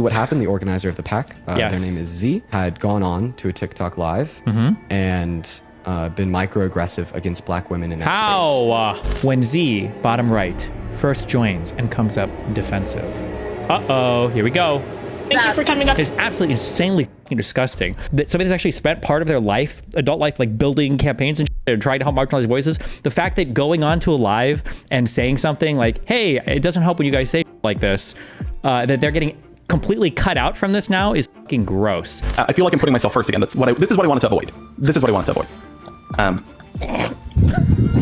What happened, the organizer of the pack, Yes. their name is Z, had gone on to a TikTok live and been microaggressive against black women in that space. How? When Z, bottom right, first joins and comes up defensive. Uh-oh, here we go. Thank you for coming up. It's absolutely insanely fucking disgusting that somebody that's actually spent part of their life, adult life, like building campaigns and trying to help marginalized voices. The fact that going on to a live and saying something like, hey, it doesn't help when you guys say like this, that they're getting completely cut out from this now is fucking gross. I feel like I'm putting myself first again. This is what I wanted to avoid. This is what I wanted to avoid.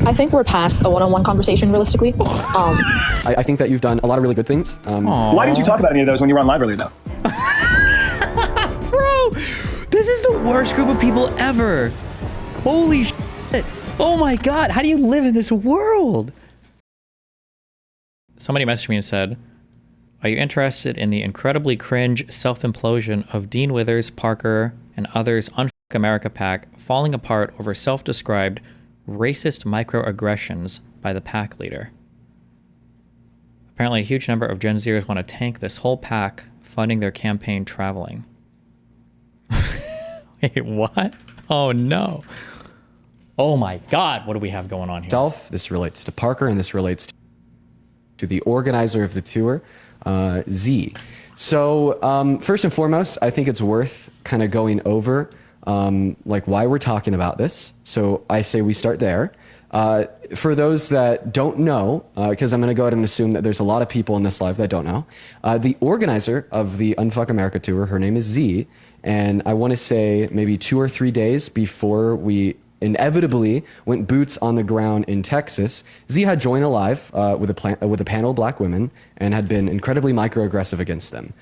I think we're past a one-on-one conversation, realistically. I think that you've done a lot of really good things. Why didn't you talk about any of those when you were on live earlier, though? Bro, this is the worst group of people ever. Holy shit. Oh my God, how do you live in this world? Somebody messaged me and said, are you interested in the incredibly cringe self-implosion of Dean Withers, Parker, and others' Unfuck America pack falling apart over self-described racist microaggressions by the pack leader? Apparently a huge number of Gen Zers want to tank this whole pack, funding their campaign traveling. Wait, what? Oh no. Oh my God, what do we have going on here? This relates to Parker, and this relates to the organizer of the tour, Z. So first and foremost, I think it's worth kind of going over like why we're talking about this. So I say we start there. For those that don't know, because I'm going to go ahead and assume that there's a lot of people in this live that don't know, the organizer of the Unfuck America tour, her name is Z, and I want to say maybe 2 or 3 days before we inevitably went boots on the ground in Texas, Z had joined a live with a panel of black women and had been incredibly microaggressive against them.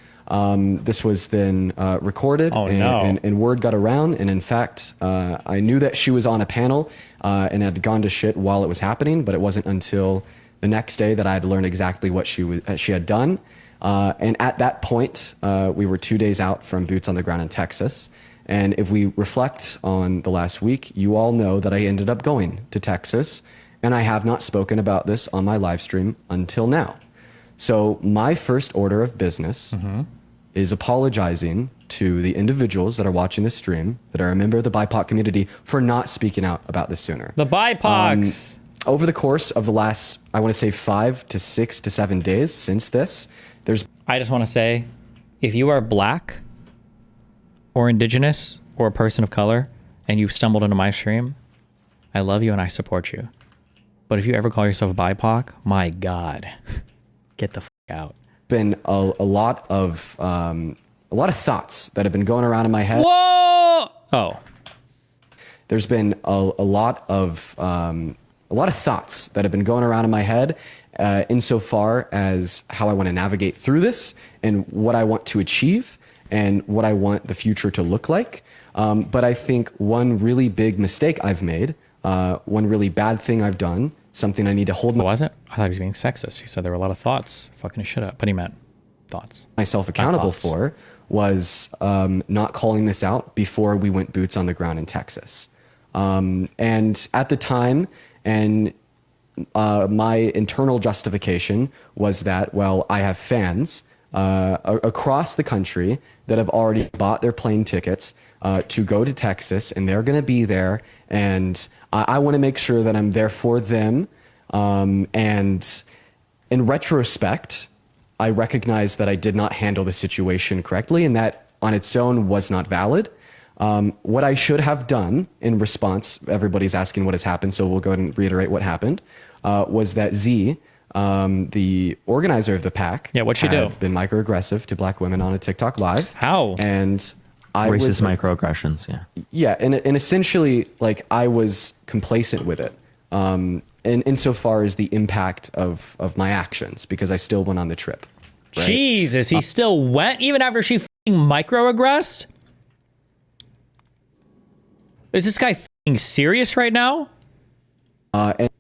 This was then recorded, and word got around, and in fact, I knew that she was on a panel and had gone to shit while it was happening, but it wasn't until the next day that I had learned exactly what she had done. And at that point, we were 2 days out from boots on the ground in Texas. And if we reflect on the last week, you all know that I ended up going to Texas, and I have not spoken about this on my live stream until now. So my first order of business is apologizing to the individuals that are watching this stream that are a member of the BIPOC community for not speaking out about this sooner. The BIPOCs! Over the course of the last, I want to say 5 to 6 to 7 days since this, I just want to say, if you are black or indigenous or a person of color and you stumbled into my stream, I love you and I support you. But if you ever call yourself BIPOC, my God, get the fuck out. Been a lot of thoughts that have been going around in my head. Whoa! Oh. There's been a lot of thoughts that have been going around in my head insofar as how I want to navigate through this and what I want to achieve and what I want the future to look like. But I think one really big mistake I've made, one really bad thing I've done, something I need to hold wasn't? I thought he was being sexist. He said there were a lot of thoughts. Fucking his shit up. But he meant thoughts. Myself accountable for was not calling this out before we went boots on the ground in Texas. And at the time, and my internal justification was that, well, I have fans across the country that have already bought their plane tickets to go to Texas, and they're going to be there, and I want to make sure that I'm there for them. And in retrospect, I recognize that I did not handle the situation correctly, and that on its own was not valid. What I should have done in response, everybody's asking what has happened, so we'll go ahead and reiterate what happened, was that Z, the organizer of the pack, what'd she do? Been microaggressive to black women on a TikTok live. How? And I racist microaggressions, yeah, and essentially, like, I was complacent with it, and insofar as the impact of my actions, because I still went on the trip. Right? Jesus, he still went even after she f***ing microaggressed? Is this guy f***ing serious right now? And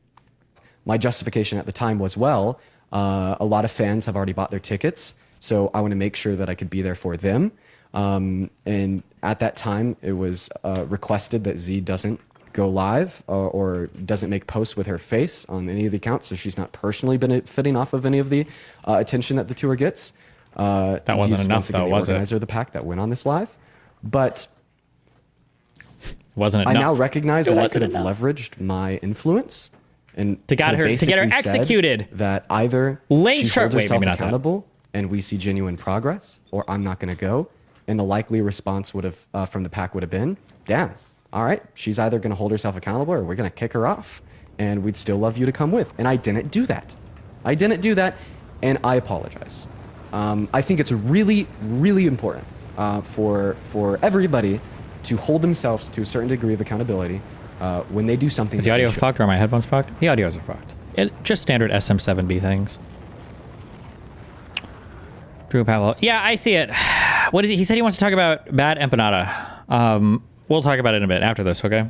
my justification at the time was, well, a lot of fans have already bought their tickets, so I want to make sure that I could be there for them. And at that time, it was requested that Z doesn't go live or doesn't make posts with her face on any of the accounts, so she's not personally benefiting off of any of the attention that the tour gets. That wasn't Zeus, enough, once again, though, the was it? organizer of the pack that went on this live. But Wasn't I enough. now recognize that I could have enough. leveraged my influence and To get her basically executed. said that either Lane she shirt. holds Wait, herself maybe not that. accountable and we see genuine progress, or I'm not going to go. And the likely response would have from the pack would have been, "Damn, all right, she's either going to hold herself accountable or we're going to kick her off, and we'd still love you to come with." And I didn't do that. I didn't do that, and I apologize. I think it's really, really important for everybody to hold themselves to a certain degree of accountability when they do something. Is the that they audio should. fucked or are my headphones fucked? The audios are fucked. Just standard SM7B things. Drew Pavel. Yeah, I see it. What is it? He said he wants to talk about bad empanada. We'll talk about it in a bit after this, okay?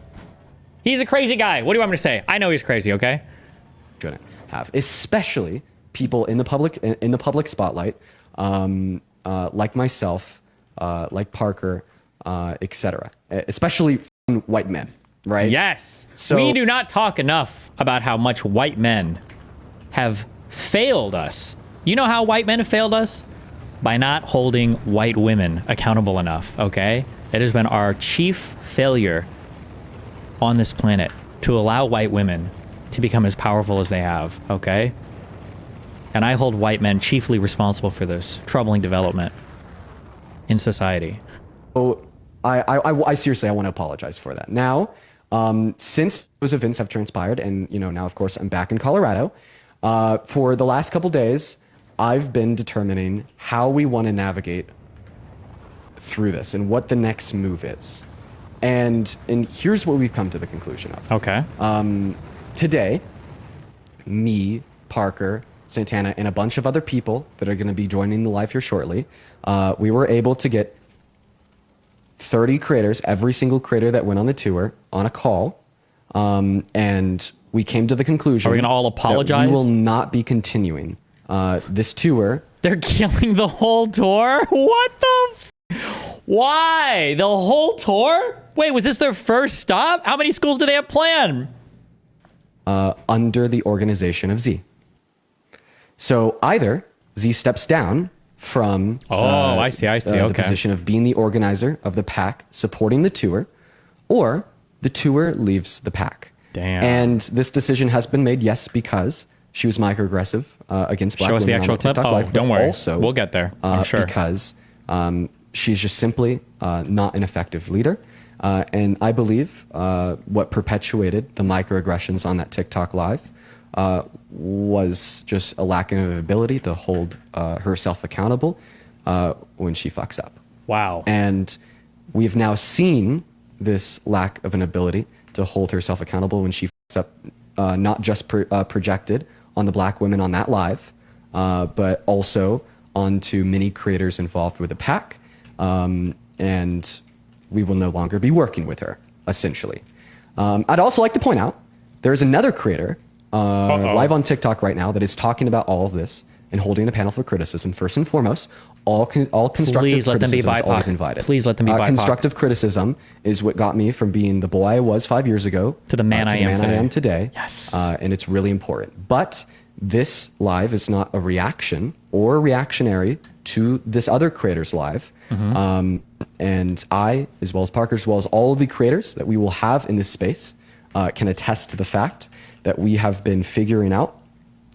He's a crazy guy. What do you want me to say? I know he's crazy, okay? Shouldn't have, especially people in the public spotlight, like myself, like Parker, etc. Especially white men, right? Yes. So- we do not talk enough about how much white men have failed us. You know how white men have failed us? By not holding white women accountable enough, okay? It has been our chief failure on this planet to allow white women to become as powerful as they have, okay? And I hold white men chiefly responsible for this troubling development in society. So I seriously, I want to apologize for that. Now, since those events have transpired, and now of course I'm back in Colorado, for the last couple days, I've been determining how we want to navigate through this and what the next move is. And here's what we've come to the conclusion of. Okay. Today, me, Parker, Santana, and a bunch of other people that are going to be joining the live here shortly, we were able to get 30 creators, every single creator that went on the tour, on a call, and we came to the conclusion. Are we gonna all apologize? That we will not be continuing this tour. They're killing the whole tour? What the Why? The whole tour? Wait, was this their first stop? How many schools do they have planned? Under the organization of Z. So either Z steps down from I see. the Okay. position of being the organizer of the pack supporting the tour, or the tour leaves the pack. Damn. And this decision has been made, yes, because she was microaggressive against black Show us the women actual on the TikTok clip? Oh, live, but don't worry. Also, We'll get there, I'm sure. Because she's just simply not an effective leader. And I believe what perpetuated the microaggressions on that TikTok live was just a lack of ability to hold herself accountable when she fucks up. Wow. And we've now seen this lack of an ability to hold herself accountable when she fucks up, not just projected on the black women on that live, but also onto many creators involved with the pack. And we will no longer be working with her, essentially. I'd also like to point out there's another creator live on TikTok right now that is talking about all of this and holding a panel for criticism. First and foremost, all constructive Please let them be criticism is always BIPOC. invited. Please let them be BIPOC. Constructive criticism is what got me from being the boy I was 5 years ago To the man I am today. Yes. And it's really important. But this live is not a reaction or reactionary to this other creator's live. And I, as well as Parker, as well as all of the creators that we will have in this space, can attest to the fact that we have been figuring out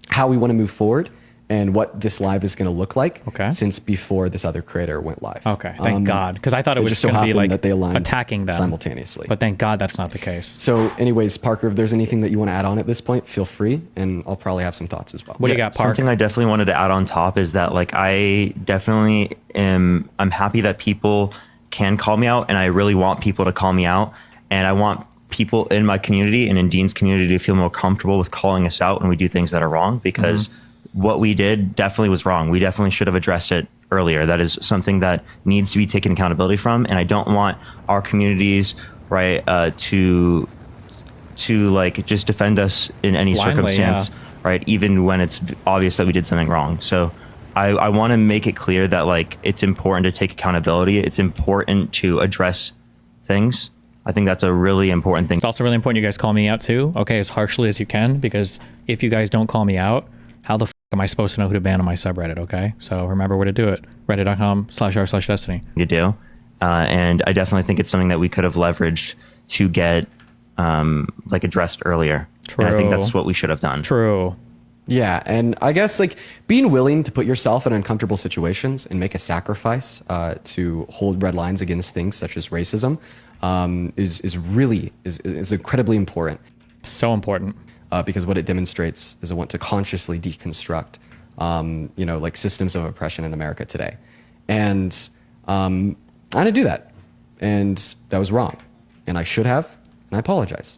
how we want to move forward and what this live is going to look like since before this other creator went live. Okay, thank God, because I thought it was just so going to be happened like that they aligned attacking them simultaneously. But thank God that's not the case. So anyways, Parker, if there's anything that you want to add on at this point, feel free, and I'll probably have some thoughts as well. What do you got, Park? Something I definitely wanted to add on top is that I definitely I'm happy that people can call me out, and I really want people to call me out, and I want people in my community and in Dean's community to feel more comfortable with calling us out when we do things that are wrong, because what we did definitely was wrong. We definitely should have addressed it earlier. That is something that needs to be taken accountability from, and I don't want our communities to just defend us in any Blindly, circumstance, right? Even when it's obvious that we did something wrong. So I want to make it clear that it's important to take accountability. It's important to address things. I think that's a really important thing. It's also really important you guys call me out too, okay, as harshly as you can, because if you guys don't call me out, how the am I supposed to know who to ban on my subreddit? Okay, so remember where to do it. Reddit.com/r/destiny. You do. And I definitely think it's something that we could have leveraged to get like addressed earlier. True. And I think that's what we should have done. True. Yeah, and I guess like being willing to put yourself in uncomfortable situations and make a sacrifice to hold red lines against things such as racism is incredibly important. So important. Because what it demonstrates is a want to consciously deconstruct, like systems of oppression in America today, and I didn't do that, and that was wrong, and I should have, and I apologize.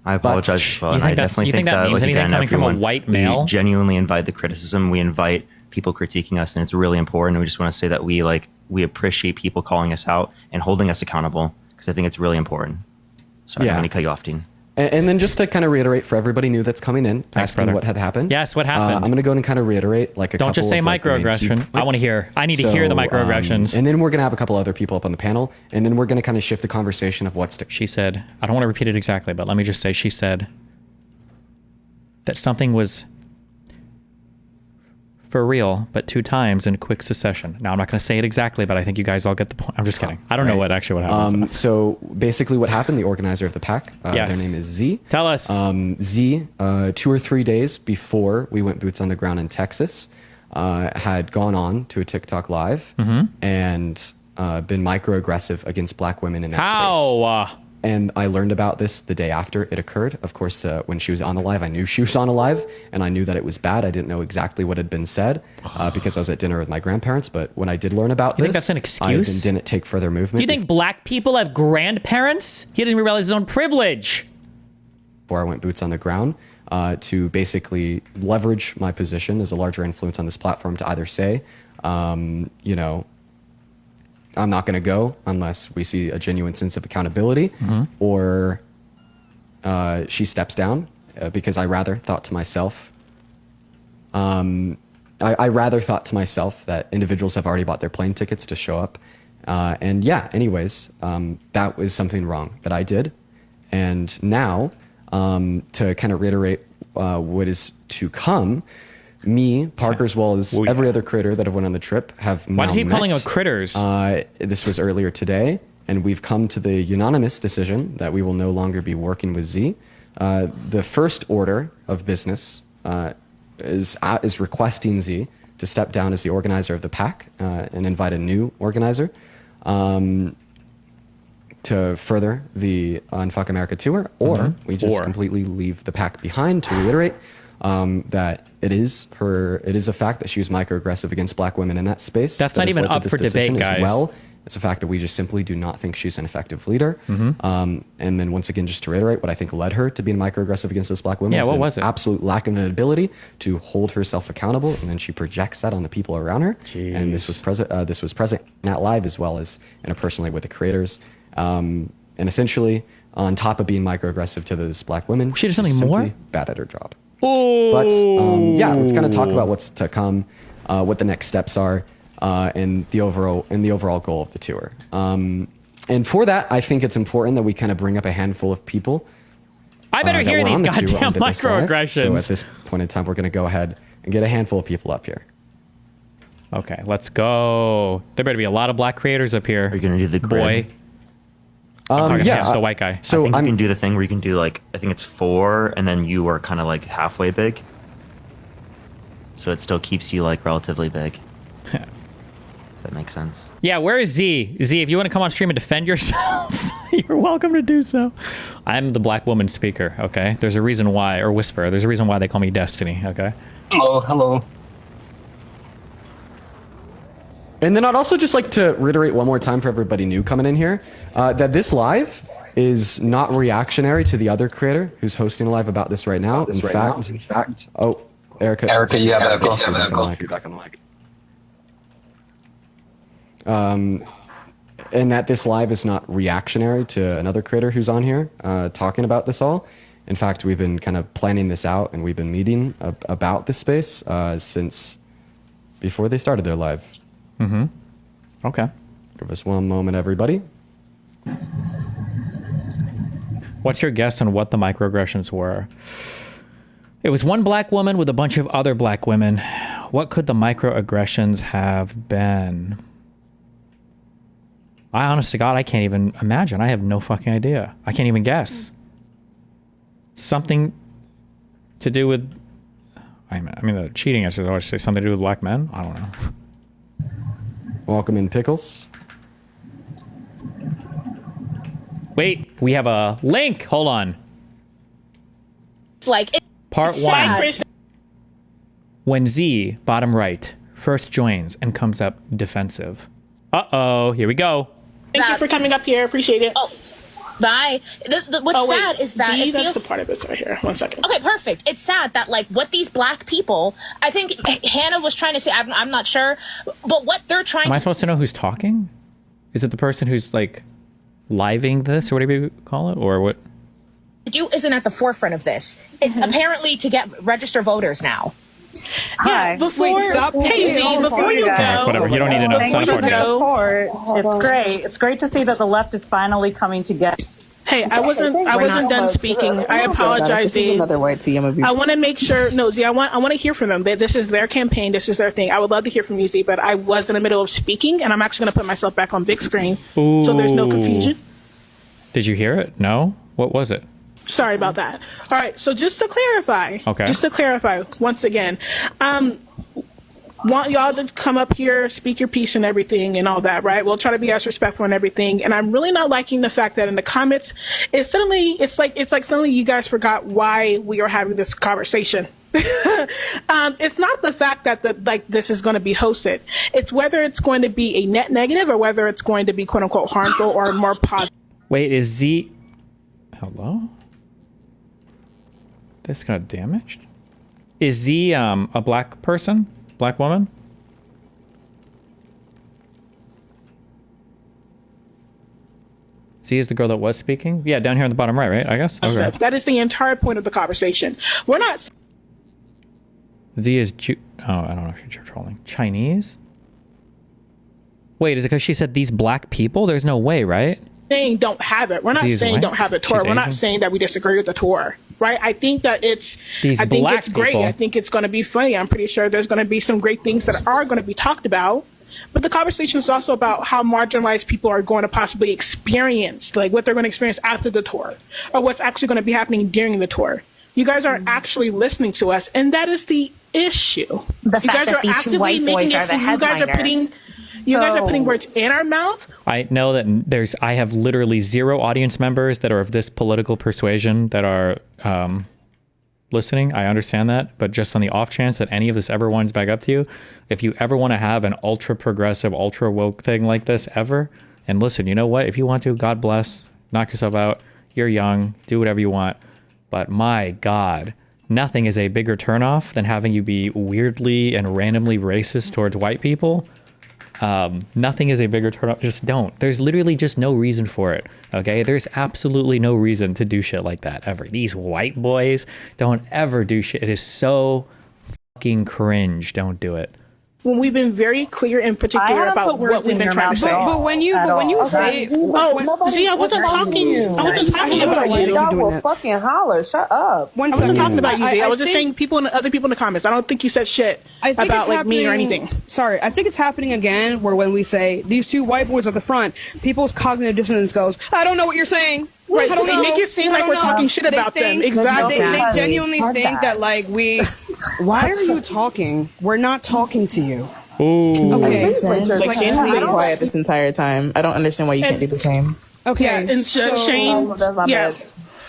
I apologize as well, You and think I that's- definitely you think think that that means like, anything again, coming from a everyone, white male? we genuinely invite the criticism. We invite people critiquing us, and it's really important. We just want to say that we appreciate people calling us out and holding us accountable, because I think it's really important. Sorry, Yeah. I'm going to cut you off, Dean. And then just to kind of reiterate for everybody new that's coming in, Thanks, asking brother. what had happened. Yes, what happened? I'm going to go and kind of reiterate like a Don't just say couple of, like, the main key microaggression. I points. want to hear. I need to hear the microaggressions. And then we're going to have a couple other people up on the panel, and then we're going to kind of shift the conversation of what's to. She said, I don't want to repeat it exactly, but let me just say she said that something was for real, but 2 times in quick succession. Now, I'm not going to say it exactly, but I think you guys all get the point. I'm just kidding. I don't know what happened. So basically what happened, the organizer of the pack, Yes. their name is Z. Tell us. Z, 2 or 3 days before we went boots on the ground in Texas, had gone on to a TikTok live and been microaggressive against black women in that space. How? And I learned about this the day after it occurred. Of course, when she was on the live, I knew she was on a live, and I knew that it was bad. I didn't know exactly what had been said because I was at dinner with my grandparents. But when I did learn about You this, think that's an excuse? I didn't take further movement. You think black people have grandparents? He didn't even realize his own privilege. Before I went boots on the ground, to basically leverage my position as a larger influence on this platform to either say, I'm not going to go unless we see a genuine sense of accountability, or she steps down because I rather thought to myself, I rather thought to myself that individuals have already bought their plane tickets to show up. Anyways, that was something wrong that I did. And now, to kind of reiterate what is to come, me, Parker, as well as every other critter that have went on the trip have Why now does he keep met. calling them critters? This was earlier today, and we've come to the unanimous decision that we will no longer be working with Z. The first order of business is requesting Z to step down as the organizer of the pack and invite a new organizer to further the Unfuck America tour, or we just completely leave the pack behind. To reiterate, that it is a fact that she was microaggressive against black women in that space. That's that not has even led to up this for debate, decision as guys. Well, it's a fact that we just simply do not think she's an effective leader. And then once again, just to reiterate, what I think led her to being microaggressive against those black women. Yeah, what an was it? Absolute lack of an ability to hold herself accountable, and then she projects that on the people around her. And this was present. This was present in that live as well as interpersonally with the creators. And essentially, on top of being microaggressive to those black women, She did something she's more? simply bad at her job. Ooh. But let's kind of talk about what's to come, what the next steps are, and the overall goal of the tour. And for that, I think it's important that we kind of bring up a handful of people. I better that hear were these on the tour goddamn onto this live. microaggressions. So at this point in time, we're going to go ahead and get a handful of people up here. Okay, let's go. There better be a lot of black creators up here. Are you going to do the boy? grid? I'm talking him, the white guy. So I think I'm you can do the thing where you can do like, I think it's 4, and then you are kind of like halfway big. So it still keeps you like relatively big. If that makes sense. Yeah, where is Z? Z, if you want to come on stream and defend yourself, you're welcome to do so. I'm the black woman speaker, okay? There's a reason why, or whisper, there's a reason why they call me Destiny, okay? Hello. And then I'd also just like to reiterate one more time for everybody new coming in here, that this live is not reactionary to the other creator who's hosting a live about this right now. In fact, oh, Erica, you have echo. You're back on the mic. And that this live is not reactionary to another creator who's on here talking about this all. In fact, we've been kind of planning this out, and we've been meeting about this space since before they started their live. Okay. Give us one moment, everybody. What's your guess on what the microaggressions were? It was one black woman with a bunch of other black women. What could the microaggressions have been? I honest to God, I can't even imagine. I have no fucking idea. I can't even guess. Something to do with, I mean, the cheating answer is always say something to do with black men. I don't know. Welcome in, Pickles. Wait, we have a link. Hold on. It's like Part it's 1. sad. When Z, bottom right, first joins and comes up defensive. Uh-oh, here we go. Thank you for coming up here. Appreciate it. Oh, bye. What's wait, sad is that D, it feels... that's the part of this right here. 1 second. Okay, perfect. It's sad that, like, what these black people... I think Hannah was trying to say, I'm not sure, but what they're trying Am I to supposed to know who's talking? Is it the person who's, like, living this or whatever you call it? Or what? do isn't at the forefront of this. It's apparently to get register voters now. Yeah, before stop. Hey, Z, before you go, Whatever, you don't need to know. It's not Thank you important, for guys. the support. It's great. It's great to see that the left is finally coming together. hey, I wasn't done speaking. I apologize, Z. Another white Z. I want to make sure. No, Z, I want to hear from them. This is their campaign. This is their thing. I would love to hear from you, Z, but I was in the middle of speaking, and I'm actually going to put myself back on big screen, so there's no confusion. Did you hear it? No? What was it? Sorry about that. All right, so just to clarify, once again, want y'all to come up here, speak your piece and everything and all that, right? We'll try to be as respectful and everything. And I'm really not liking the fact that in the comments, it's like suddenly you guys forgot why we are having this conversation. It's not the fact that this is going to be hosted. It's whether it's going to be a net negative or whether it's going to be quote unquote harmful or more positive. Wait, is Z... Hello? This got damaged? Is Z a black person? Black woman? Z is the girl that was speaking? Yeah, down here on the bottom right, I guess? Okay. That is the entire point of the conversation. We're not... Z is oh, I don't know if you're trolling. Chinese? Wait, is it because she said these black people? There's no way, right? Saying don't have it. We're not saying don't have the tour. We're not saying that we disagree with the tour, right? I think that I think it's great. I think it's going to be funny. I'm pretty sure there's going to be some great things that are going to be talked about. But the conversation is also about how marginalized people are going to possibly experience, like what they're going to experience after the tour, or what's actually going to be happening during the tour. You guys aren't actually listening to us, and that is the issue. The fact that these two white boys are the headliners. You guys are putting words in our mouth. I know that I have literally 0 audience members that are of this political persuasion that are listening. I understand that, but just on the off chance that any of this ever winds back up to you, if you ever want to have an ultra progressive, ultra woke thing like this ever, and listen, you know what? If you want to, God bless, knock yourself out. You're young, do whatever you want. But my God, nothing is a bigger turnoff than having you be weirdly and randomly racist towards white people. Nothing is a bigger turnoff. Just don't. There's literally just no reason for it. Okay? There's absolutely no reason to do shit like that ever. These white boys don't ever do shit. It is so fucking cringe. Don't do it. When we've been very clear and particular about what we've been trying to say. But when you say, Z, I wasn't talking. I wasn't talking about you. Y'all will fucking holler. Shut up. I wasn't talking about you, Z. I was just saying other people in the comments. I don't think you said shit about like me or anything. Sorry, I think it's happening again. Where when we say these two white boys at the front, people's cognitive dissonance goes, I don't know what you're saying. Right, so they make it seem like we're talking shit about them. Exactly. They genuinely think that like we. Why are you talking? We're not talking to you. Ooh. Okay. Like, Shane's been quiet this entire time. I don't understand why you can't do the same. Okay. Yeah, and Shane. Yeah.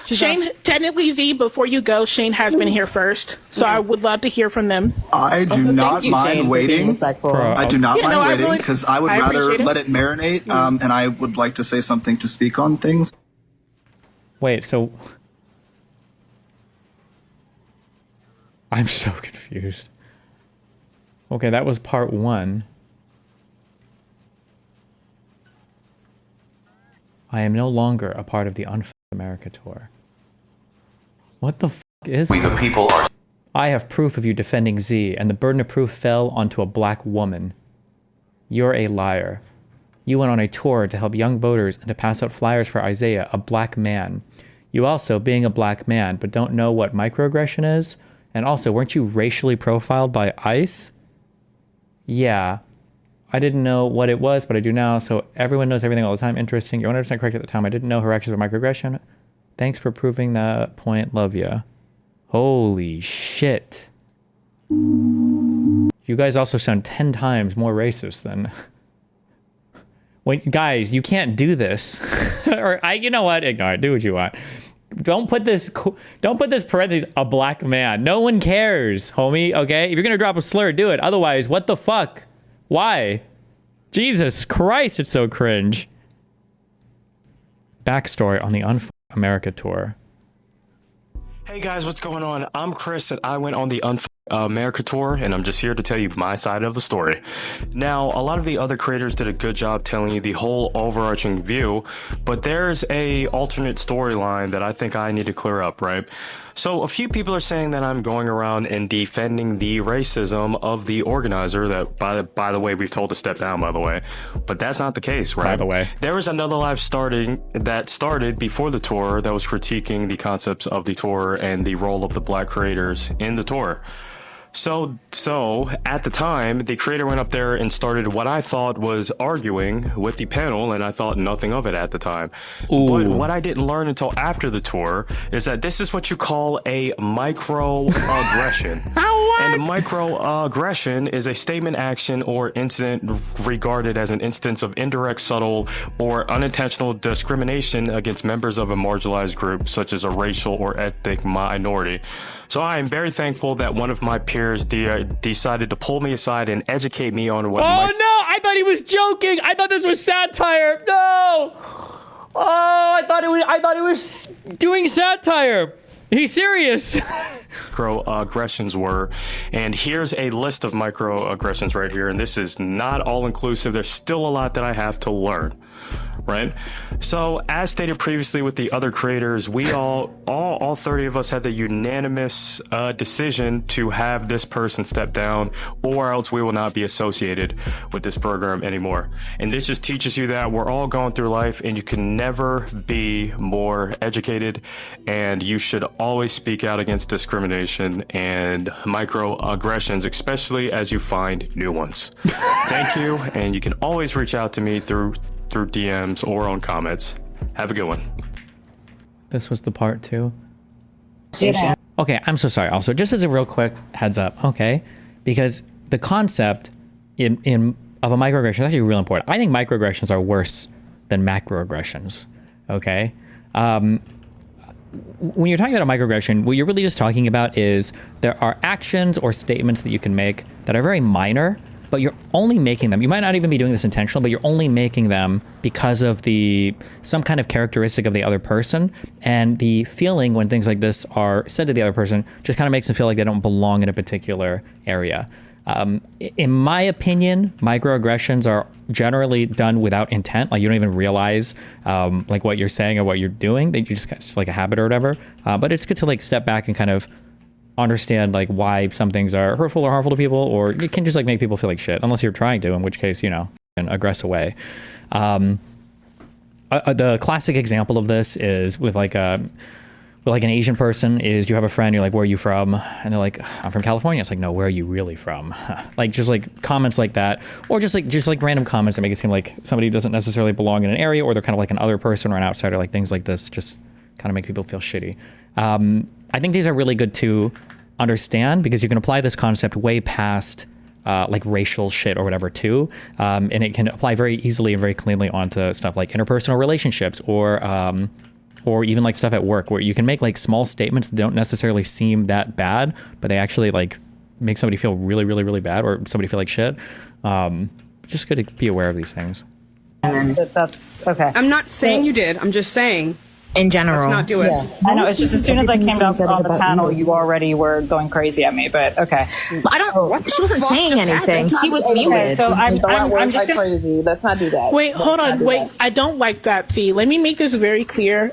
Shane, technically, Z, before you go, Shane has been here first, so I would love to hear from them. I do not mind waiting. I do not mind waiting really- because I would I rather appreciate it. let it marinate, and I would like to say something to speak on things. Wait, so... I'm so confused. Okay, that was part 1. I am no longer a part of the Unfuck America tour. What the fuck is We the this? people are... I have proof of you defending Z, and the burden of proof fell onto a black woman. You're a liar. You went on a tour to help young voters and to pass out flyers for Isaiah, a black man. You also, being a black man, but don't know what microaggression is, And also, weren't you racially profiled by ICE? Yeah. I didn't know what it was, but I do now. So everyone knows everything all the time. Interesting. You're 100% correct at the time. I didn't know her actions were microaggression. Thanks for proving that point. Love ya. Holy shit. You guys also sound 10 times more racist than... Guys, you can't do this. Or you know what? Ignore it. Do what you want. Don't put this parentheses, a black man. No one cares, homie, okay? If you're gonna drop a slur, do it. Otherwise, what the fuck? Why? Jesus Christ, it's so cringe. Backstory on the America tour. Hey guys, what's going on? I'm Chris and I went on the America tour, and I'm just here to tell you my side of the story. Now, a lot of the other creators did a good job telling you the whole overarching view, but there's a alternate storyline that I think I need to clear up, right? So a few people are saying that I'm going around and defending the racism of the organizer that, by the way, we've told to step down, by the way. But that's not the case, right? By the way. There was another live that started before the tour that was critiquing the concepts of the tour and the role of the black creators in the tour. So at the time, the creator went up there and started what I thought was arguing with the panel, and I thought nothing of it at the time. Ooh. But what I didn't learn until after the tour is that this is what you call a microaggression. And a microaggression is a statement, action, or incident regarded as an instance of indirect, subtle, or unintentional discrimination against members of a marginalized group, such as a racial or ethnic minority. So I am very thankful that one of my peers decided to pull me aside and educate me on what. Oh no! I thought he was joking. I thought this was satire. No. Oh, I thought he was doing satire. He's serious. Microaggressions were, and here's a list of microaggressions right here. And this is not all inclusive. There's still a lot that I have to learn. Right? So as stated previously with the other creators, we all 30 of us had the unanimous decision to have this person step down, or else we will not be associated with this program anymore. And this just teaches you that we're all going through life and you can never be more educated, and you should always speak out against discrimination and microaggressions, especially as you find new ones. Thank you, and you can always reach out to me through DMs or on comments. Have a good one. This was the part 2. Okay, I'm so sorry. Also, just as a real quick heads up, okay, because the concept of a microaggression is actually real important. I think microaggressions are worse than macroaggressions. Okay, when you're talking about a microaggression, what you're really just talking about is there are actions or statements that you can make that are very minor, but you're only making them. You might not even be doing this intentional, but you're only making them because of some kind of characteristic of the other person. And the feeling when things like this are said to the other person just kind of makes them feel like they don't belong in a particular area. In my opinion, microaggressions are generally done without intent. Like you don't even realize like what you're saying or what you're doing. It's like a habit or whatever. But it's good to like step back and kind of understand like why some things are hurtful or harmful to people, or it can just like make people feel like shit, unless you're trying to, in which case, you know, aggress away. The classic example of this is with like an Asian person is you have a friend, you're like, where are you from? And they're like, I'm from California. It's like, no, where are you really from? Like just like comments like that, or just like random comments that make it seem like somebody doesn't necessarily belong in an area, or they're kind of like an other person or an outsider, like things like this just kind of make people feel shitty. I think these are really good to understand because you can apply this concept way past like racial shit or whatever too. And it can apply very easily and very cleanly onto stuff like interpersonal relationships or even like stuff at work, where you can make like small statements that don't necessarily seem that bad, but they actually like make somebody feel really, really, really bad, or somebody feel like shit. Just good to be aware of these things. That's okay. I'm not saying you did. I'm just saying. In general. Let's not do it. Yeah. I know, it's just as soon as I came up on the panel, you already were going crazy at me, but okay. But she wasn't saying anything. She was muted. Okay, so I'm just gonna... crazy. Let's not do that. Wait, hold on. Wait, I don't like that. See, let me make this very clear.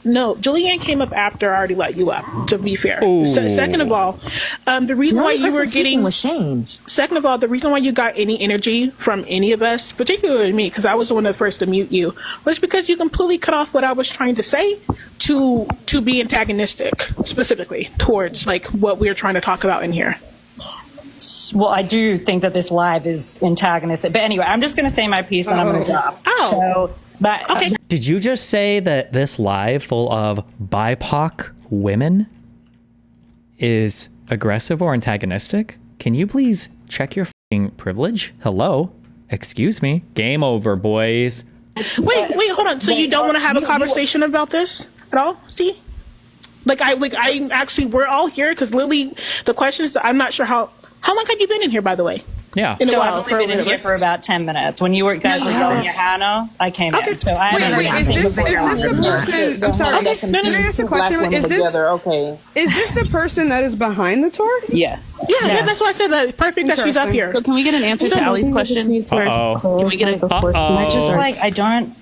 No, Julianne came up after I already let you up, to be fair. Second of all, the reason why you were getting... was Shane. Second of all, the reason why you got any energy from any of us, particularly me, because I was the one that first to mute you, was because you completely cut off what I was trying to say. say, to be antagonistic specifically towards like what we're trying to talk about in here. Well, I do think that this live is antagonistic. But anyway, I'm just going to say my piece and I'm going to drop. So, but, okay. Did you just say that this live full of BIPOC women is aggressive or antagonistic? Can you please check your f***ing privilege? Hello? Excuse me. Game over, boys. Wait, hold on. So you don't want to have a conversation about this at all? See? I actually, we're all here because Lily, the questions, I'm not sure how long have you been in here, by the way? Yeah. So I've only been in here for about 10 minutes. When you guys were going at Hannah, I came in. So I is this the person? I'm sorry. Okay. No. Ask a question. Is this the person that is behind the tour? Yes. Yeah, that's why I said that. Perfect that she's up here. So can we get an answer to Ali's question? Can we get I don't.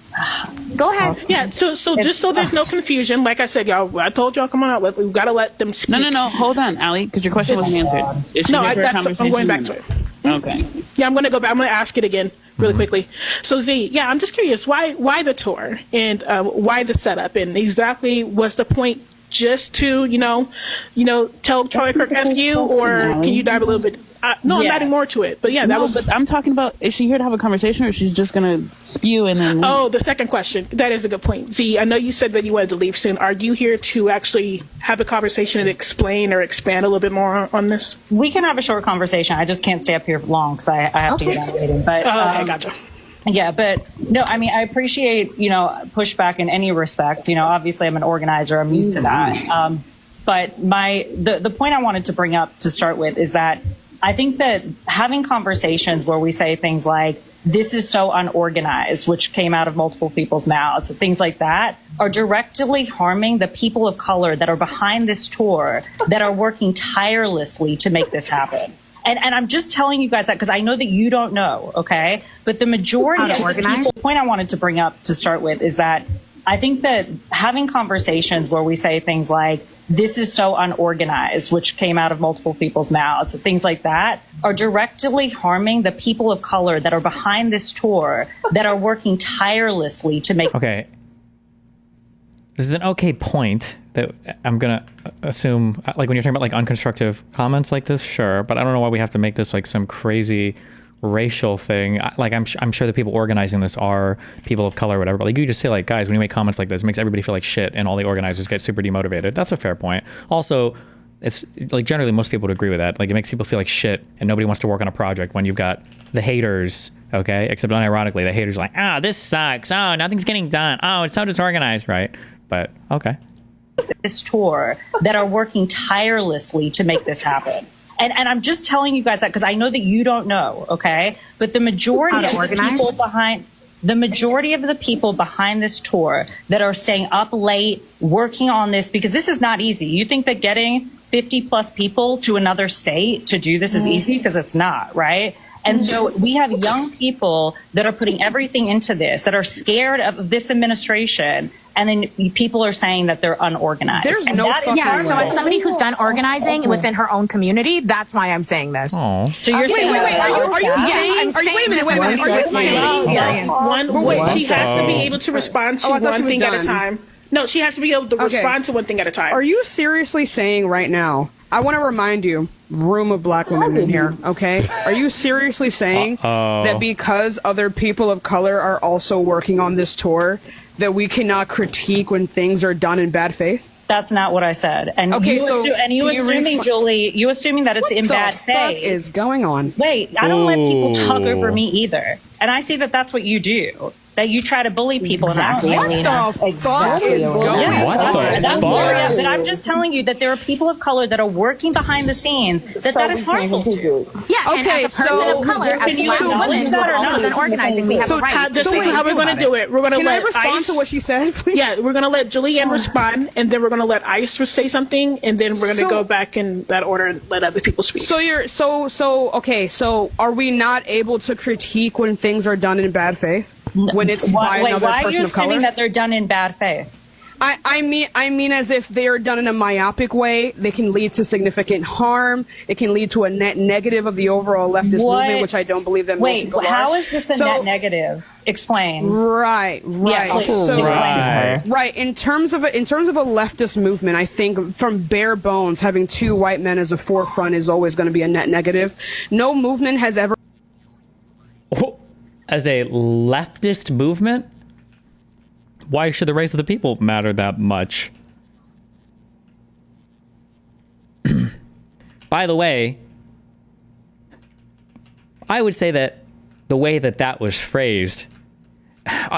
Go ahead. Yeah, so just so there's no confusion, like I said, y'all, I told y'all, come on out, we've got to let them speak. No, hold on, Ali, because your question wasn't answered. I'm going back to it. Okay. Yeah, I'm going to go back. I'm going to ask it again really quickly. So Z, yeah, I'm just curious, why the tour and why the setup and exactly was the point just to, tell Troy Kirk F you, or can you dive a little bit? No, I'm adding more to it, but yeah, But I'm talking about, is she here to have a conversation or she's just going to spew and then... Oh, the second question. That is a good point. Z, I know you said that you wanted to leave soon. Are you here to actually have a conversation and explain or expand a little bit more on this? We can have a short conversation. I just can't stay up here long because I have to get out waiting. But, okay, gotcha. Yeah, but no, I mean, I appreciate, pushback in any respect. Obviously I'm an organizer. I'm used to that. But the point I wanted to bring up to start with is that I think that having conversations where we say things like, this is so unorganized, which came out of multiple people's mouths, things like that, are directly harming the people of color that are behind this tour, that are working tirelessly to make this happen. And I'm just telling you guys that because I know that you don't know, okay? But the majority of the people, the point I wanted to bring up to start with is that I think that having conversations where we say things like, this is so unorganized, which came out of multiple people's mouths, things like that, are directly harming the people of color that are behind this tour, that are working tirelessly to make... Okay. This is an okay point that I'm going to assume, like when you're talking about like unconstructive comments like this, sure, but I don't know why we have to make this like some crazy racial thing. Like I'm sure the people organizing this are people of color or whatever, but like you just say like, guys, when you make comments like this, it makes everybody feel like shit and all the organizers get super demotivated. That's a fair point. Also, it's like generally most people would agree with that. Like it makes people feel like shit and nobody wants to work on a project when you've got the haters, okay? Except unironically, the haters are like, this sucks. Oh, nothing's getting done. Oh, it's so disorganized, right? But okay. This tour that are working tirelessly to make this happen. And I'm just telling you guys that because I know that you don't know, okay? But the majority of the people behind this tour that are staying up late, working on this, because this is not easy. You think that getting 50 plus people to another state to do this is easy? Because it's not, right? And so we have young people that are putting everything into this, that are scared of this administration. And then people are saying that they're unorganized. There's no yeah, so as somebody who's done organizing within her own community, that's why I'm saying this. Aww. So you're saying wait, she has to be able to respond to one thing at a time. No, she has to be able to respond to one thing at a time. Are you seriously saying right now, I want to remind you, room of black women in here, okay? Are you seriously saying that because other people of color are also working on this tour, that we cannot critique when things are done in bad faith? That's not what I said. And you assuming, Julie, you assuming that it's in bad faith. What is going on? Wait, I don't let people talk over me either. And I see that that's what you do. That you try to bully people. Exactly. And I don't what the fuck is going on? But I'm just telling you that there are people of color that are working behind the scenes that is harmful to. Yeah, and as a person of color, as black women who have also been organizing, we have a right. This is how we're going to do it. We're going to let respond to what she said, please? Yeah, we're going to let Julianne respond, and then we're going to let Ice say something, and then we're going to go back in that order and let other people speak. So are we not able to critique when things are done in bad faith? When it's by another person of color? Why are you assuming that they're done in bad faith? I mean, as if they are done in a myopic way, they can lead to significant harm. It can lead to a net negative of the overall leftist movement, which I don't believe that most people are. How is this a net negative? Explain. Right. Yeah, so, right. In terms of a leftist movement, I think from bare bones, having two white men as a forefront is always going to be a net negative. No movement has ever. As a leftist movement, why should the race of the people matter that much? By the way, I would say that the way that was phrased,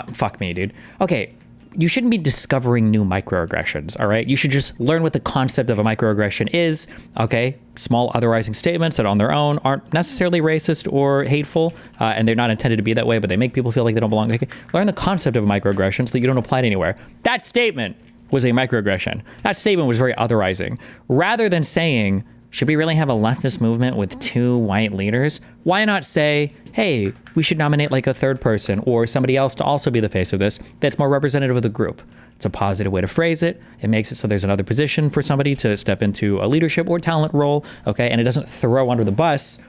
fuck me, dude. Okay, you shouldn't be discovering new microaggressions, all right? You should just learn what the concept of a microaggression is, okay? Small otherizing statements that on their own aren't necessarily racist or hateful, and they're not intended to be that way, but they make people feel like they don't belong. Learn the concept of a microaggression so that you don't apply it anywhere. That statement was a microaggression. That statement was very otherizing. Rather than saying, should we really have a leftist movement with two white leaders? Why not say, hey, we should nominate like a third person or somebody else to also be the face of this that's more representative of the group. It's a positive way to phrase it. It makes it so there's another position for somebody to step into a leadership or talent role, okay? And it doesn't throw under the bus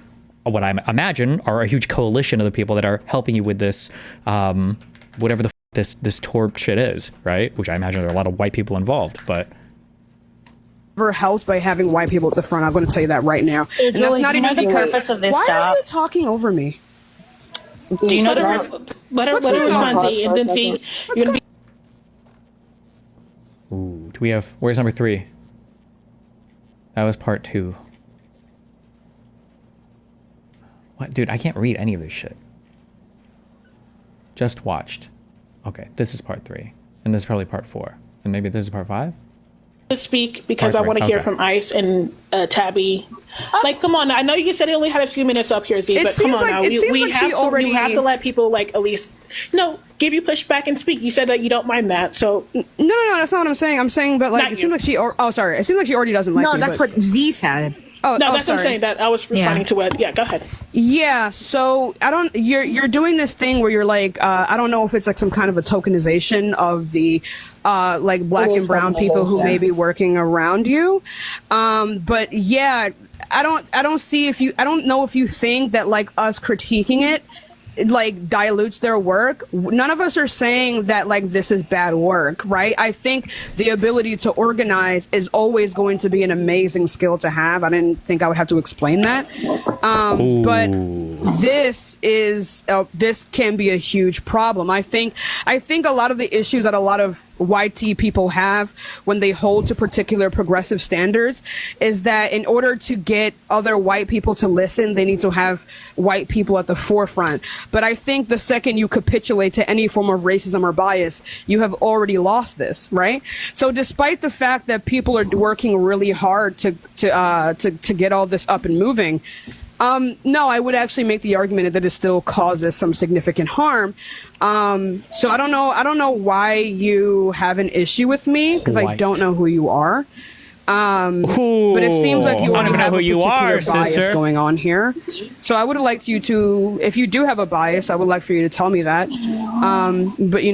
what I imagine are a huge coalition of the people that are helping you with this, whatever the this tour shit is, right? Which I imagine there are a lot of white people involved, but... helped by having white people at the front. I'm going to tell you that right now. And that's not even because. Why are you talking over me? Do you know the let her respond, Z, and then Z, you're gonna be. Ooh, do we have? Where's number 3? That was part 2. What, dude? I can't read any of this shit. Just watched. Okay, this is part 3, and this is probably part 4, and maybe this is part 5. To speak because I want to hear from Ice and Tabby. Like, come on! I know you said he only had a few minutes up here, Z, but come on now. We have to let people like at least give you pushback and speak. You said that you don't mind that, so no, that's not what I'm saying. I'm saying, but like, it seems like she. Sorry, it seems like she already doesn't like me. No, that's what Z said. That's what I'm saying. That I was responding to it. Yeah, go ahead. Yeah, so I don't. You're doing this thing where you're like, I don't know if it's like some kind of a tokenization of the, like black and brown people who may be working around you, but yeah, I don't see if you. I don't know if you think that like us critiquing it like dilutes their work. None of us are saying that like this is bad work, right? I think the ability to organize is always going to be an amazing skill to have. I didn't think I would have to explain that. But this can be a huge problem. I think a lot of the issues that a lot of YT people have when they hold to particular progressive standards is that in order to get other white people to listen, they need to have white people at the forefront. But I think the second you capitulate to any form of racism or bias, you have already lost this, right? So despite the fact that people are working really hard to get all this up and moving, no, I would actually make the argument that it still causes some significant harm. So I don't know why you have an issue with me, because I don't know who you are. But it seems like you already have a particular bias going on here. So I would have liked you to, if you do have a bias, I would like for you to tell me that. But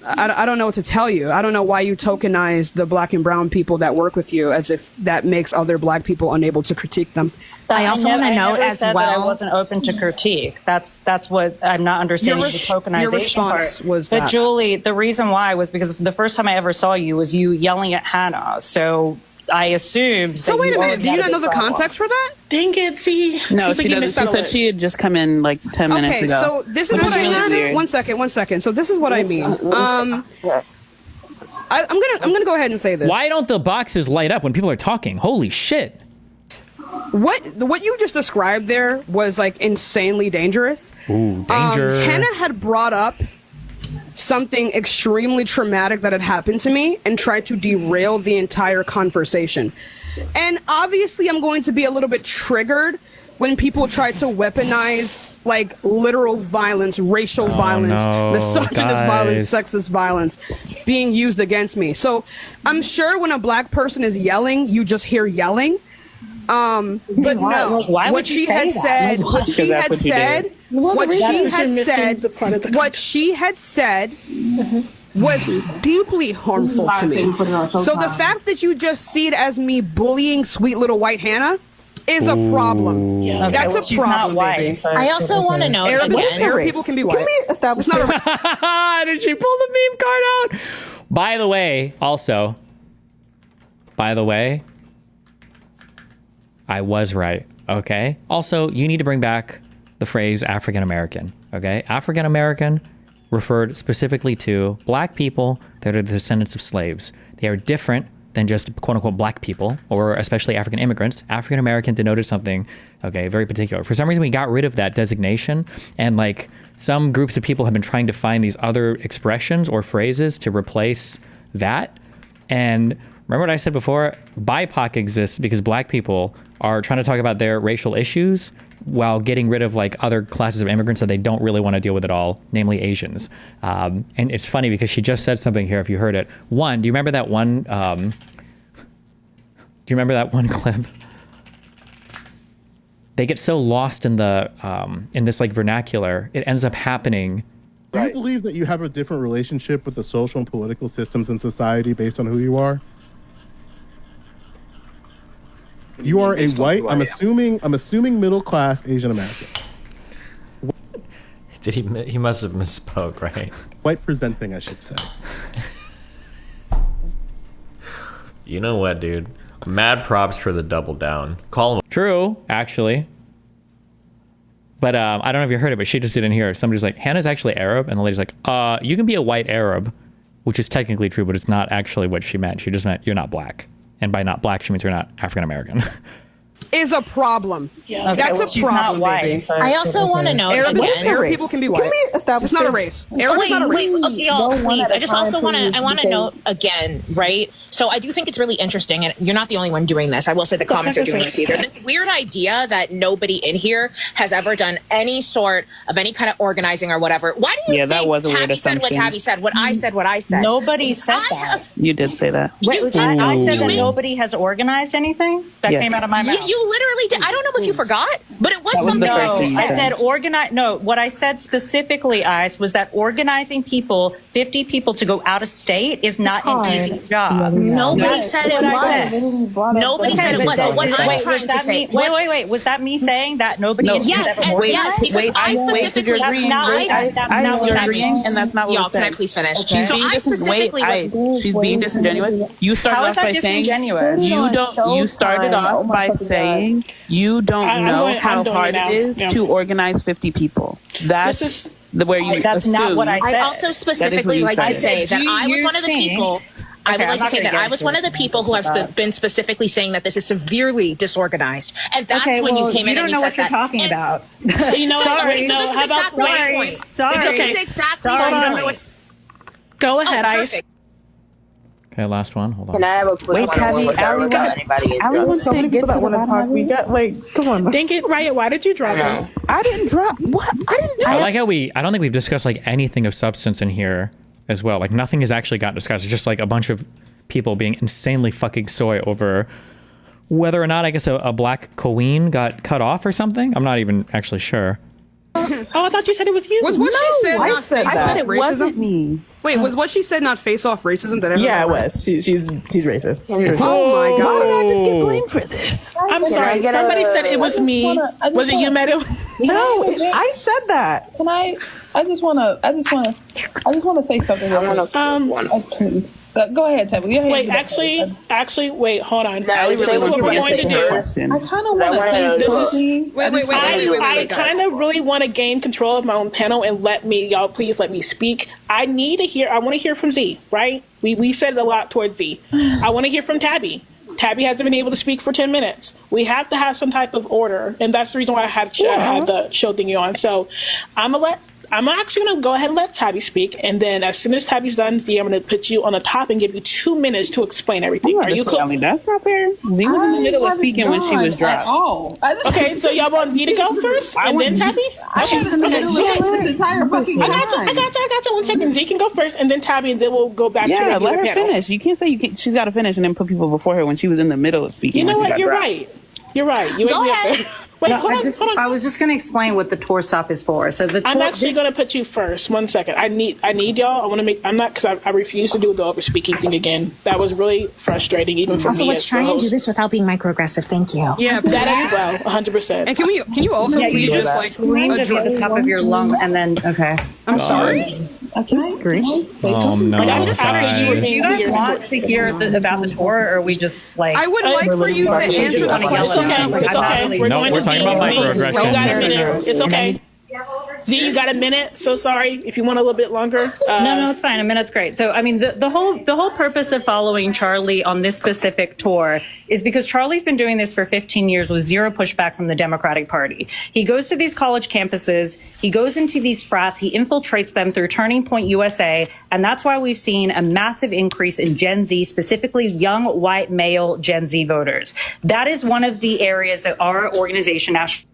I don't know what to tell you. I don't know why you tokenize the black and brown people that work with you as if that makes other black people unable to critique them. I also want to note as well. I wasn't open to critique. That's what I'm not understanding the tokenization your response part. Was but that. Julie, the reason why was because the first time I ever saw you was you yelling at Hannah. So I assumed. So wait a minute. Do you not know the context for that? Dang it! See, no, she doesn't. She said she had just come in like 10 minutes ago. So this is what I mean. One second. So this is what I mean. I'm gonna go ahead and say this. Why don't the boxes light up when people are talking? Holy shit! What you just described there was like insanely dangerous. Ooh, danger. Hannah had brought up something extremely traumatic that had happened to me and tried to derail the entire conversation. And obviously I'm going to be a little bit triggered when people try to weaponize like literal violence, racial violence, misogynist violence, sexist violence being used against me. So I'm sure when a black person is yelling, you just hear yelling. But no, what she had said was deeply harmful to me. So the fact that you just see it as me bullying sweet little white Hannah is a problem. Yeah. Okay, That's well, a she's problem, not baby. white, I also want to know Arab people can be white. Can we establish Did she pull the meme card out? By the way, I was right. Okay. Also, you need to bring back the phrase African American. Okay. African American referred specifically to black people that are the descendants of slaves. They are different than just quote unquote black people, or especially African immigrants. African American denoted something, okay, very particular. For some reason, we got rid of that designation, and like some groups of people have been trying to find these other expressions or phrases to replace that. And remember what I said before? BIPOC exists because black people are trying to talk about their racial issues while getting rid of like other classes of immigrants that they don't really want to deal with at all, namely Asians. And it's funny because she just said something here, if you heard it. One, do you remember that one clip? They get so lost in the in this like vernacular, it ends up happening. Do you believe that you have a different relationship with the social and political systems in society based on who you are? You are a white, I'm assuming middle class Asian American. He must have misspoke, right? White presenting, I should say. You know what, dude? Mad props for the double down. Call him. True, actually. But I don't know if you heard it, but she just didn't hear it. Somebody's like, Hannah's actually Arab, and the lady's like, you can be a white Arab, which is technically true, but it's not actually what she meant. She just meant you're not black. And by not black, she means you're not African American. Is a problem. Yeah. That's well, a problem, baby. I also want to know. Arab people can be white. Can we establish it's not a race. Arab is not a race. Wait, y'all, please. I just also want to. I want to know again, right? So I do think it's really interesting, and you're not the only one doing this. I will say the comments are doing this either. This weird idea that nobody in here has ever done any sort of any kind of organizing or whatever. Why do you think Tabby said what Tabby said? What I said? What I said? Nobody said that. You did say that. Wait, I said that nobody has organized anything? That came out of my mouth. You literally did. I don't know if you forgot, but it was something. No, I said organize. No, what I said specifically, Ice, was that organizing people, 50 people to go out of state is not an easy job. Nobody said it was. Nobody said it was. But what I'm trying to say. Wait. Was that me saying that nobody? Yes, because I specifically. That's not what I'm agreeing, and that's not what y'all, can I please finish? Okay. So I specifically was. She's being disingenuous. You started off by saying you started off by saying you don't know how hard it is to organize 50 people. That's where you That's not what I said. I also specifically like to say that I was one of the people. I would like to say that I was one of the people who have been specifically saying that this is severely disorganized, and that's when you came in and you said that. You don't know what you're talking about. You know, sorry. No, how about my point? Sorry. This is exactly my point. Go ahead, Ice. Okay, last one. Hold on. Can I have a quick Wait, Tabby, Allie wants to get to want to talk. We got, come on. Dang it, Riot, why did you drop it? I didn't drop. What? I didn't do it. I like how I don't think we've discussed like anything of substance in here as well. Like nothing has actually gotten discussed. It's just like a bunch of people being insanely fucking soy over whether or not, I guess, a black queen got cut off or something. I'm not even actually sure. Oh, I thought you said it was you. Was what she said not face off it racism? Wasn't me. Wait, was what she said not face off racism? That yeah, it was. She's racist. Oh my god! Why did I just get blamed for this? I'm sorry. Somebody said it was me. Was it you, Meadow? No, I said that. Can I just want to say something. Go ahead, Tabby. Wait, actually, wait, hold on. This is what we're going to do. I kind of want to say wait. I kind of really want to gain control of my own panel and y'all please let me speak. I want to hear from Z, right? We said a lot towards Z. I want to hear from Tabby. Tabby hasn't been able to speak for 10 minutes. We have to have some type of order, and that's the reason why I had the show thingy on. So I'm actually going to go ahead and let Tabby speak, and then as soon as Tabby's done, Z, I'm going to put you on the top and give you 2 minutes to explain everything. Are you cool? I mean, that's not fair. Z was in the middle of speaking when she was dropped. Okay, so y'all want Z to go first, and then Tabby? I was in the middle of this entire fucking time. I got you. 1 second. Z can go first, and then Tabby, and then we'll go back to the let her panel. finish. You can't say she's got to finish and then put people before her when she was in the middle of speaking. You know what? You're right. You're right. You Go ain't ahead. there. Wait, No, hold on. I was just going to explain what the tour stop is for. So the tour, I'm actually going to put you first. 1 second. I need y'all. I want to make. I'm not because I refuse to do the over speaking thing again. That was really frustrating, even for Also, me. let's try and do this without being microaggressive. Thank you. Yeah, that as well. 100%. And can you also please you just just screamed at the top of your lung and then I'm sorry. Oh no, I'm just guys. you were do you guys want to hear about the tour, or are we just like? I would like for you to answer the question. It's okay. No, we're talking about microaggression. You got a minute. It's okay. Z, you got a minute. So sorry if you want a little bit longer. No, it's fine. A minute's great. So, I mean, the whole purpose of following Charlie on this specific tour is because Charlie's been doing this for 15 years with zero pushback from the Democratic Party. He goes to these college campuses, he goes into these frats, he infiltrates them through Turning Point USA, and that's why we've seen a massive increase in Gen Z, specifically young white male Gen Z voters. That is one of the areas that our organization actually.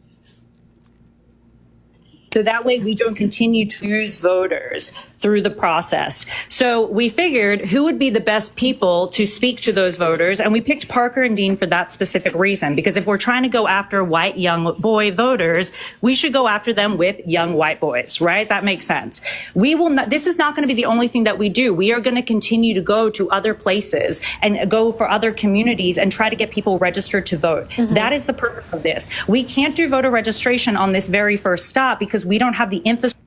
So that way we don't continue to lose voters through the process. So we figured who would be the best people to speak to those voters. And we picked Parker and Dean for that specific reason, because if we're trying to go after white young boy voters, we should go after them with young white boys, right? That makes sense. We will not, this is not going to be the only thing that we do. We are going to continue to go to other places and go for other communities and try to get people registered to vote. Mm-hmm. That is the purpose of this. We can't do voter registration on this very first stop because we don't have the infrastructure.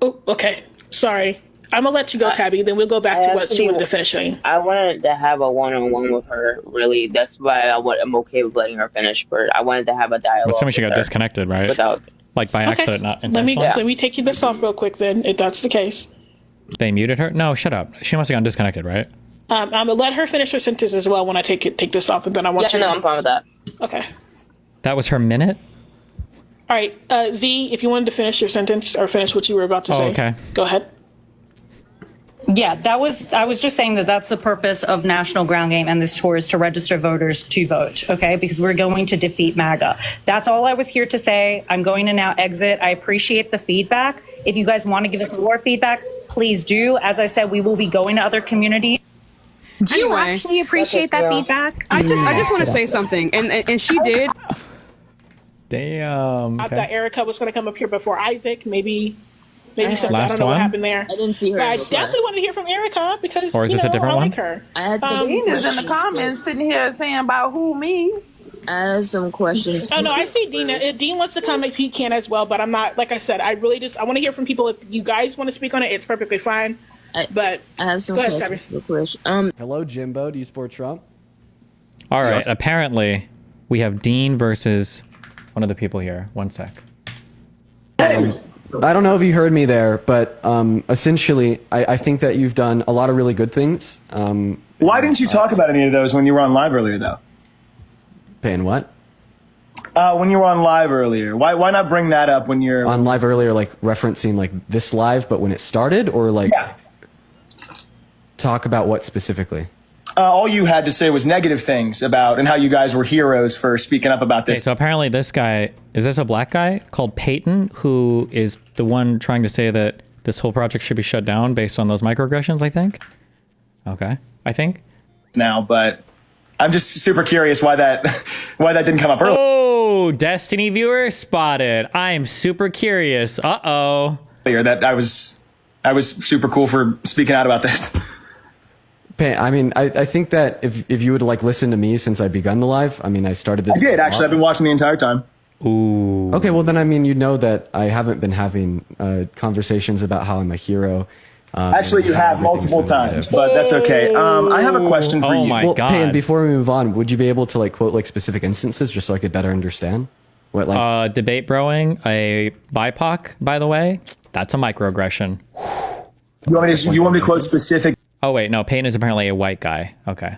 Oh, okay. Sorry. I'm going to let you go, Tabby. Then we'll go back to what she wanted to finish saying. I wanted to have a one-on-one with her, really. That's why I'm okay with letting her finish. But I wanted to have a dialogue. Assuming she got disconnected, right? Like by accident, not intentionally. Let me take you this off real quick then, if that's the case. They muted her? No, shut up. She must have gotten disconnected, right? I'm going to let her finish her sentence as well when I take this off, and then I want you to... No, I'm fine with that. Okay. That was her minute? All right, Z, if you wanted to finish your sentence or finish what you were about to say, okay. Go ahead. Yeah, I was just saying that that's the purpose of National Ground Game and this tour is to register voters to vote, okay? Because we're going to defeat MAGA. That's all I was here to say. I'm going to now exit. I appreciate the feedback. If you guys want to give us more feedback, please do. As I said, we will be going to other communities. Do you actually appreciate that feedback? I just want to say something, and she did. Damn. I thought Erica was going to come up here before Isaac. Maybe something. I Last don't know one? what happened there. I didn't see her. But I definitely want to hear from Erica because Or is this a different I one? like her. I had some Dean is in the comments sitting here saying about who me. I have some questions. Oh no, I see Dean. If Dean wants to come, if he can as well. But I'm not. Like I said, I really I want to hear from people. If you guys want to speak on it, it's perfectly fine. But I have some go ahead, questions. Hello, Jimbo. Do you support Trump? All right. Apparently, we have Dean versus one of the people here. 1 sec. I don't know if you heard me there, but essentially, I think that you've done a lot of really good things. Why didn't you talk about any of those when you were on live earlier, though? Paying what? When you were on live earlier. Why not bring that up when you're... On live earlier, like referencing like this live, but when it started, or like talk about what specifically? All you had to say was negative things about and how you guys were heroes for speaking up about this. Okay, so apparently this guy, is this a black guy called Peyton, who is the one trying to say that this whole project should be shut down based on those microaggressions, I think? Okay, I think. Now, but I'm just super curious why that didn't come up earlier. Oh, Destiny viewer spotted. I am super curious. Uh-oh. That I was super cool for speaking out about this. I mean, I think that if you would like listen to me since I begun the live, I mean, I started this. I did actually. I've been watching the entire time. Ooh. Okay, well then, I mean, you know that I haven't been having conversations about how I'm a hero. Actually, you have multiple times, but that's okay. I have a question for you. Oh my God. Hey, and before we move on, would you be able to like quote like specific instances just so I could better understand? What like debate broing, a BIPOC, by the way, that's a microaggression. Do you want me to quote specific? Oh wait, no, Payne is apparently a white guy. Okay.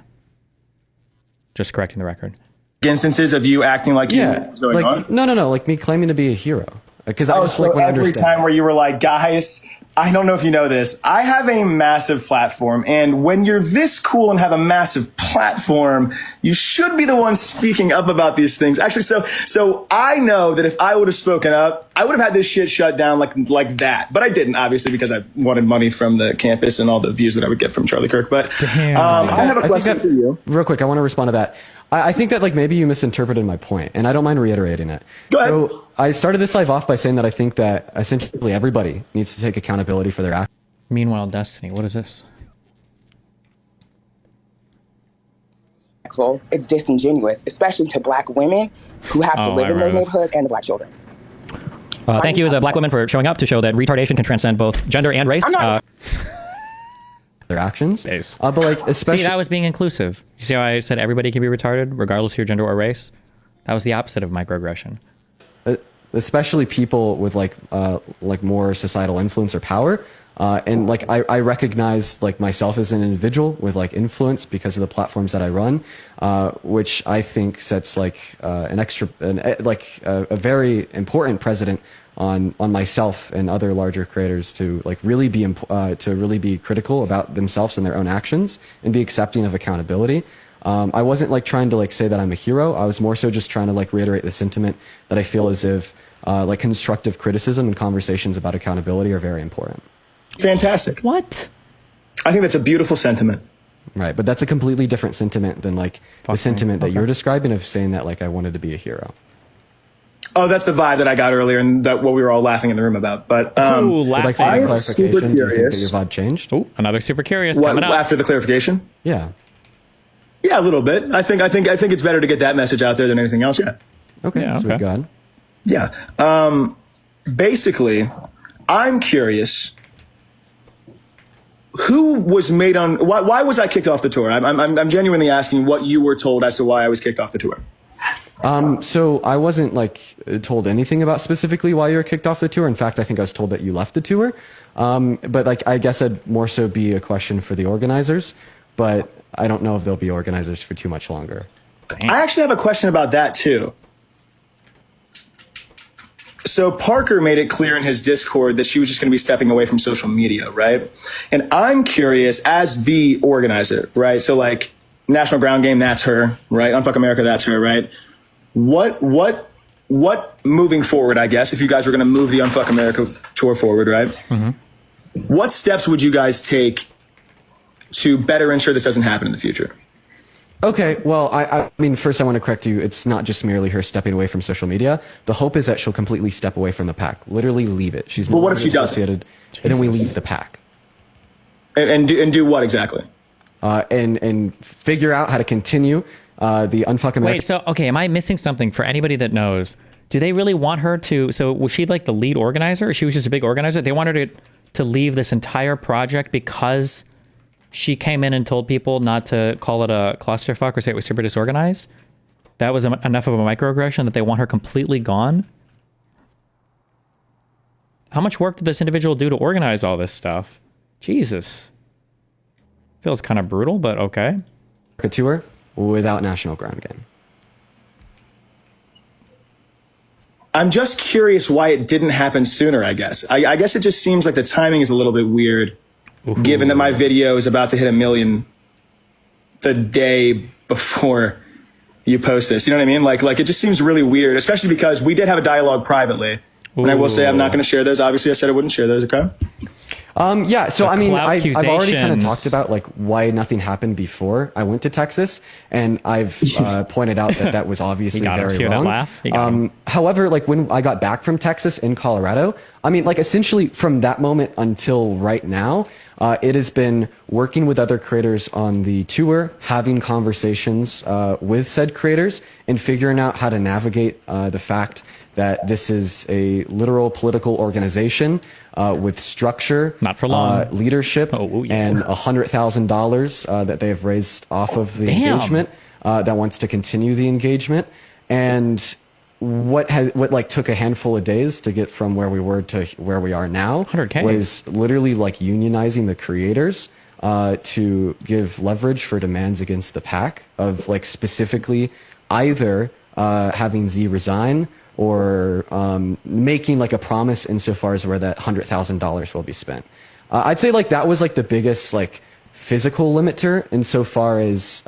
Just correcting the record. Instances of you acting like yeah, going on? No, like me claiming to be a hero. Because I just so like when I every understand. time where you were like, guys, I don't know if you know this. I have a massive platform, and when you're this cool and have a massive platform, you should be the one speaking up about these things. Actually, so I know that if I would have spoken up, I would have had this shit shut down like that. But I didn't, obviously, because I wanted money from the campus and all the views that I would get from Charlie Kirk. But I have a question for you. Real quick, I want to respond to that. I think that like maybe you misinterpreted my point, and I don't mind reiterating it. Go ahead. So I started this live off by saying that I think that essentially everybody needs to take accountability for their actions. Meanwhile, Destiny, what is this? It's disingenuous, especially to Black women who have to live in those neighborhoods and the Black children. Thank you as a Black woman for showing up to show that retardation can transcend both gender and race. Their actions. But like, especially. See, that was being inclusive. You see how I said everybody can be retarded, regardless of your gender or race? That was the opposite of microaggression. Especially people with like more societal influence or power. And like, I recognize like myself as an individual with like influence because of the platforms that I run, which I think sets like a very important precedent on myself and other larger creators to like really be critical about themselves and their own actions and be accepting of accountability. I wasn't like trying to like say that I'm a hero. I was more so just trying to like reiterate the sentiment that I feel as if like constructive criticism and conversations about accountability are very important. Fantastic. What? I think that's a beautiful sentiment. Right, but that's a completely different sentiment than like the sentiment that you're describing of saying that like I wanted to be a hero. Oh, that's the vibe that I got earlier, and that what we were all laughing in the room about. But laughing. I am super curious. Do you think that your vibe changed? Oh, another super curious coming up. After the clarification? Yeah. Yeah, a little bit. I think it's better to get that message out there than anything else yet. Okay, Yeah, sweet okay. God. Yeah. Basically, I'm curious. Who was made on? Why was I kicked off the tour? I'm genuinely asking what you were told as to why I was kicked off the tour. So I wasn't like told anything about specifically why you were kicked off the tour. In fact, I think I was told that you left the tour. But like, I guess it'd more so be a question for the organizers, but I don't know if they'll be organizers for too much longer. I actually have a question about that too. So Parker made it clear in his Discord that she was just going to be stepping away from social media, right? And I'm curious as the organizer, right? So like National Ground Game, that's her, right? Unfuck America, that's her, right? What moving forward, I guess, if you guys were going to move the Unfuck America tour forward, right? Mm-hmm. What steps would you guys take to better ensure this doesn't happen in the future? Okay, well, I mean, first I want to correct you. It's not just merely her stepping away from social media. The hope is that she'll completely step away from the pack, literally leave it. She's what if she doesn't? And then we leave the pack. And do what exactly? And figure out how to continue the Unfuck America. Wait, so, okay, am I missing something for anybody that knows? Do they really want her to, so was she like the lead organizer, or she was just a big organizer? They want her to leave this entire project because she came in and told people not to call it a clusterfuck or say it was super disorganized? That was enough of a microaggression that they want her completely gone? How much work did this individual do to organize all this stuff? Jesus. Feels kind of brutal, but okay. A tour without National Ground Game. I'm just curious why it didn't happen sooner, I guess. I guess it just seems like the timing is a little bit weird. Ooh. Given that my video is about to hit 1 million the day before you post this. You know what I mean? Like it just seems really weird, especially because we did have a dialogue privately. Ooh. And I will say I'm not going to share those. Obviously, I said I wouldn't share those, okay? Yeah, so I mean, I've already kind of accusations. talked about like why nothing happened before I went to Texas, and I've pointed out that was obviously very wrong. However, like when I got back from Texas in Colorado, I mean, like essentially from that moment until right now, it has been working with other creators on the tour, having conversations with said creators, and figuring out how to navigate the fact that this is a literal political organization with structure, not for long, leadership, and $100,000 that they have raised off of the engagement that wants to continue the engagement. And what like took a handful of days to get from where we were to where we are now 100K. Was literally like unionizing the creators to give leverage for demands against the pack of like specifically either having Z resign or making like a promise insofar as where that $100,000 will be spent. I'd say like that was like the biggest like physical limiter insofar as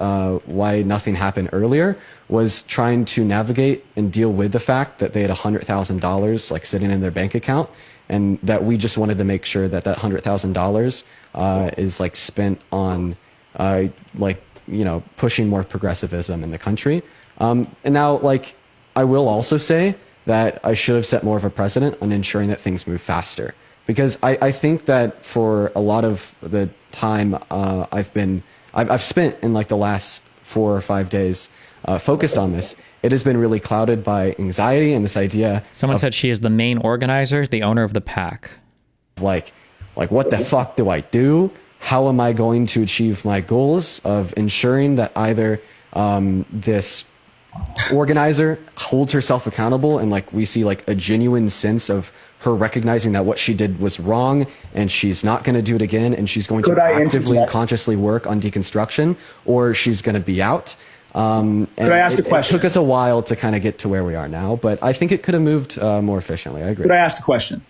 why nothing happened earlier, was trying to navigate and deal with the fact that they had $100,000 like sitting in their bank account, and that we just wanted to make sure that that $100,000 is like spent on like, you know, pushing more progressivism in the country. And now, like, I will also say that I should have set more of a precedent on ensuring that things move faster, because I think that for a lot of the time I've spent in like the last 4 or 5 days focused on this, it has been really clouded by anxiety and this idea. Someone said she is the main organizer, the owner of the pack. Like what the fuck do I do? How am I going to achieve my goals of ensuring that either this organizer holds herself accountable, and like we see like a genuine sense of her recognizing that what she did was wrong and she's not going to do it again, and she's going to actively and consciously work on deconstruction, or she's going to be out. And could I ask a question? It took us a while to kind of get to where we are now, but I think it could have moved more efficiently. I agree. Could I ask a question?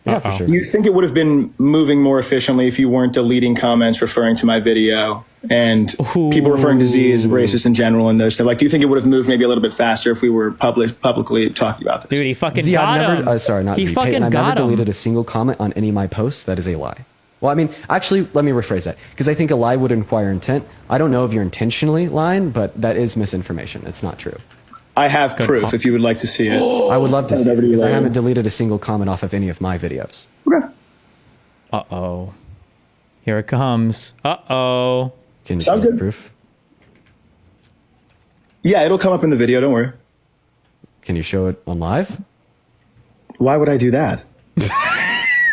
Yeah, for sure. You think it would have been moving more efficiently if you weren't deleting comments referring to my video and people referring to Z as racist in general and those stuff? Like, do you think it would have moved maybe a little bit faster if we were publicly talking about this? Dude, he fucking Z, got I've him. never, sorry, not he Z. fucking Peyton, I've got never him. deleted a single comment on any of my posts. That is a lie. Well, I mean, actually, let me rephrase that, because I think a lie would require intent. I don't know if you're intentionally lying, but that is misinformation. It's not true. I have proof if you would like to see it. I would love to see it, because I haven't deleted a single comment off of any of my videos. Uh-oh. Here it comes. Uh-oh. Can you Sounds see good. proof? Yeah, it'll come up in the video. Don't worry. Can you show it on live? Why would I do that?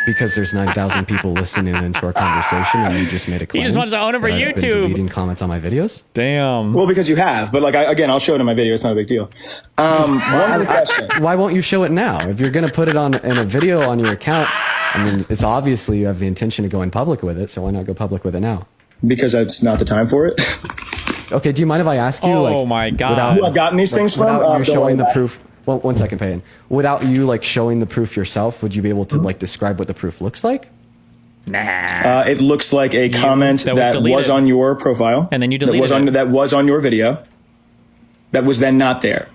Because there's 9,000 people listening into our conversation, and you just made a claim. He just wants to own it for that I've been YouTube. deleting comments on my videos. Damn. Well, because you have, but like again, I'll show it in my video. It's not a big deal. One more question. Why won't you show it now? If you're going to put it on in a video on your account, I mean, it's obviously you have the intention of going public with it, so why not go public with it now? Because it's not the time for it. Okay, do you mind if I ask you? Oh my God. Who I've gotten these things from? Without you Don't showing worry the about it. proof. Well, 1 second, Payton. Without you like showing the proof yourself, would you be able to like describe what the proof looks like? Nah. It looks like a comment that was on your profile, and then you deleted it. That was on your video. That was then not there.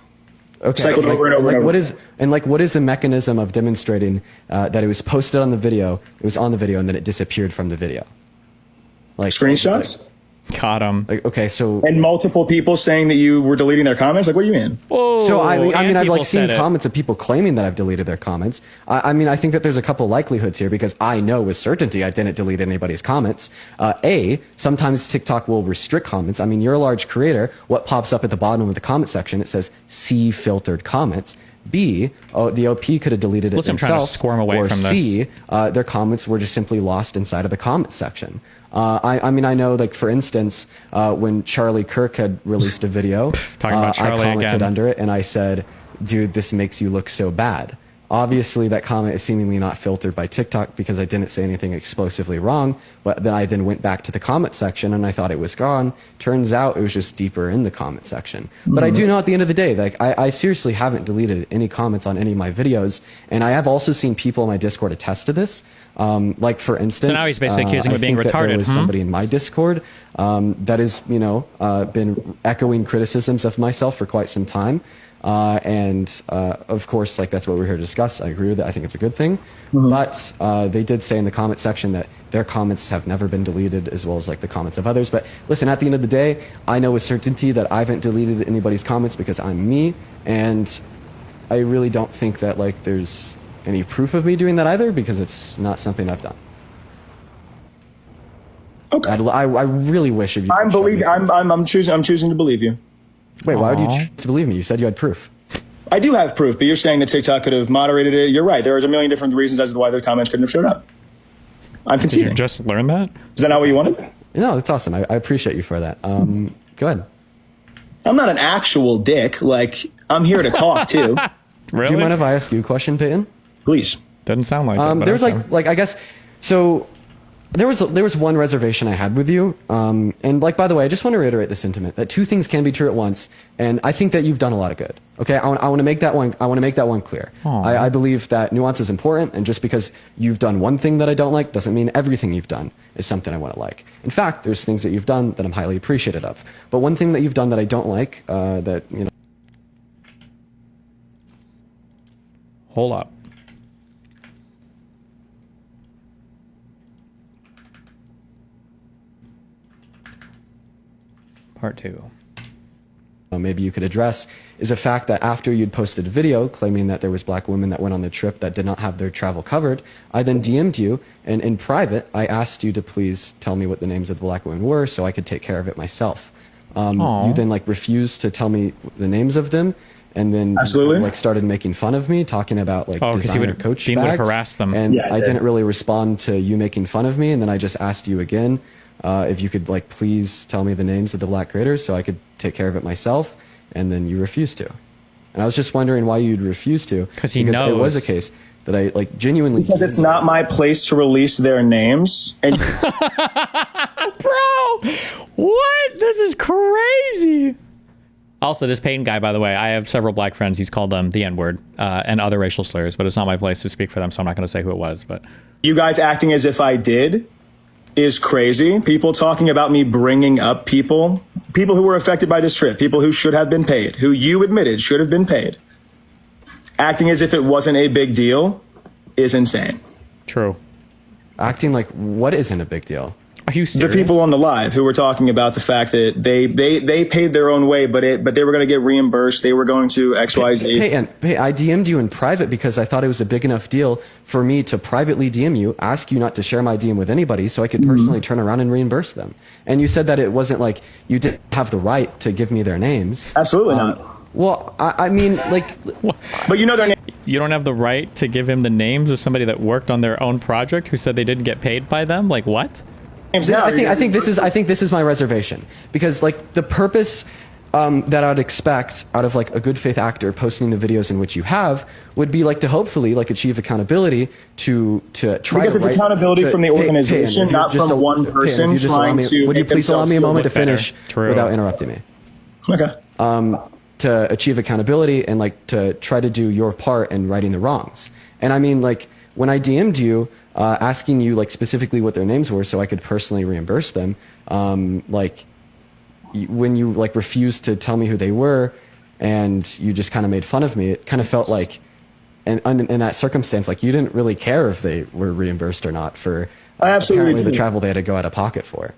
Okay. Cycled over and over and over. What is the mechanism of demonstrating that it was posted on the video, it was on the video, and then it disappeared from the video? Like screenshots. Got him. Like, okay, so and multiple people saying that you were deleting their comments. Like, what do you mean? Whoa, so I mean, I've like seen said it. comments of people claiming that I've deleted their comments. I mean, I think that there's a couple likelihoods here, because I know with certainty I didn't delete anybody's comments. Sometimes TikTok will restrict comments. I mean, you're a large creator. What pops up at the bottom of the comment section? It says "see filtered comments." B, the OP could have deleted it Listen, I'm trying to themselves. squirm away or from C, this. Their comments were just simply lost inside of the comment section. I mean, I know, like, for instance, when Charlie Kirk had released a video, Talking about Charlie I commented again. under it and I said, dude, this makes you look so bad. Obviously, that comment is seemingly not filtered by TikTok because I didn't say anything explosively wrong, but then I went back to the comment section and I thought it was gone. Turns out it was just deeper in the comment section. But I do know at the end of the day, like, I seriously haven't deleted any comments on any of my videos, and I have also seen people in my Discord attest to this. Like, for instance, So now he's basically accusing me of being I think that retarded, there was somebody in my Discord that has, been echoing criticisms of myself for quite some time. Of course, like, that's what we're here to discuss. I agree with that. I think it's a good thing. But they did say in the comment section that their comments have never been deleted, as well as like the comments of others. But listen, at the end of the day, I know with certainty that I haven't deleted anybody's comments because I'm me, and I really don't think that like there's any proof of me doing that either, because it's not something I've done. Okay. I really wish if you. I'm choosing to believe you. Wait, why would you choose to believe me? You said you had proof. I do have proof, but you're saying that TikTok could have moderated it. You're right. There's a million different reasons as to why the comments couldn't have showed up. I'm conceding. Did you just learn that? Is that not what you wanted? No, that's awesome. I appreciate you for that. Go ahead. I'm not an actual dick. Like, I'm here to talk too. Really? Do you mind if I ask you a question, Peyton? Please. Doesn't sound like it. But there's okay. like I guess so. there was one reservation I had with you, and like, by the way, I just want to reiterate the sentiment that two things can be true at once, and I think that you've done a lot of good. Okay, I want to make that one clear. I believe that nuance is important, and just because you've done one thing that I don't like doesn't mean everything you've done is something I want to like. In fact, there's things that you've done that I'm highly appreciative of, but one thing that you've done that I don't like, that you know. Hold up. Part 2. Maybe you could address is a fact that after you'd posted a video claiming that there was black women that went on the trip that did not have their travel covered, I then DM'd you, and in private, I asked you to please tell me what the names of the black women were so I could take care of it myself. You then like refused to tell me the names of them, and then like started making fun of me, talking about like designer Coach bags, would harass them. And I didn't really respond to you making fun of me, and then I just asked you again if you could like please tell me the names of the black creators so I could take care of it myself, and then you refused to. And I was just wondering why you'd refuse to. Because he knows. It was a case that I like genuinely. Because it's not my place to release their names. And Bro, what? This is crazy. Also, this Payton guy, by the way, I have several black friends. He's called them the N-word and other racial slurs, but it's not my place to speak for them, so I'm not going to say who it was. But you guys acting as if I did is crazy. People talking about me bringing up people who were affected by this trip, people who should have been paid, who you admitted should have been paid. Acting as if it wasn't a big deal is insane. True. Acting like what isn't a big deal? Are you serious? The people on the live who were talking about the fact that they paid their own way, but they were going to get reimbursed. They were going to XYZ. Hey, I DM'd you in private because I thought it was a big enough deal for me to privately DM you, ask you not to share my DM with anybody so I could personally turn around and reimburse them. And you said that it wasn't like you didn't have the right to give me their names. Absolutely not. Well, I mean, like... But you know their name. You don't have the right to give him the names of somebody that worked on their own project who said they didn't get paid by them? Like, what? I think this is my reservation, because like the purpose that I'd expect out of like a good faith actor posting the videos in which you have would be like to hopefully like achieve accountability to try because it's accountability from the organization, not from one person trying to. Would you please allow me a moment to finish without interrupting me? Okay. To achieve accountability and like to try to do your part in righting the wrongs. And I mean, like when I DM'd you, asking you like specifically what their names were so I could personally reimburse them, like when you like refused to tell me who they were and you just kind of made fun of me, it kind of felt like in that circumstance like you didn't really care if they were reimbursed or not for apparently the travel they had to go out of pocket for.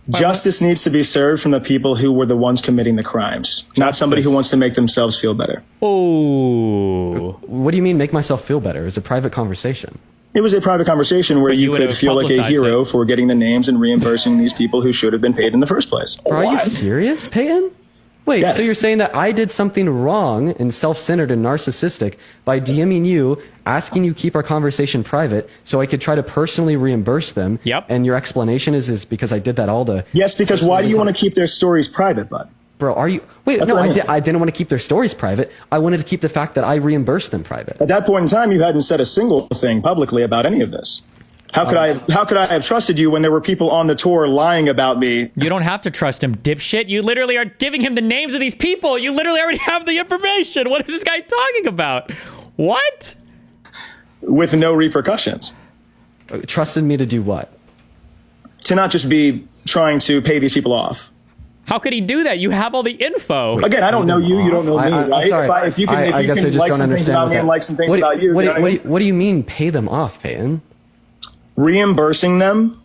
Justice needs to be served from the people who were the ones committing the crimes, not somebody who wants to make themselves feel better. Oh. What do you mean make myself feel better? It was a private conversation. It was a private conversation where you could feel like a hero for getting the names and reimbursing these people who should have been paid in the first place. Are you serious, Payton? Wait, yes. So you're saying that I did something wrong and self-centered and narcissistic by DMing you, asking you keep our conversation private so I could try to personally reimburse them? Yep. And your explanation is because I did that all to... Yes, because why do you want to keep their stories private, bud? Bro, are you... Wait, no, I didn't want to keep their stories private. I wanted to keep the fact that I reimbursed them private. At that point in time, you hadn't said a single thing publicly about any of this. How could I have trusted you when there were people on the tour lying about me? You don't have to trust him, dipshit. You literally are giving him the names of these people. You literally already have the information. What is this guy talking about? What? With no repercussions. Trusted me to do what? To not just be trying to pay these people off. How could he do that? You have all the info. Again, I don't know you. You don't know me, right? I'm sorry. If you can like some things about me and like some things about you. What do you mean pay them off, Payton? Reimbursing them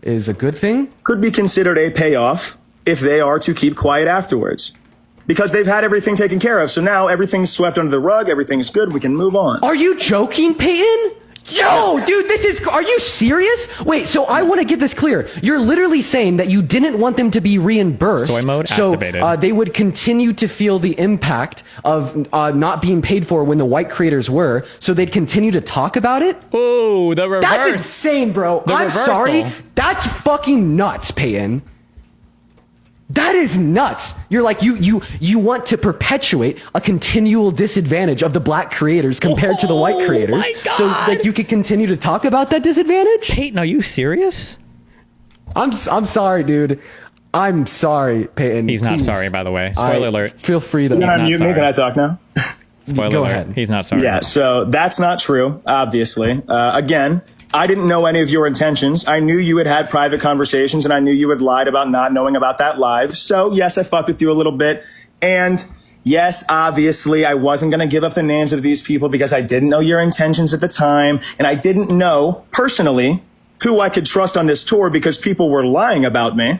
is a good thing? Could be considered a payoff if they are to keep quiet afterwards. Because they've had everything taken care of. So now everything's swept under the rug. Everything's good. We can move on. Are you joking, Payton? Yo, dude, are you serious? Wait, so I want to get this clear. You're literally saying that you didn't want them to be reimbursed. Soy mode activated. So they would continue to feel the impact of not being paid for when the white creators were. So they'd continue to talk about it? Ooh, the reverse. That's insane, bro. I'm sorry. That's fucking nuts, Payton. That is nuts. You're like, you want to perpetuate a continual disadvantage of the black creators compared to the white creators. My God. So like you could continue to talk about that disadvantage? Peyton, are you serious? I'm sorry, dude. I'm sorry, Peyton. He's not sorry, by the way. Spoiler alert. Feel free to. You're not mute me. Can I talk now? Spoiler Go alert. ahead. He's not sorry. Yeah, so that's not true, obviously. Again, I didn't know any of your intentions. I knew you had had private conversations, and I knew you had lied about not knowing about that live. So, yes, I fucked with you a little bit. And yes, obviously, I wasn't going to give up the names of these people because I didn't know your intentions at the time. And I didn't know, personally, who I could trust on this tour because people were lying about me.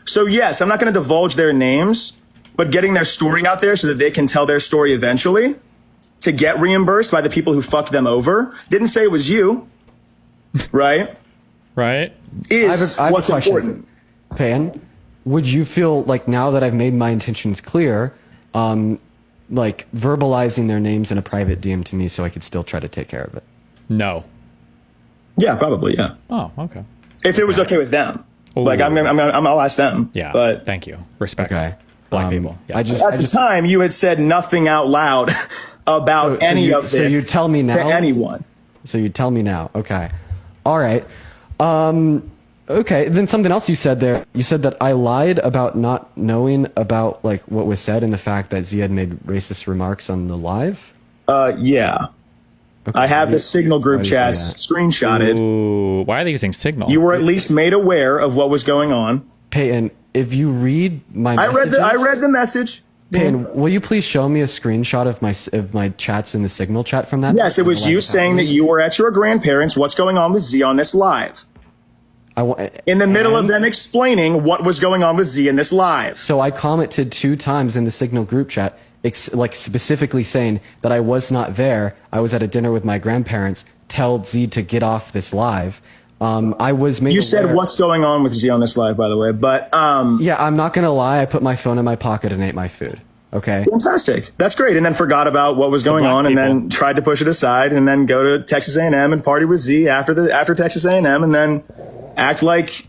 So, yes, I'm not going to divulge their names, but getting their story out there so that they can tell their story eventually to get reimbursed by the people who fucked them over. Didn't say it was you. Right? Right. Is I have what's a question. important. Pan, would you feel like now that I've made my intentions clear, like verbalizing their names in a private DM to me so I could still try to take care of it? No. Yeah, probably, yeah. Oh, okay. If it was okay with them. Ooh. Like, I'll ask them. Yeah, But thank you. Respect. Okay. Black people. Yes. at the time, you had said nothing out loud about any of this. So you tell me now? To anyone. So you tell me now. Okay. All right. Okay. Then something else you said there. You said that I lied about not knowing about like what was said and the fact that Z had made racist remarks on the live. Yeah. Okay. I have the Signal group chats screenshotted. Ooh, why are they using Signal? You were at least made aware of what was going on. Peyton, if you read my I read the message. Peyton, will you please show me a screenshot of my chats in the Signal chat from that? Yes, it was you saying that you were at your grandparents. What's going on with Z on this live? In the middle of them explaining what was going on with Z in this live. So I commented 2 times in the Signal group chat, like specifically saying that I was not there. I was at a dinner with my grandparents. Tell Z to get off this live. I was made. You said what's going on with Z on this live, by the way, but yeah, I'm not gonna lie. I put my phone in my pocket and ate my food. Okay, fantastic. That's great. And then forgot about what was going on, and then tried to push it aside, and then go to Texas A&M and party with Z after Texas A&M, and then act like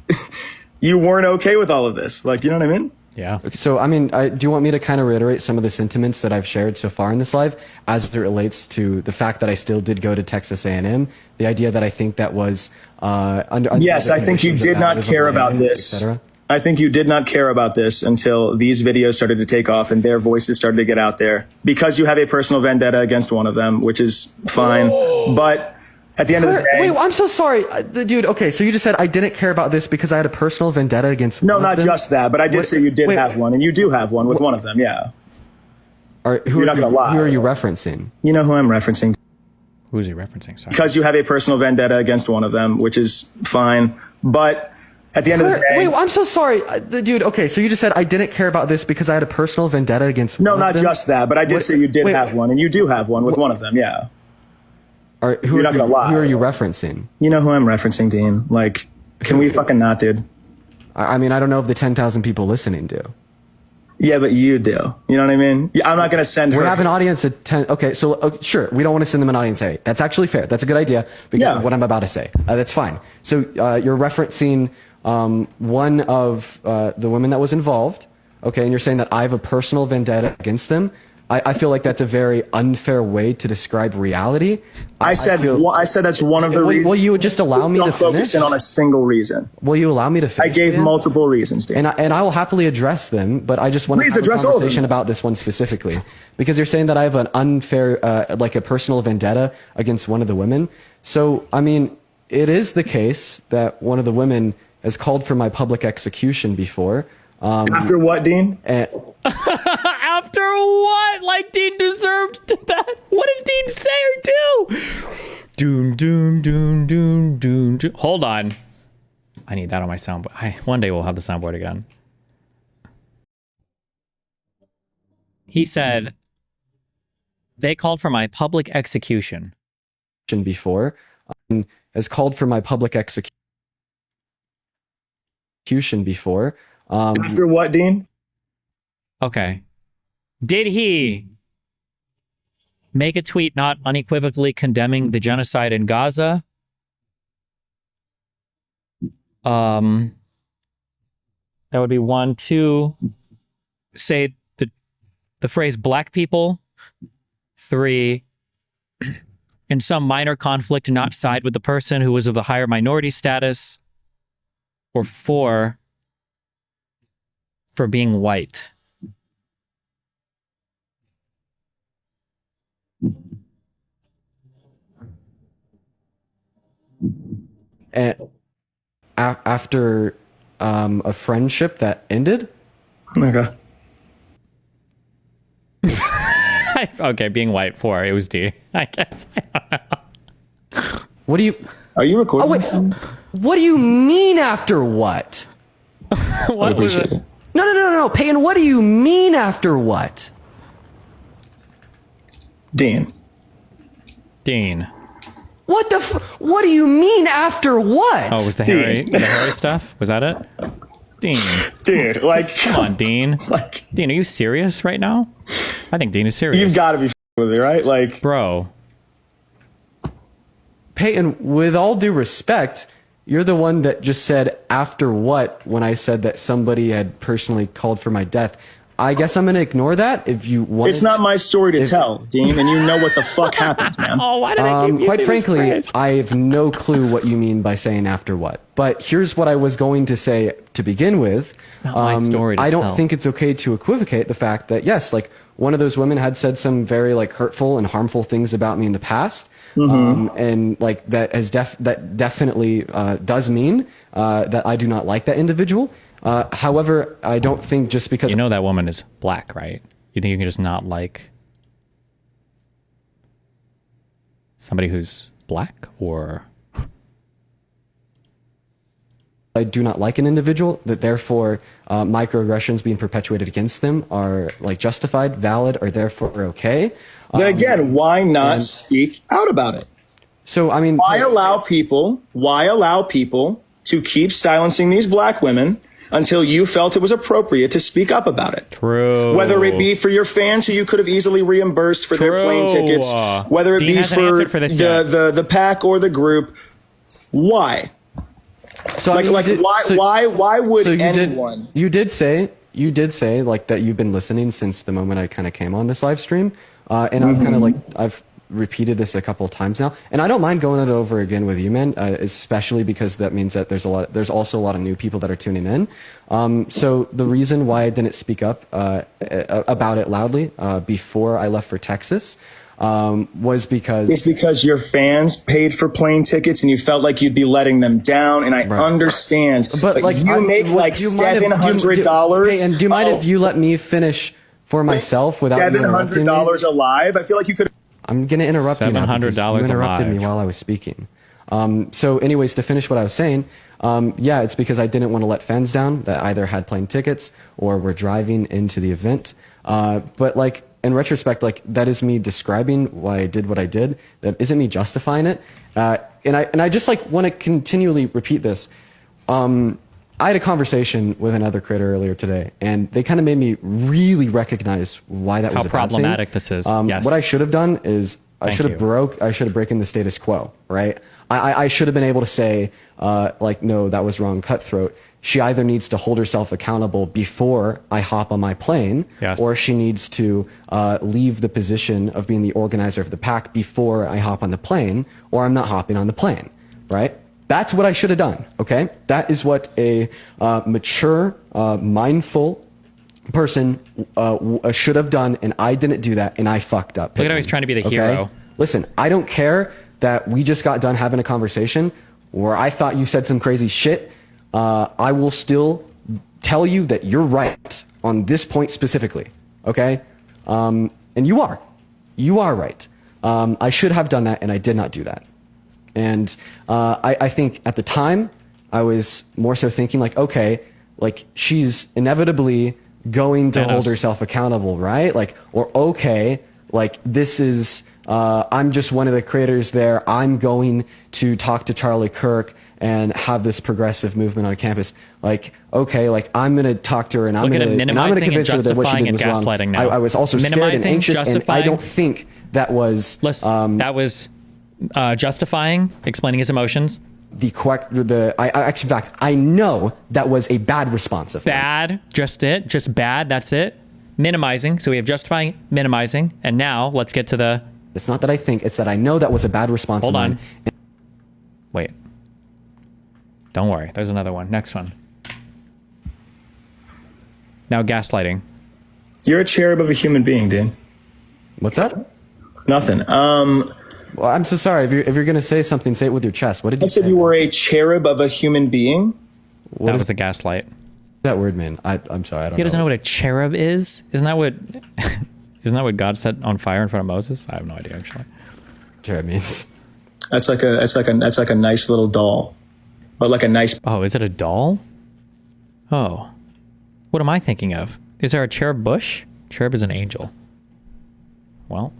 you weren't okay with all of this. Like, you know what I mean? Yeah. So, I mean, do you want me to kind of reiterate some of the sentiments that I've shared so far in this live as it relates to the fact that I still did go to Texas A&M, the idea that I think that was under yes, I think you did not care about this. I think you did not care about this until these videos started to take off and their voices started to get out there because you have a personal vendetta against one of them, which is fine. But at the end of the day... Wait, I'm so sorry. Dude, okay, so you just said I didn't care about this because I had a personal vendetta against No, one not of them? just that, but I did say you did have one, and you do have one with one of them, yeah. You're not going to lie. Who are you referencing? You know who I'm referencing. Who's he referencing? Sorry. Because you have a personal vendetta against one of them, which is fine. But at the end of the day... Wait, I'm so sorry. Dude, okay, so you just said I didn't care about this because I had a personal vendetta against one No, of not them? just that, but I did say you did have one, and you do have one with one of them, yeah. You're not going to lie. Who are you referencing? You know who I'm referencing, Dean. Like, can we fucking not, dude? I mean, I don't know if the 10,000 people listening do. Yeah, but you do. You know what I mean? I'm not going to send her. We have an audience of 10. Okay, so sure, we don't want to send them an audience A. That's actually fair. That's a good idea because of what I'm about to say. That's fine. So you're referencing one of the women that was involved. Okay, and you're saying that I have a personal vendetta against them. I feel like that's a very unfair way to describe reality. I said that's one of the reasons. Will you just allow me to finish? Focus in on a single reason. Will you allow me to finish? I gave multiple reasons, Dan. And I will happily address them, but I just want to have a conversation about this one specifically. Because you're saying that I have an unfair, like a personal vendetta against one of the women. So, I mean, it is the case that one of the women has called for my public execution before. After what, Dean? After what? Like Dean deserved that? What did Dean say or do? Doom, doom, doom, doom, doom, doom. Hold on. I need that on my soundboard. One day we'll have the soundboard again. He said, they called for my public execution. Before, has called for my public execution before. After what, Dean? Okay. Did he make a tweet not unequivocally condemning the genocide in Gaza? That would be 1, 2. Say the phrase black people. 3. In some minor conflict, not side with the person who was of the higher minority status. Or 4, for being white. And after a friendship that ended? Okay. Okay, being white. 4. It was D. I guess. I don't know. What do you... Are you recording? Oh, wait. What do you mean after what? What was it? No. Peyton, what do you mean after what? Dean. What the what do you mean after what? Oh, was the Harry stuff? Was that it? Dean. Dude, like... Come on, Dean. Like... Dean, are you serious right now? I think Dean is serious. You've got to be with me, right? Like... Bro. Peyton, with all due respect, you're the one that just said after what when I said that somebody had personally called for my death. I guess I'm going to ignore that if you want. It's not my story to tell, Dean, and you know what the fuck happened, man. Oh, why did I keep using quite frankly, this phrase? I have no clue what you mean by saying after what. But here's what I was going to say to begin with. It's not my story to I don't tell. think it's okay to equivocate the fact that, yes, like one of those women had said some very like hurtful and harmful things about me in the past. And like that has definitely does mean that I do not like that individual. However, I don't think just because... You know that woman is black, right? You think you can just not like somebody who's black, or... I do not like an individual, that therefore microaggressions being perpetuated against them are like justified, valid, or therefore okay. Then again, why not speak out about it? So, I mean... Why allow people to keep silencing these black women until you felt it was appropriate to speak up about it? True. Whether it be for your fans who you could have easily reimbursed for their plane tickets, whether it Dean be hasn't for this yet. the pack or the group. Why? So like, I mean, why would so anyone? You did say like that you've been listening since the moment I kind of came on this live stream, and I've kind of like I've repeated this a couple of times now, and I don't mind going it over again with you, man, especially because that means that there's also a lot of new people that are tuning in. So the reason why I didn't speak up about it loudly before I left for Texas was because... It's because your fans paid for plane tickets and you felt like you'd be letting them down, and I understand. But like you make like $700. Hey, and do you mind if you let me finish for myself without interrupting me? $700 alive? I feel like you could... I'm going to interrupt you now because $700 you interrupted alive. me while I was speaking. So anyways, to finish what I was saying, yeah, it's because I didn't want to let fans down that either had plane tickets or were driving into the event. But like, in retrospect, like that is me describing why I did what I did. That isn't me justifying it. And I just like want to continually repeat this. I had a conversation with another creator earlier today, and they kind of made me really recognize why that was a bad thing. How problematic this is. Yes. What I should have done is I should have broken the status quo, right? I should have been able to say, like, no, that was wrong, cutthroat. She either needs to hold herself accountable before I hop on my plane, or she needs to leave the position of being the organizer of the pack before I hop on the plane, or I'm not hopping on the plane, right? That's what I should have done, okay? That is what a mature, mindful person should have done, and I didn't do that, and I fucked up. Look at how he's trying to be the hero. Listen, I don't care that we just got done having a conversation where I thought you said some crazy shit. I will still tell you that you're right on this point specifically, okay? And you are right. I should have done that, and I did not do that. And I think at the time, I was more so thinking like, okay, like she's inevitably going to hold herself accountable, right? Like, or okay, like this is, I'm just one of the creators there. I'm going to talk to Charlie Kirk and have this progressive movement on campus. Like, okay, like I'm going to talk to her and I'm going to convince her that what she did was wrong. I was also scared and anxious, and I don't think that was... that was justifying, explaining his emotions. actually, in fact, I know that was a bad response of bad. Just bad. That's it. Minimizing. So we have justifying, minimizing, and now let's get to the. It's not that I think; it's that I know that was a bad response. Hold of on. mine. Wait. Don't worry. There's another one. Next one. Now gaslighting. You're a cherub of a human being, Dean. What's that? Nothing. Well, I'm so sorry. If you're gonna say something, say it with your chest. What did you say? I said you were a cherub of a human being. That was a gaslight. That word, man. I'm sorry. I don't know. He doesn't know what a cherub is. Isn't that what God set on fire in front of Moses? I have no idea actually. Cherub means. That's like a nice little doll, but like a nice. Oh, is it a doll? Oh, what am I thinking of? Is there a cherub bush? Cherub is an angel. Well,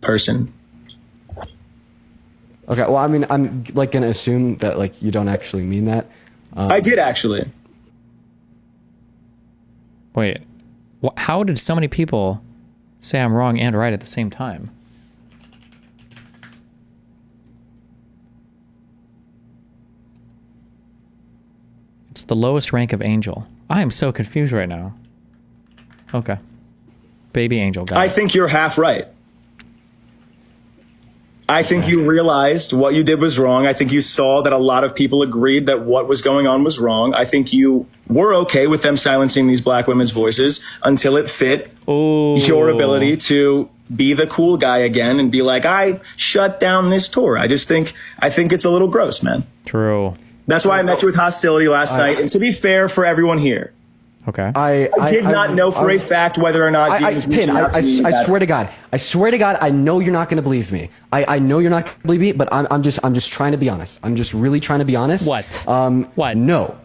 person. Okay. Well, I mean, I'm like gonna assume that like you don't actually mean that. I did actually. Wait, how did so many people say I'm wrong and right at the same time? It's the lowest rank of angel. I am so confused right now. Okay. Baby angel, got I think you're half right. I think you realized what you did was wrong. I think you saw that a lot of people agreed that what was going on was wrong. I think you were okay with them silencing these black women's voices until it fit your ability to be the cool guy again and be like, I shut down this tour. I think it's a little gross, man. True. That's why I met you with hostility last night. And to be fair for everyone here, okay. I did not know for a fact whether or not Dean was reaching out to me. I swear to God. I swear to God, I know you're not going to believe me. I know you're not going to believe me, but I'm just trying to be honest. I'm just really trying to be honest. What? What? No.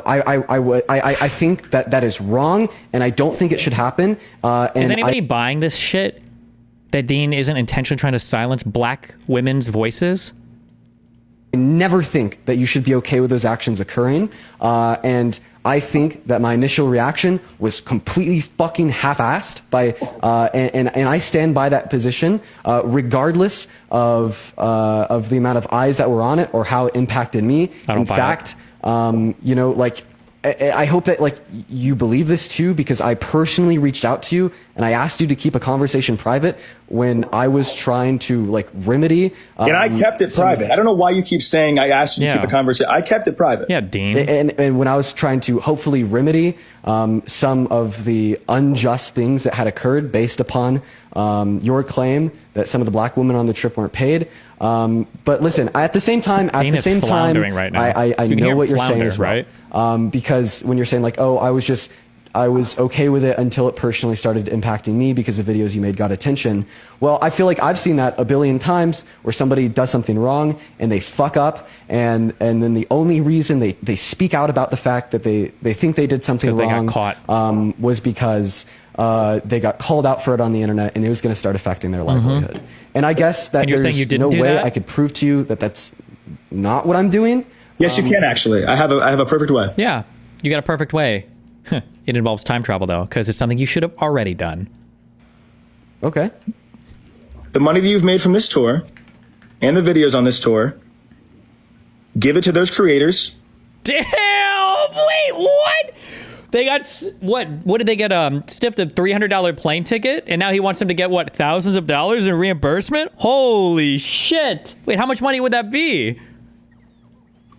I think that is wrong, and I don't think it should happen. Is anybody buying this shit? That Dean isn't intentionally trying to silence black women's voices? I never think that you should be okay with those actions occurring, and I think that my initial reaction was completely fucking half-assed and I stand by that position, regardless of the amount of eyes that were on it or how it impacted me. In fact, you know, like, I hope that like you believe this too, because I personally reached out to you and I asked you to keep a conversation private when I was trying to like remedy. And I kept it private. I don't know why you keep saying I asked you to keep a conversation. I kept it private. Yeah, Dean. And when I was trying to hopefully remedy some of the unjust things that had occurred based upon your claim that some of the black women on the trip weren't paid. But listen, at the same time, right now. I know what you're saying as well. Right? Because when you're saying like, oh, I was okay with it until it personally started impacting me because the videos you made got attention. Well, I feel like I've seen that a billion times where somebody does something wrong and they fuck up and then the only reason they speak out about the fact that they think they did something wrong they got caught. Was because they got called out for it on the internet and it was going to start affecting their livelihood. And I guess that there's no way I could prove to you that that's not what I'm doing. Yes, you can actually. I have a perfect way. Yeah, you got a perfect way. It involves time travel though, because it's something you should have already done. Okay. The money that you've made from this tour and the videos on this tour, give it to those creators. Damn! Wait, what? They got what? What did they get? Stiffed a $300 plane ticket, and now he wants them to get what? Thousands of dollars in reimbursement? Holy shit! Wait, how much money would that be?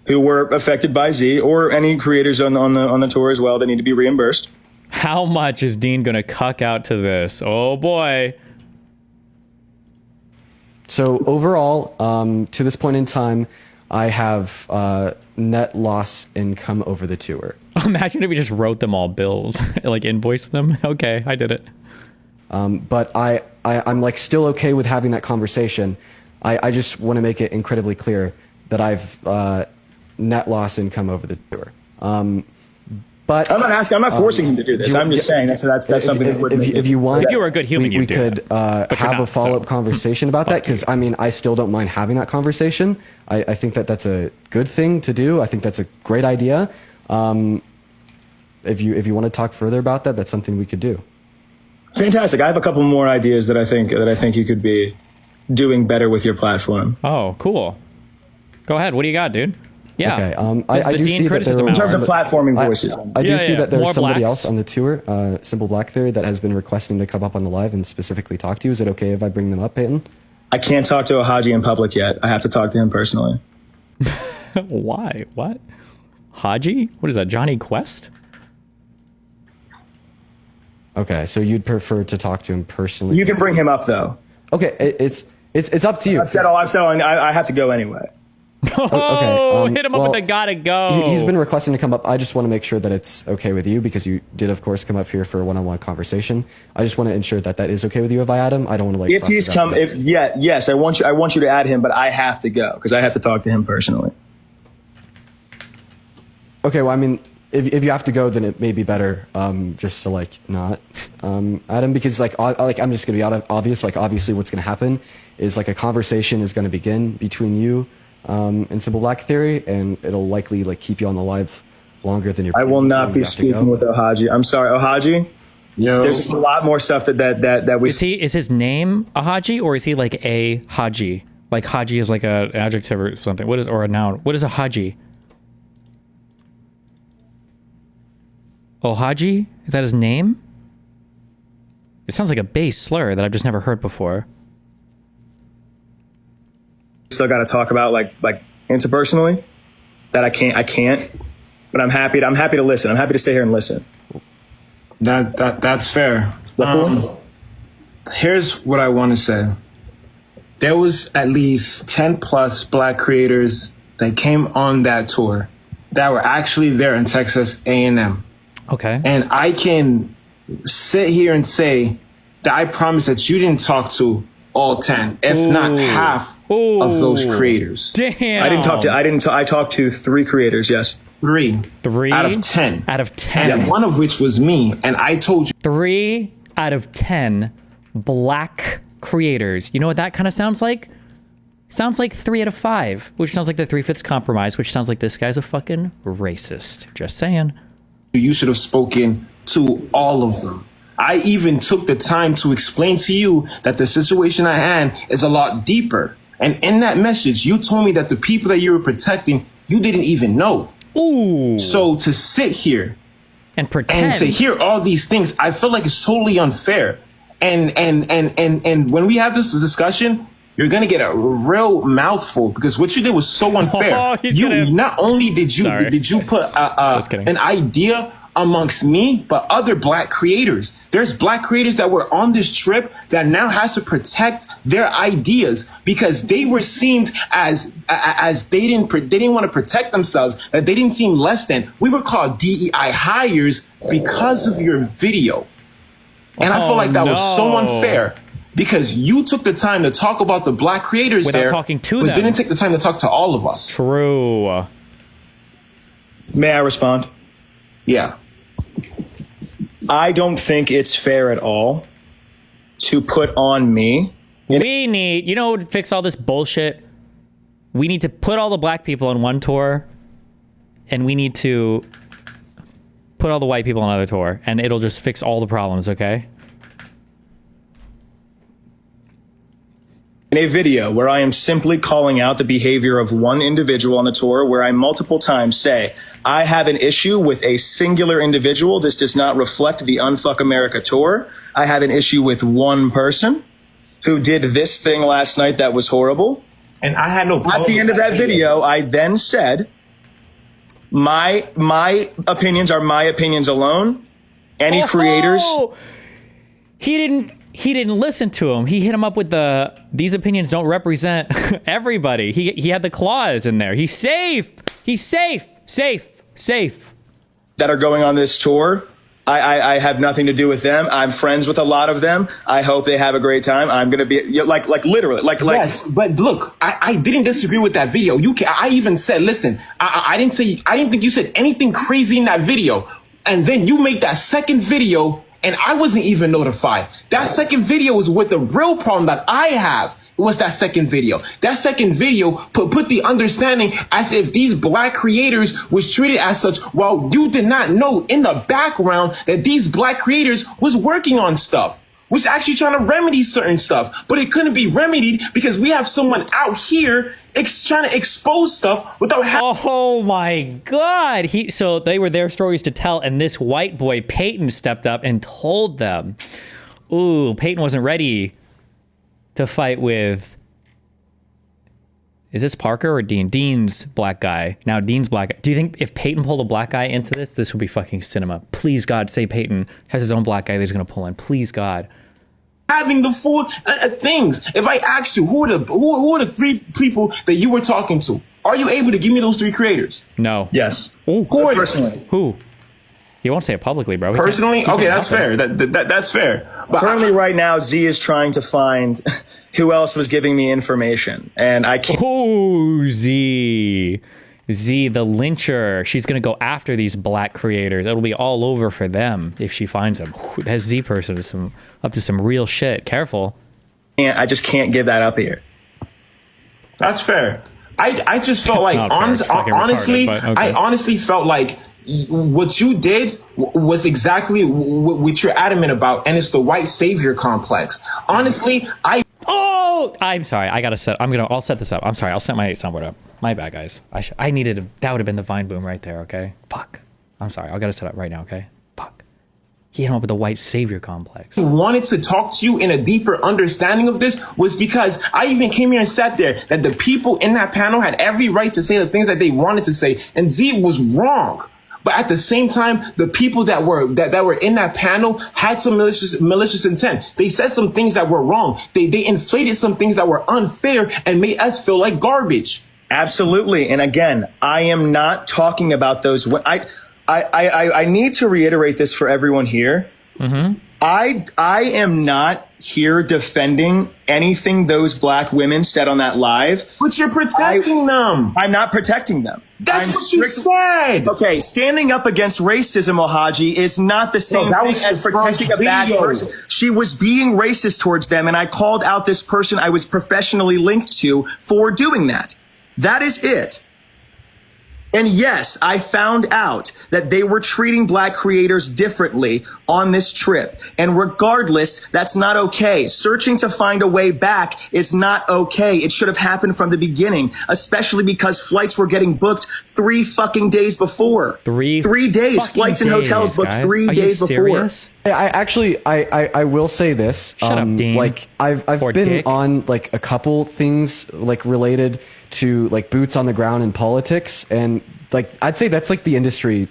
Who were affected by Z, or any creators on the tour as well that need to be reimbursed. How much is Dean gonna cuck out to this? Oh boy. So overall, to this point in time, I have net loss income over the tour. Imagine if we just wrote them all bills, like invoiced them. Okay, I did it. But I'm like still okay with having that conversation. I just want to make it incredibly clear that I've net loss income over the tour. But I'm not asking. I'm not forcing him to do this. I'm just saying that's something that would make if you want. If you were a good human, we could have a follow-up conversation about that, because I mean I still don't mind having that conversation. I think that that's a good thing to do. I think that's a great idea. If you want to talk further about that, that's something we could do. Fantastic. I have a couple more ideas that I think you could be doing better with your platform. Oh, cool. Go ahead. What do you got, dude? Yeah. Okay. Does I the do Dean see that criticism there in terms of hour. platforming voices. I do see that there's More somebody blacks. else on the tour, Simple Black Theory, that has been requesting to come up on the live and specifically talk to you. Is it okay if I bring them up, Peyton? I can't talk to Haji in public yet. I have to talk to him personally. Why? What? Haji? What is that? Johnny Quest? Okay, so you'd prefer to talk to him personally. You can bring him up though. Okay, it's up to you. I've said all. I have to go anyway. Oh, hit him up with the gotta go. He's been requesting to come up. I just want to make sure that it's okay with you because you did, of course, come up here for a one-on-one conversation. I just want to ensure that that is okay with you if I add him. I don't want to like. If he's come, yes, I want you to add him, but I have to go because I have to talk to him personally. Okay, well, I mean, if you have to go, then it may be better just to like not add him because like I'm just gonna be obvious. Like obviously, what's gonna happen is like a conversation is gonna begin between you and Simple Black Theory, and it'll likely like keep you on the live longer than you're. I will not be speaking with Ohaji. I'm sorry, Ohaji. Yo. There's just a lot more stuff that we. Is his name Ahaji or is he like a Haji? Like Haji is like a adjective or something. What is or a noun? What is a Haji? Ohaji? Is that his name? It sounds like a base slur that I've just never heard before. Still got to talk about like interpersonally that I can't, but I'm happy to listen. I'm happy to stay here and listen. That's fair. Here's what I want to say. There was at least 10 plus Black creators that came on that tour that were actually there in Texas A&M. Okay. And I can sit here and say that I promise that you didn't talk to all 10, if not half of those creators. Damn. I talked to 3 creators, yes. 3 out of 10. Out of 10. And one of which was me. And I told you 3 out of 10 Black creators. You know what that kind of sounds like? Sounds like 3 out of 5, which sounds like the 3/5 compromise, which sounds like this guy's a fucking racist. Just saying. you should have spoken to all of them. I even took the time to explain to you that the situation at hand is a lot deeper. And in that message, you told me that the people that you were protecting, you didn't even know. Ooh. So to sit here and pretend and to hear all these things, I feel like it's totally unfair. And when we have this discussion, you're gonna get a real mouthful because what you did was so unfair. Not only did you put an idea amongst me, but other black creators. There's black creators that were on this trip that now has to protect their ideas because they were seen as they didn't want to protect themselves, that they didn't seem less than. We were called DEI hires because of your video. And I feel like that was so unfair because you took the time to talk about the black creators without there, talking to but them. didn't take the time to talk to all of us. True. May I respond? Yeah. I don't think it's fair at all to put on me. We need, you know what would fix all this bullshit? We need to put all the black people on one tour and we need to put all the white people on another tour and it'll just fix all the problems, okay? In a video where I am simply calling out the behavior of one individual on the tour, where I multiple times say, I have an issue with a singular individual. This does not reflect the Unfuck America tour. I have an issue with one person who did this thing last night that was horrible. And I had no problem. At the end of that video, I then said, my opinions are my opinions alone. Any creators. He didn't listen to him. He hit him up with these opinions don't represent everybody. He had the clause in there. He's safe. He's safe. That are going on this tour. I have nothing to do with them. I'm friends with a lot of them. I hope they have a great time. I'm going to be like literally yes, but look, I didn't disagree with that video. I even said, listen, I didn't think you said anything crazy in that video. And then you make that second video and I wasn't even notified. That second video was with the real problem that I have. It was that second video. That second video put the understanding as if these black creators was treated as such, while you did not know in the background that these black creators was working on stuff. was actually trying to remedy certain stuff, but it couldn't be remedied because we have someone out here trying to expose stuff without having. Oh my God. So they were their stories to tell, and this white boy, Peyton, stepped up and told them. Ooh, Peyton wasn't ready to fight with... Is this Parker or Dean? Dean's black guy. Now Dean's black guy. Do you think if Peyton pulled a black guy into this would be fucking cinema? Please, God, say Peyton has his own black guy that he's going to pull in. Please, God. Having the full things. If I asked you, who are the 3 people that you were talking to? Are you able to give me those 3 creators? No. Yes. Ooh. Personally. Who? You won't say it publicly, bro. Personally? Okay, that's fair. That's fair. But currently, right now, Z is trying to find who else was giving me information, and I can't. Oh, Z, the lyncher. She's gonna go after these black creators. It'll be all over for them if she finds them. That Z person is up to some real shit. Careful. I just can't give that up here. That's fair. I just felt like honestly, okay. I honestly felt like what you did was exactly what you're adamant about, and it's the white savior complex. Honestly, I'm sorry. I'll set this up. I'm sorry. I'll set my soundboard up. My bad, guys. That would have been the Vine boom right there. Okay. Fuck. I'm sorry. I gotta set up right now. Okay. Fuck. He came up with the white savior complex. I wanted to talk to you in a deeper understanding of this was because I even came here and sat there that the people in that panel had every right to say the things that they wanted to say, and Z was wrong. But at the same time, the people that were in that panel had some malicious intent. They said some things that were wrong. They inflated some things that were unfair and made us feel like garbage. Absolutely. And again, I am not talking about those. I need to reiterate this for everyone here. Mm-hmm. I am not here defending anything those black women said on that live. But you're protecting them. I'm not protecting them. That's what you said. Okay, standing up against racism, Ohaji, is not the same thing as protecting a bad person. She was being racist towards them, and I called out this person I was professionally linked to for doing that. That is it. And yes, I found out that they were treating black creators differently on this trip. And regardless, that's not okay. Searching to find a way back is not okay. It should have happened from the beginning, especially because flights were getting booked 3 fucking days before. 3 days. Flights and hotels booked 3 days before. I will say this. Shut up, Dean. Like I've been Dick. on like a couple things like related to like boots on the ground in politics, and like I'd say that's like the industry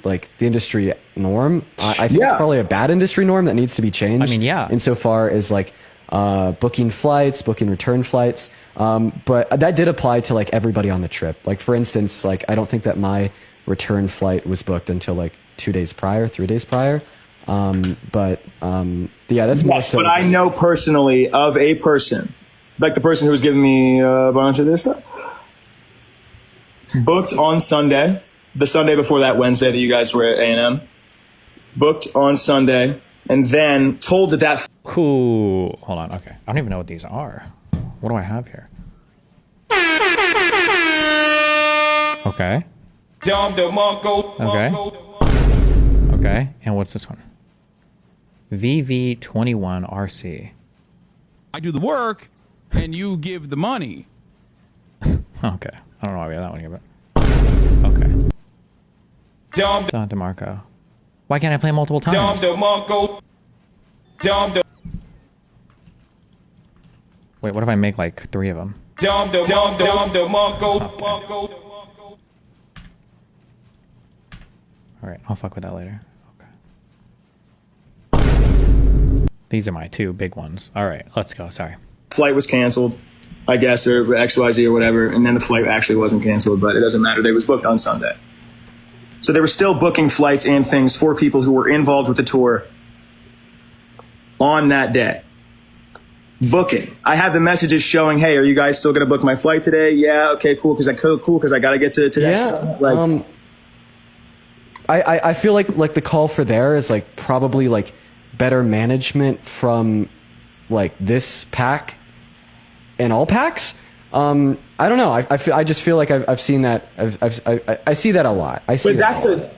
norm. I think it's probably a bad industry norm that needs to be changed. I mean, yeah. Insofar as like booking flights, booking return flights, but that did apply to like everybody on the trip. Like for instance, like I don't think that my return flight was booked until like 3 days prior. But yeah, that's more so. But I know personally of a person, like the person who was giving me a bunch of this stuff, booked on Sunday, the Sunday before that Wednesday that you guys were at A&M, booked on Sunday, and then told that Ooh, hold on. Okay, I don't even know what these are. What do I have here? Okay. Okay, and what's this one? VV21RC. I do the work, and you give the money. Okay. I don't know why we have that one here, but... Okay. Don DeMarco. Why can't I play multiple times? Wait, what if I make like 3 of them? Alright, I'll fuck with that later. Okay. These are my 2 big ones. Alright, let's go. Sorry. flight was canceled, I guess, or XYZ or whatever, and then the flight actually wasn't canceled, but it doesn't matter. They was booked on Sunday. So they were still booking flights and things for people who were involved with the tour on that day. Booking. I have the messages showing, hey, are you guys still going to book my flight today? Yeah, okay, cool, because I got to get to next. Yeah, I feel like the call for there is like probably like better management from like this pack and all packs. I don't know. I just feel like I've seen that. I see that a lot. That's the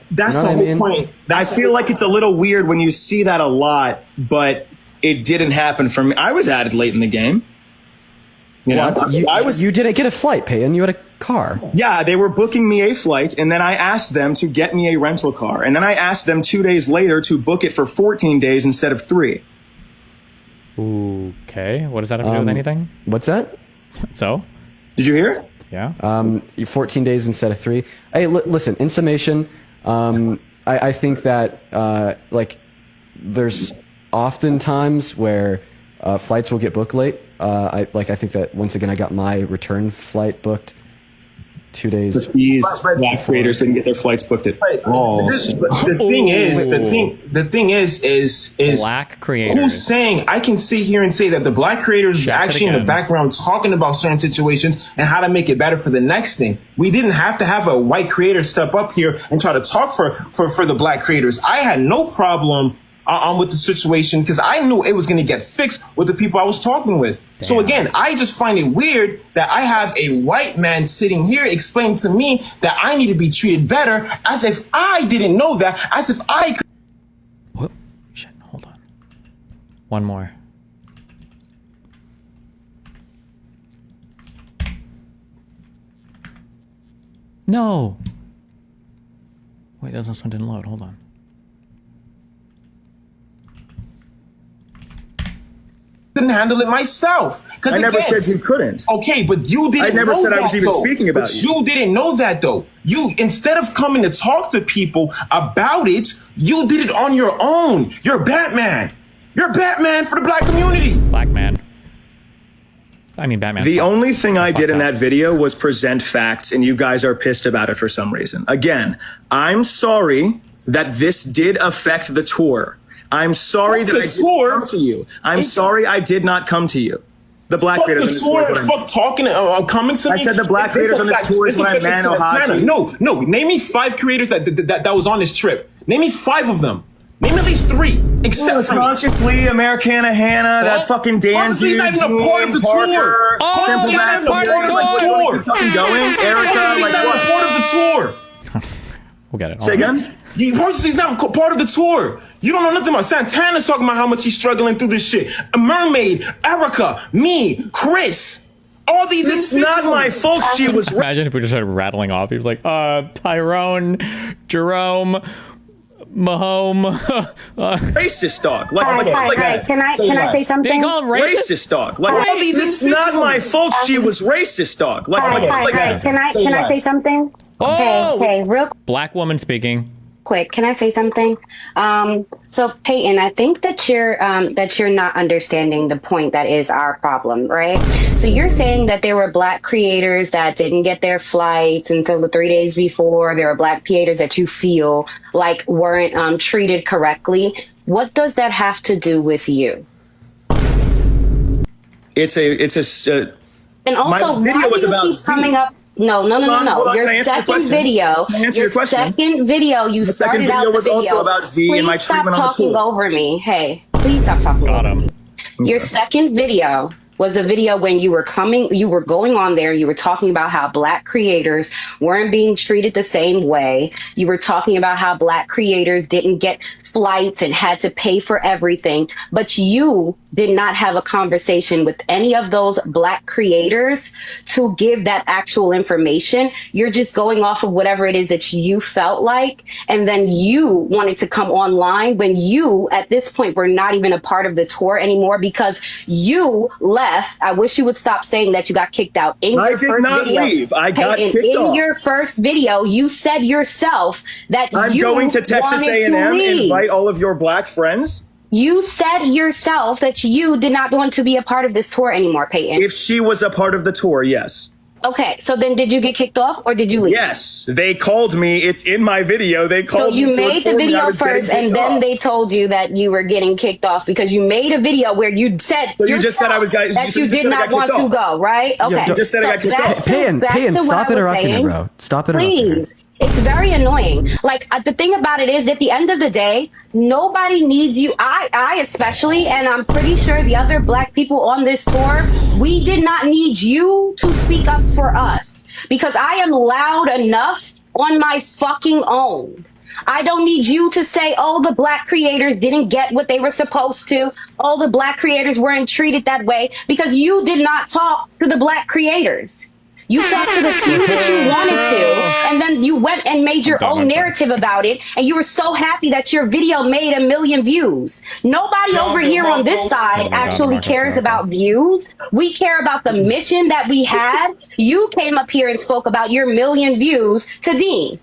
whole point. I feel like it's a little weird when you see that a lot, but it didn't happen for me. I was added late in the game. You didn't get a flight, Peyton. You had a car. Yeah, they were booking me a flight, and then I asked them to get me a rental car. And then I asked them 2 days later to book it for 14 days instead of 3. Okay. What does that have to do with anything? What's that? So? Did you hear? Yeah. 14 days instead of 3. Hey, listen, in summation, I think that, there's often times where flights will get booked late. I think that once again I got my return flight booked 2 days. But these black creators didn't get their flights booked at all. The thing is black creators. Who's saying? I can sit here and say that the black creators is actually in the background talking about certain situations and how to make it better for the next thing. We didn't have to have a white creator step up here and try to talk for the black creators. I had no problem with the situation because I knew it was going to get fixed with the people I was talking with. Damn. So again, I just find it weird that I have a white man sitting here explaining to me that I need to be treated better as if I didn't know that, as if I could. What? Shit, hold on. One more. No. Wait, that one didn't load. Hold on. Couldn't handle it myself. Because I never said you couldn't. Okay, but you didn't. I never know said that, I was even though. speaking about but you didn't know that though. You, instead of coming to talk to people about it, you did it on your own. You're Batman. You're Batman for the black community. Black man. I mean, Batman. The only thing I did in that video was present facts, and you guys are pissed about it for some reason. Again, I'm sorry that this did affect the tour. I'm sorry that I didn't come to you. I'm sorry I did not come to you. The black creators on this tour. Fuck talking, coming to me. I said the black creators on this tour is what I meant. No. Name me 5 creators that was on this trip. Name me 5 of them. Name at least 3, except for Consciously, Americana Hannah, that fucking Dan dude, not even a part of the tour. Simple Mac, part of the tour. Fucking going, Erica, like what? Part of the tour. We'll get it. Say again? He's not part of the tour. You don't know nothing about Santana's talking about how much he's struggling through this shit. A Mermaid, Erica, me, Chris. All these It's not my fault she was. Imagine if we just started rattling off. He was like, Tyrone, Jerome, Mahome. Racist dog. Like, Hi. Can I say something? Did he call him racist dog. Like, all these. It's not my fault she was racist dog. Like, Hi. Can I say something? Oh, hey, real black woman speaking. Quick, can I say something? So Peyton, I think that you're not understanding the point that is our problem, right? So you're saying that there were black creators that didn't get their flights until the 3 days before. There are black creators that you feel like weren't treated correctly. What does that have to do with you? It's a. And also, why do you keep coming up? No. Your second video, you started out the video. Also about Z and my treatment on the tour. Please stop talking over me. Hey, please stop talking over me. Your second video was a video when you were going on there, you were talking about how black creators weren't being treated the same way. You were talking about how black creators didn't get flights and had to pay for everything, but you did not have a conversation with any of those black creators to give that actual information. You're just going off of whatever it is that you felt like, and then you wanted to come online when you, at this point, were not even a part of the tour anymore because you left. I wish you would stop saying that you got kicked out. In your first video, leave. I got kicked off. In your first video, you said yourself that I'm going to Texas A&M and invite all of your black friends. You said yourself that you did not want to be a part of this tour anymore, Peyton. If she was a part of the tour, yes. Okay, so then did you get kicked off or did you leave? Yes, they called me. It's in my video. They called me. So you made the video first and then they told you that you were getting kicked off because you made a video where you said so you just said I was that you did not want to go, right? Okay. You just said I got kicked off. Peyton, stop interrupting me, bro. Stop interrupting me. Please. It's very annoying. Like, the thing about it is, at the end of the day, nobody needs you. I especially, and I'm pretty sure the other black people on this tour, we did not need you to speak up for us because I am loud enough on my fucking own. I don't need you to say, oh, the Black creators didn't get what they were supposed to. Oh, the Black creators weren't treated that way, because you did not talk to the Black creators. You talked to the few that you wanted to, and then you went and made your own narrative about it, and you were so happy that your video made 1 million views. Nobody over here on this side actually cares about views. We care about the mission that we had. You came up here and spoke about your 1 million views to Dean.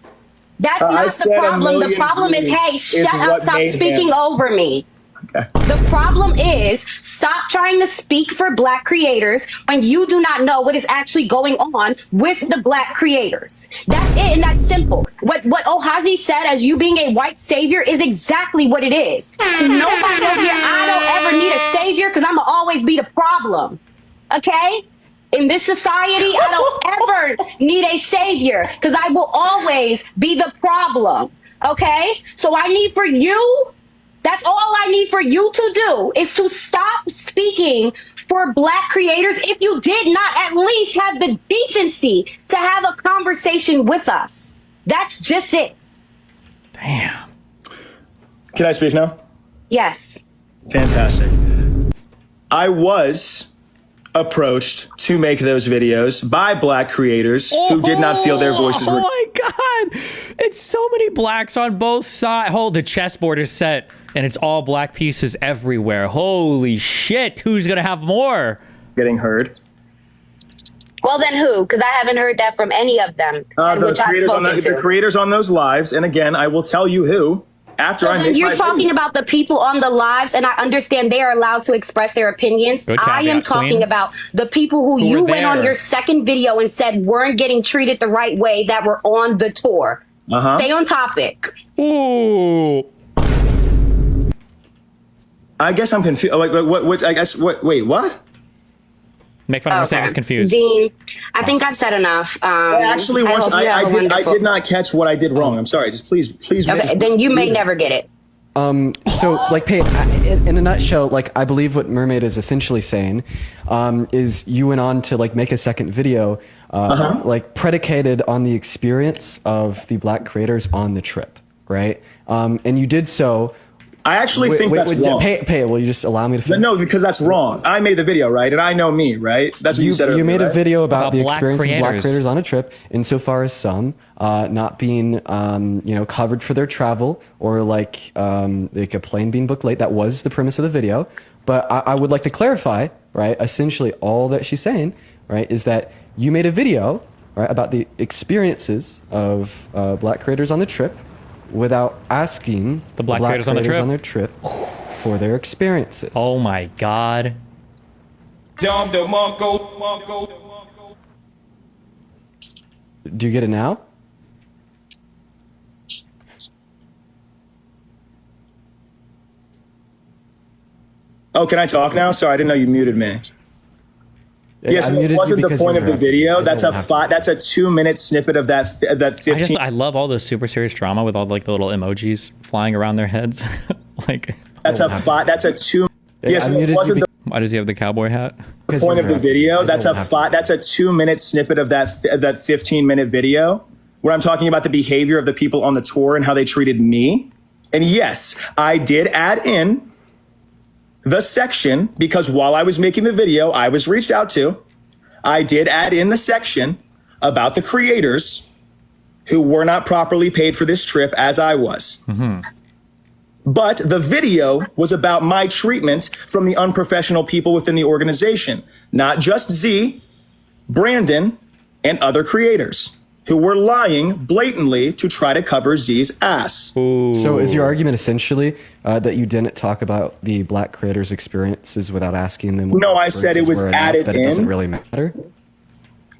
That's not the problem. The problem is, hey, shut up, stop speaking over me. Okay. The problem is, stop trying to speak for Black creators when you do not know what is actually going on with the Black creators. That's it, and that's simple. What Ohazi said as you being a white savior is exactly what it is. Nobody over here, I don't ever need a savior because I'm going to always be the problem. Okay? In this society, I don't ever need a savior because I will always be the problem. Okay? So I need for you, that's all I need for you to do, is to stop speaking for Black creators if you did not at least have the decency to have a conversation with us. That's just it. Damn. Can I speak now? Yes. Fantastic. I was approached to make those videos by Black creators who did not feel their voices were. Oh my God. It's so many Blacks on both sides. Oh, the chessboard is set and it's all Black pieces everywhere. Holy shit. Who's going to have more? Getting heard. Well, then who? Because I haven't heard that from any of them. The creators on those lives. And again, I will tell you who. After I make you're talking about the people on the lives, and I understand they are allowed to express their opinions. I am talking about the people who you went on your second video and said weren't getting treated the right way that were on the tour. Stay on topic. Ooh. I guess I'm confused. Like what? I guess what? Wait, what? Make fun of him saying he's confused. Dean, I think I've said enough. I did not catch what I did wrong. I'm sorry. Just please. Okay, then you may never get it. So, like, Paige, in a nutshell, like, I believe what Mermaid is essentially saying is you went on to, like, make a second video, like, predicated on the experience of the Black creators on the trip, right? And you did so. I actually think that's wrong. Paige, will you just allow me to finish? No, because that's wrong. I made the video, right? And I know me, right? That's what you said earlier, you made a video about the Black experience creators. of Black creators on a trip, insofar as some not being, covered for their travel, or like a plane being booked late. That was the premise of the video. But I would like to clarify, right? Essentially, all that she's saying, right, is that you made a video, right, about the experiences of Black creators on the trip, without asking the Black creators on their trip for their experiences. Oh my God. Do you get it now? Oh, can I talk now? Sorry, I didn't know you muted me. Yes, it wasn't the point of the video. That's a 2-minute snippet of that 15. I love all the super serious drama with all like the little emojis flying around their heads. Like that's a 2. Yes, it wasn't. Why does he have the cowboy hat? The point of the video. That's a 2-minute snippet of that 15-minute video where I'm talking about the behavior of the people on the tour and how they treated me. And yes, I did add in the section, because while I was making the video, I was reached out to. I did add in the section about the creators who were not properly paid for this trip, as I was. But the video was about my treatment from the unprofessional people within the organization, not just Z, Brandon, and other creators who were lying blatantly to try to cover Z's ass. Ooh. So is your argument essentially that you didn't talk about the Black creators' experiences without asking them? No, I said it was added in. That it doesn't really matter?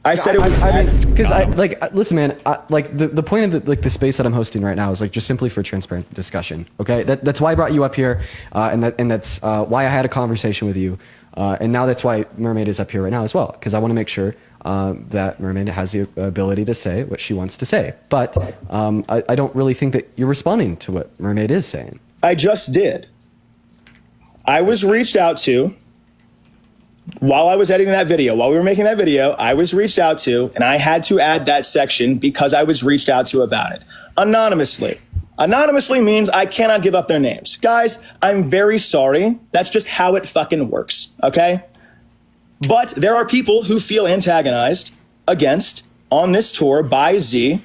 I said it was because listen, man, the point of the space that I'm hosting right now is like just simply for transparent discussion. Okay, that's why I brought you up here, and that's why I had a conversation with you, and now that's why Mermaid is up here right now as well, because I want to make sure that Mermaid has the ability to say what she wants to say. But I don't really think that you're responding to what Mermaid is saying. I just did. I was reached out to. While I was editing that video, while we were making that video, I was reached out to, and I had to add that section because I was reached out to about it. Anonymously. Anonymously means I cannot give up their names. Guys, I'm very sorry. That's just how it fucking works, okay? But there are people who feel antagonized against on this tour by Z,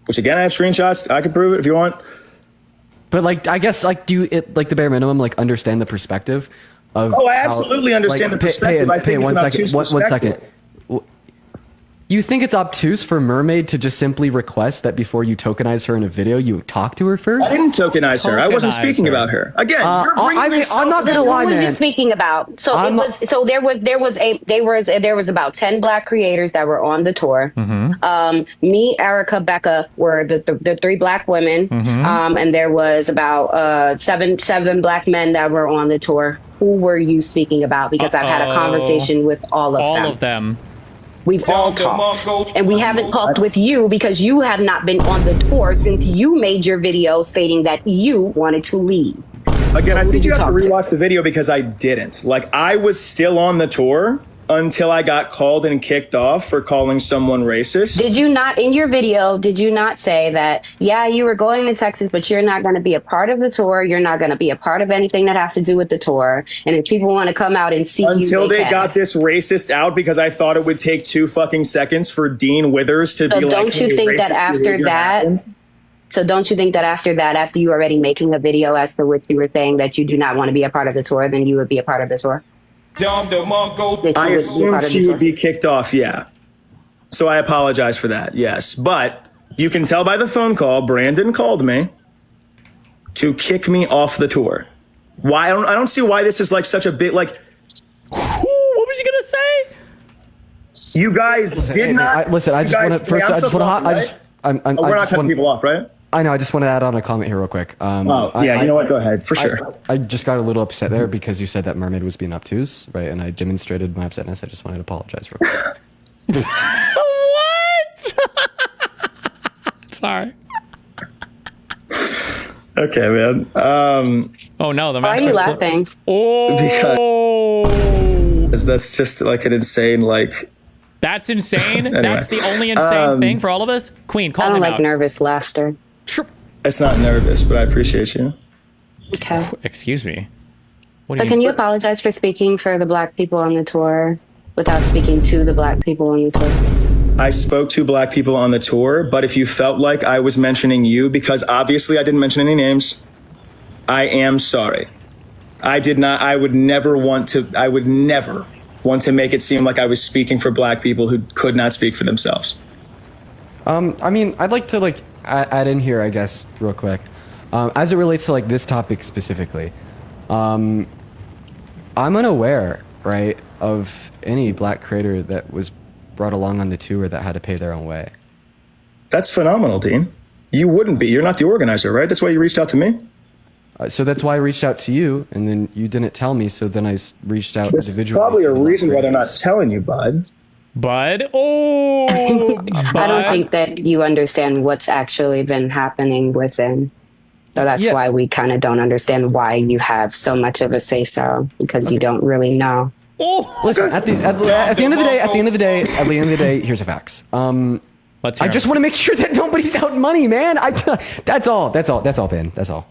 which again, I have screenshots. I can prove it if you want. But like, I guess like, do you, like the bare minimum, like understand the perspective of I absolutely understand the perspective. I think it's an obtuse perspective. You think it's obtuse for Mermaid to just simply request that before you tokenize her in a video, you talk to her first? I didn't tokenize her. I wasn't speaking about her. Again, you're bringing I'm not gonna lie, man. Who was you speaking about? So there was about 10 Black creators that were on the tour. Me, Erica, Becca were the 3 Black women, and there was about seven Black men that were on the tour. Who were you speaking about? Because I've had a conversation with all of them. We've all talked, and we haven't talked with you because you have not been on the tour since you made your video stating that you wanted to leave. Again, I think you have to rewatch the video because I didn't. Like, I was still on the tour until I got called and kicked off for calling someone racist. Did you not, in your video, did you not say that, yeah, you were going to Texas, but you're not going to be a part of the tour. You're not going to be a part of anything that has to do with the tour. And if people want to come out and see until they got this racist out, because I thought it would take 2 fucking seconds for Dean Withers to be like, don't you think that after that, so don't you think that after that, after you already making a video as to what you were saying that you do not want to be a part of the tour, then you would be a part of the tour? I assumed she would be kicked off, yeah. So I apologize for that, yes. But you can tell by the phone call, Brandon called me to kick me off the tour. Why? I don't see why this is like such a bit like... What was you going to say? You guys did not... Listen, I just want to... First, I just want to... We're not cutting people off, right? I know. I just want to add on a comment here real quick. You know what? Go ahead, for sure. I just got a little upset there because you said that Mermaid was being obtuse, right? And I demonstrated my upsetness. I just wanted to apologize real quick. What? Sorry. Okay, man. Oh no, the why are you laughing? Because that's just like an insane like. That's insane. Anyway. That's the only insane thing for all of us. Queen, call him out. I don't like nervous laughter. It's not nervous, but I appreciate you. Okay. Excuse me. So can you apologize for speaking for the Black people on the tour without speaking to the Black people on the tour? I spoke to Black people on the tour, but if you felt like I was mentioning you, because obviously I didn't mention any names, I am sorry. I would never want to make it seem like I was speaking for Black people who could not speak for themselves. I mean, I'd like to like add in here, I guess, real quick, as it relates to like this topic specifically. I'm unaware, right, of any Black creator that was brought along on the tour that had to pay their own way. That's phenomenal, Dean. You wouldn't be. You're not the organizer, right? That's why you reached out to me. So that's why I reached out to you, and then you didn't tell me. So then I reached out individually. There's probably a reason why they're not telling you, bud. Bud? Oh, Bud. I don't think that you understand what's actually been happening within. So that's why we kind of don't understand why you have so much of a say-so, because you don't really know. Oh, listen. At the end of the day, here's the facts. I just want to make sure that nobody's out money, man. That's all, Ben. That's all.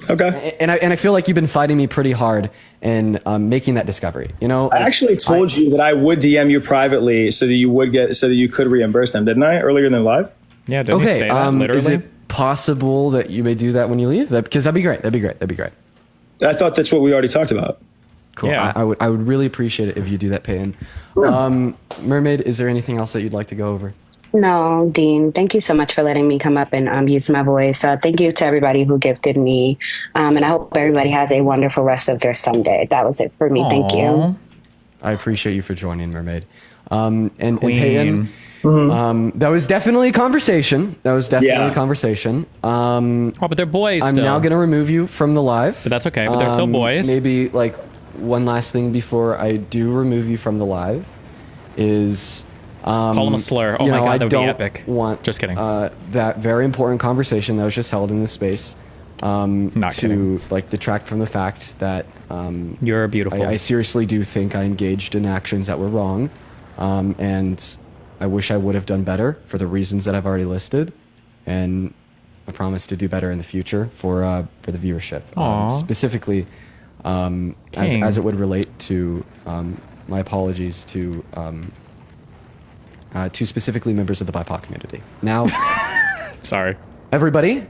Okay. And I feel like you've been fighting me pretty hard in making that discovery. You know, I actually told you that I would DM you privately so that you could reimburse them, didn't I? Earlier than live. Yeah. Didn't you say that literally? Is it possible that you may do that when you leave? Because that'd be great. I thought that's what we already talked about. Cool. Yeah. I would really appreciate it if you do that pay-in. Mermaid, is there anything else that you'd like to go over? No, Dean, thank you so much for letting me come up and use my voice. Thank you to everybody who gifted me. And I hope everybody has a wonderful rest of their Sunday. That was it for me. Aww. Thank you. I appreciate you for joining, Mermaid. And Peyton, that was definitely a conversation. Oh, but they're boys I'm now going to remove you from the live. But that's okay. But they're still boys. Maybe like one last thing before I do remove you from the live is... call him a slur. Oh my God, that would be epic. Want just kidding. That very important conversation that was just held in this space to like detract from the fact that you're beautiful. I seriously do think I engaged in actions that were wrong, and I wish I would have done better for the reasons that I've already listed. and I promise to do better in the future for the viewership, Aw. specifically as it would relate to my apologies to specifically members of the BIPOC community. Now, sorry, everybody.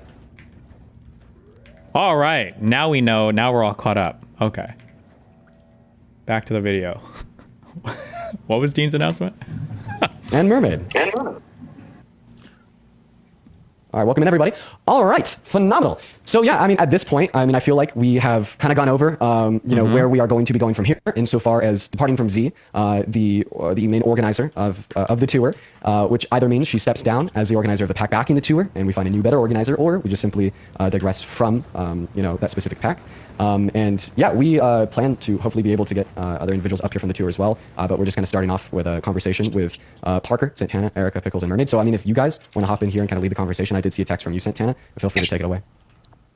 All right, now we know. Now we're all caught up. Okay, back to the video. What was Dean's announcement? And Mermaid. All right, welcome in, everybody. All right, phenomenal. So yeah, I mean, at this point, I feel like we have kind of gone over, where we are going to be going from here, insofar as departing from Z, the main organizer of the tour, which either means she steps down as the organizer of the pack backing the tour, and we find a new, better organizer, or we just simply digress from, that specific pack. And yeah, we plan to hopefully be able to get other individuals up here from the tour as well. But we're just kind of starting off with a conversation with Parker, Santana, Erica, Pickles, and Mermaid. So I mean, if you guys want to hop in here and kind of lead the conversation, I did see a text from you, Santana. Feel free to take it away.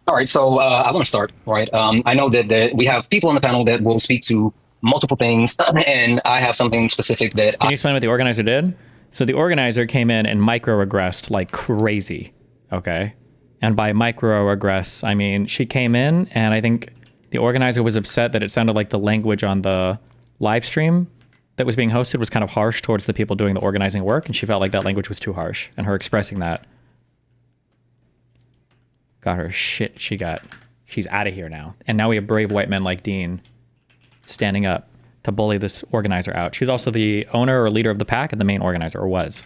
All right, so I want to start, right? I know that we have people on the panel that will speak to multiple things, and I have something specific that... Can you explain what the organizer did? So the organizer came in and microaggressed like crazy, okay? And by microaggress, I mean she came in, and I think the organizer was upset that it sounded like the language on the live stream that was being hosted was kind of harsh towards the people doing the organizing work, and she felt like that language was too harsh, and her expressing that got her shit. She's out of here now. And now we have brave white men like Dean standing up to bully this organizer out. She's also the owner or leader of the pack and the main organizer, or was.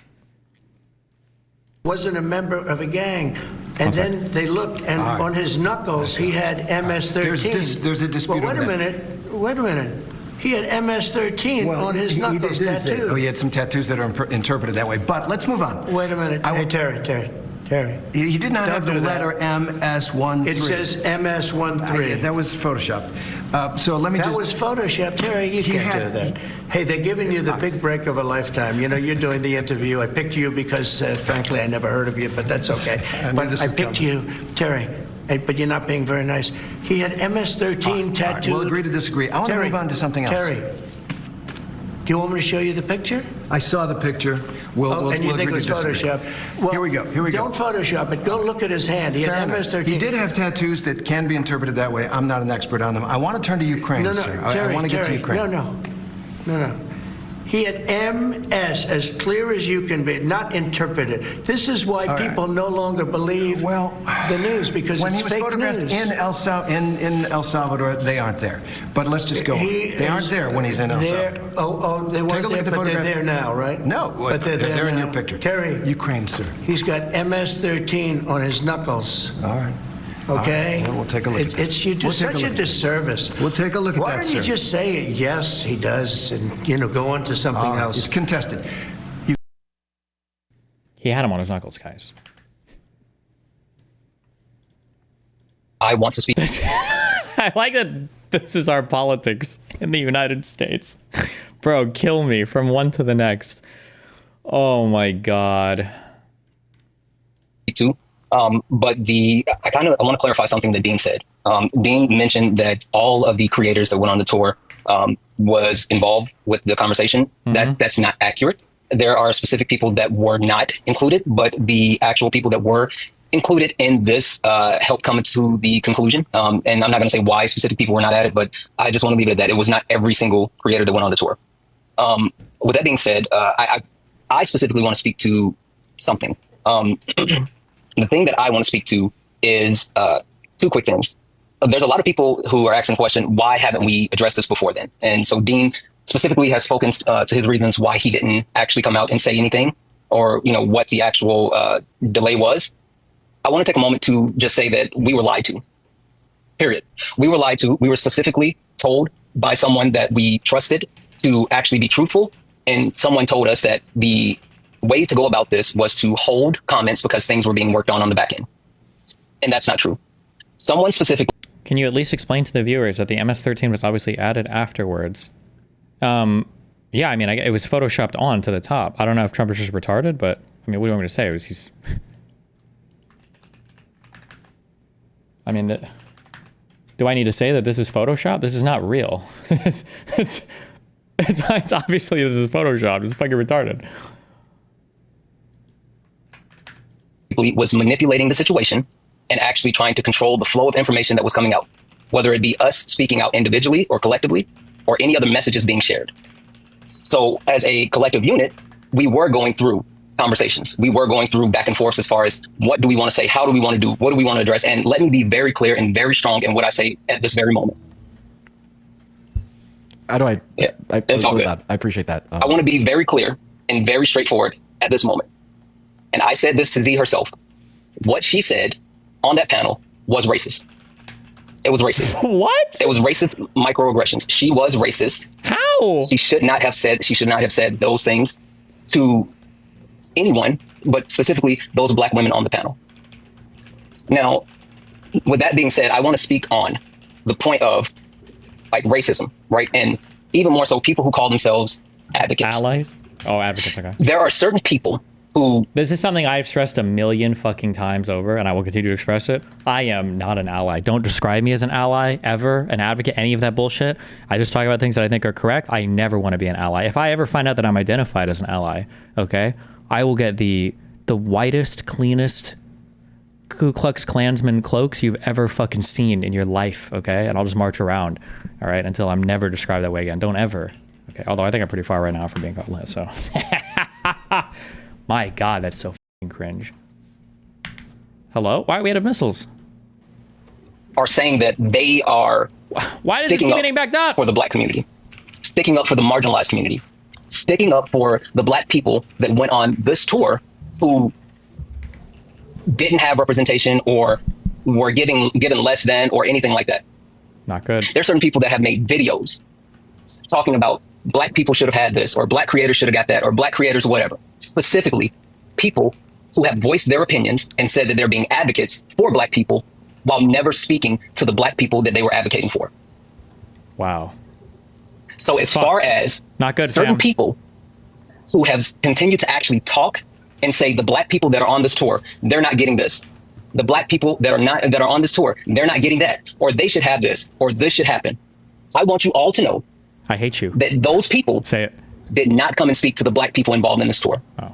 Wasn't a member of a gang. And then they looked, and on his knuckles, he had MS-13. There's a dispute over that. Wait a minute. He had MS-13 on his knuckles tattooed. Oh, he had some tattoos that are interpreted that way. But let's move on. Wait a minute. Hey, Terry. He did not have the letter MS-13. It says MS-13. That was Photoshopped. So let me That was Photoshopped. Terry, you can't do that. Hey, they're giving you the big break of a lifetime. You know, you're doing the interview. I picked you because, frankly, I never heard of you, but that's okay. I picked you, Terry. But you're not being very nice. He had MS-13 tattooed. We'll agree to disagree. I want to move on to something else. Terry, do you want me to show you the picture? I saw the picture. We'll and you think it was Photoshop? Well, here we go. Don't Photoshop it. Go look at his hand. He had MS-13. He did have tattoos that can be interpreted that way. I'm not an expert on them. I want to turn to Ukraine, sir. I want to get to Ukraine. No. He had MS as clear as you can be, not interpreted. This is why people no longer believe the news, because when it's he was fake photographed news. in El Salvador, they aren't there. But let's just go on. They aren't there when he's in El Salvador. They weren't Take a look there, at the but photograph. they're there now, right? No, but they're in now. your picture. Terry. Ukraine, sir. He's got MS-13 on his knuckles. All right. Okay? All right. We'll take a look at that. You do such a disservice. We'll take a look at that, Why don't sir. you just say, yes, he does, and, go on to something else? It's contested. He had him on his knuckles, guys. I want to speak. I like that this is our politics in the United States. Bro, kill me from one to the next. Oh my God. But I want to clarify something that Dean said. Dean mentioned that all of the creators that went on the tour was involved with the conversation. That's not accurate. There are specific people that were not included, but the actual people that were included in this helped come to the conclusion. And I'm not going to say why specific people were not at it, but I just want to leave it at that. It was not every single creator that went on the tour. With that being said, I specifically want to speak to something. The thing that I want to speak to is two quick things. There's a lot of people who are asking the question, why haven't we addressed this before then? And so Dean specifically has spoken to his reasons why he didn't actually come out and say anything, or what the actual delay was. I want to take a moment to just say that we were lied to. Period. We were lied to. We were specifically told by someone that we trusted to actually be truthful, and someone told us that the way to go about this was to hold comments because things were being worked on the back end. And that's not true. Someone specific. Can you at least explain to the viewers that the MS-13 was obviously added afterwards? Yeah, I mean, it was photoshopped on to the top. I don't know if Trump is just retarded, but I mean, what do you want me to say? He's. I mean, do I need to say that this is Photoshop? This is not real. it's obviously this is Photoshop. It's fucking retarded. was manipulating the situation and actually trying to control the flow of information that was coming out, whether it be us speaking out individually or collectively, or any other messages being shared. So as a collective unit, we were going through conversations. We were going through back and forth as far as what do we want to say? How do we want to do? What do we want to address? And let me be very clear and very strong in what I say at this very moment. How do I? Yeah, it's all good. I appreciate that. I want to be very clear and very straightforward at this moment. And I said this to Z herself. What she said on that panel was racist. It was racist. What? It was racist microaggressions. She was racist. How? She should not have said those things to anyone, but specifically those black women on the panel. Now, with that being said, I want to speak on the point of like racism, right? And even more so, people who call themselves advocates. Allies? Oh, advocates, okay. There are certain people who... This is something I've stressed a million fucking times over, and I will continue to express it. I am not an ally. Don't describe me as an ally, ever, an advocate, any of that bullshit. I just talk about things that I think are correct. I never want to be an ally. If I ever find out that I'm identified as an ally, okay, I will get the whitest, cleanest Ku Klux Klansman cloaks you've ever fucking seen in your life, okay? And I'll just march around, all right, until I'm never described that way again. Don't ever. Okay, although I think I'm pretty far right now from being called lit, so. My God, that's so fucking cringe. Hello? Why are we out of missiles? Are saying that they are why is this keep getting backed up? For the black community, sticking up for the marginalized community, sticking up for the black people that went on this tour who didn't have representation or were given less than or anything like that. Not good. There's certain people that have made videos talking about black people should have had this, or black creators should have got that, or black creators, whatever. Specifically, people who have voiced their opinions and said that they're being advocates for black people while never speaking to the black people that they were advocating for. Wow. So as far as not good, certain fam. people who have continued to actually talk and say the black people that are on this tour, they're not getting this. The black people that are on this tour, they're not getting that, or they should have this, or this should happen. I want you all to know I hate you. That those people say it did not come and speak to the black people involved in this tour. Oh.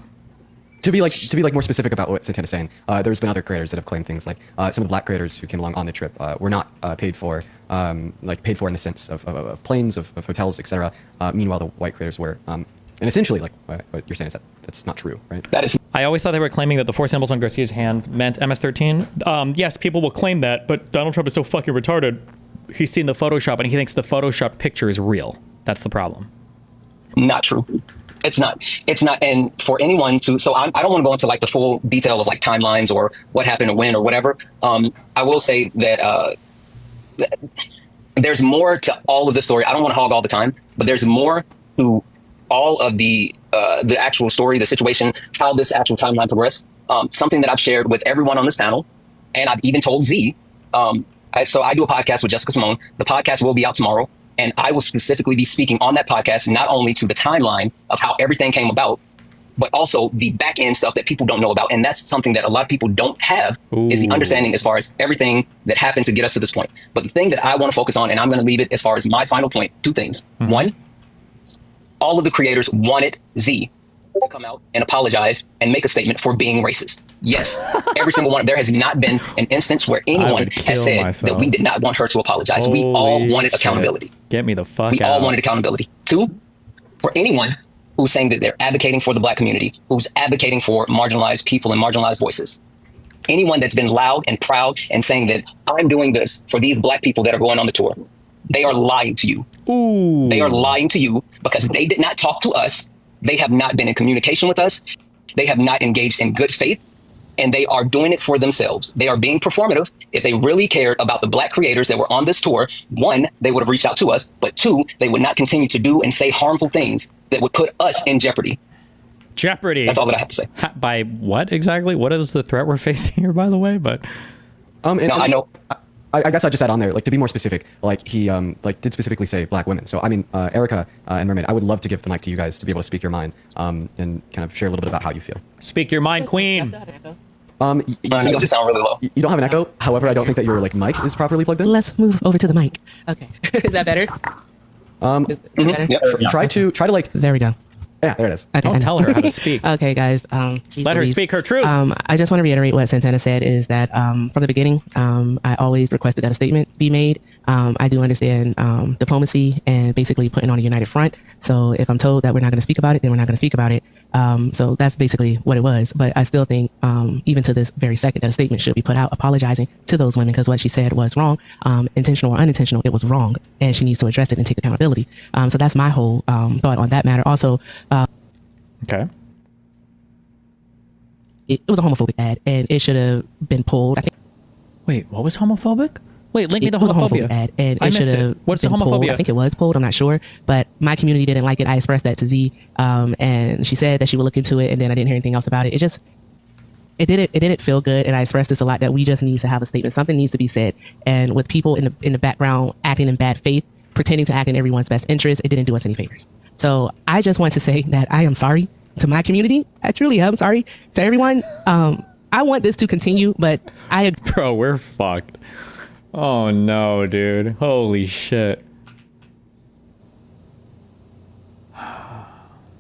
To be like more specific about what Santana's saying, there's been other creators that have claimed things like some of the black creators who came along on the trip were not paid for in the sense of planes, of hotels, etc. Meanwhile, the white creators were. And essentially, like what you're saying is that that's not true, right? That is. I always thought they were claiming that the 4 symbols on Garcia's hands meant MS-13. Yes, people will claim that, but Donald Trump is so fucking retarded. He's seen the Photoshop and he thinks the Photoshop picture is real. That's the problem. Not true. It's not. It's not. And for anyone to, so I don't want to go into like the full detail of like timelines or what happened or when or whatever. I will say that there's more to all of this story. I don't want to hog all the time, but there's more to all of the actual story, the situation, how this actual timeline progressed. Something that I've shared with everyone on this panel, and I've even told Z. So I do a podcast with Jessica Simone. The podcast will be out tomorrow. And I will specifically be speaking on that podcast, not only to the timeline of how everything came about, but also the back end stuff that people don't know about. And that's something that a lot of people don't have is the understanding as far as everything that happened to get us to this point. But the thing that I want to focus on, and I'm going to leave it as far as my final point, 2 things. Mm-hmm. 1, all of the creators wanted Z to come out and apologize and make a statement for being racist. Yes, every single one. There has not been an instance where anyone has said that we did not want her to apologize. We all wanted accountability. Get me the fuck out. We all wanted accountability. 2, for anyone who's saying that they're advocating for the black community, who's advocating for marginalized people and marginalized voices. Anyone that's been loud and proud and saying that I'm doing this for these black people that are going on the tour, they are lying to you. Ooh. They are lying to you because they did not talk to us. They have not been in communication with us. They have not engaged in good faith. And they are doing it for themselves. They are being performative. If they really cared about the black creators that were on this tour, 1, they would have reached out to us, but 2, they would not continue to do and say harmful things that would put us in jeopardy. Jeopardy. That's all that I have to say. By what exactly? What is the threat we're facing here, by the way? But I know. I guess I just add on there, like to be more specific, like he did specifically say black women. So I mean, Erica and Mermaid, I would love to give the mic to you guys to be able to speak your minds and kind of share a little bit about how you feel. Speak your mind, queen. You sound really low. You don't have an echo. However, I don't think that your mic is properly plugged in. Let's move over to the mic. Okay, is that better? Try to like. There we go. Yeah, there it is. Okay, don't tell her how to speak. Okay, guys. Let her speak her truth. I just want to reiterate what Santana said is that from the beginning, I always requested that a statement be made. I do understand diplomacy and basically putting on a united front. So if I'm told that we're not going to speak about it, then we're not going to speak about it. So that's basically what it was. But I still think, even to this very second, that a statement should be put out apologizing to those women because what she said was wrong, intentional or unintentional. It was wrong, and she needs to address it and take accountability. So that's my whole thought on that matter. Also, okay. It was a homophobic ad, and it should have been pulled. I think. Wait, what was homophobic? Wait, link me the homophobia. Ad, and I it missed should it. have What's the been pulled. homophobia? I think it was pulled. I'm not sure, but my community didn't like it. I expressed that to Z, and she said that she would look into it, and then I didn't hear anything else about it. It didn't feel good, and I expressed this a lot that we just need to have a statement. Something needs to be said, and with people in the background acting in bad faith, pretending to act in everyone's best interest, it didn't do us any favors. So I just want to say that I am sorry to my community. I truly am sorry to everyone. I want this to continue, but Bro, we're fucked. Oh no, dude. Holy shit.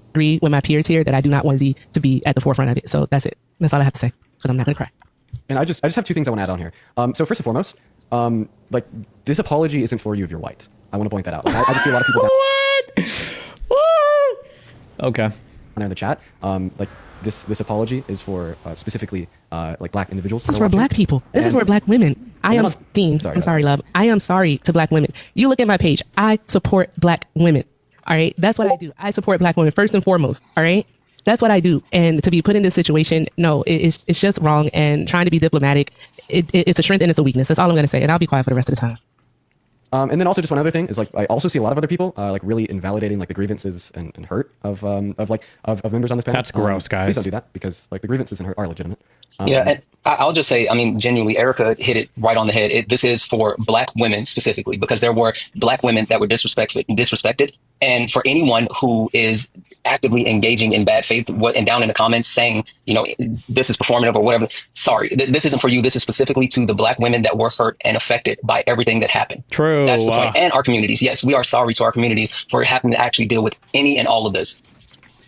Agree with my peers here that I do not want Z to be at the forefront of it. So that's it. That's all I have to say, because I'm not going to cry. And I just have two things I want to add on here. So first and foremost, like, this apology isn't for you if you're white. I want to point that out. Like, I just see a lot of people What? Okay. On there in the chat, like, this apology is for specifically like black individuals. This is for black people. This is for black women. I'm sorry, love. I am sorry to black women. You look at my page. I support black women. All right. That's what I do. I support black women first and foremost. All right. That's what I do. And to be put in this situation, no, it's just wrong. And trying to be diplomatic, it's a strength and it's a weakness. That's all I'm going to say. And I'll be quiet for the rest of the time. And then also just one other thing is, like, I also see a lot of other people like really invalidating like the grievances and hurt of members on this panel. That's gross, guys. Please don't do that, because like the grievances and hurt are legitimate. Yeah, and I'll just say, I mean, genuinely, Erica hit it right on the head. This is for black women specifically, because there were black women that were disrespected. And for anyone who is actively engaging in bad faith and down in the comments saying, you know, this is performative or whatever, sorry, this isn't for you. This is specifically to the black women that were hurt and affected by everything that happened. True. That's the point. And our communities. Yes, we are sorry to our communities for having to actually deal with any and all of this.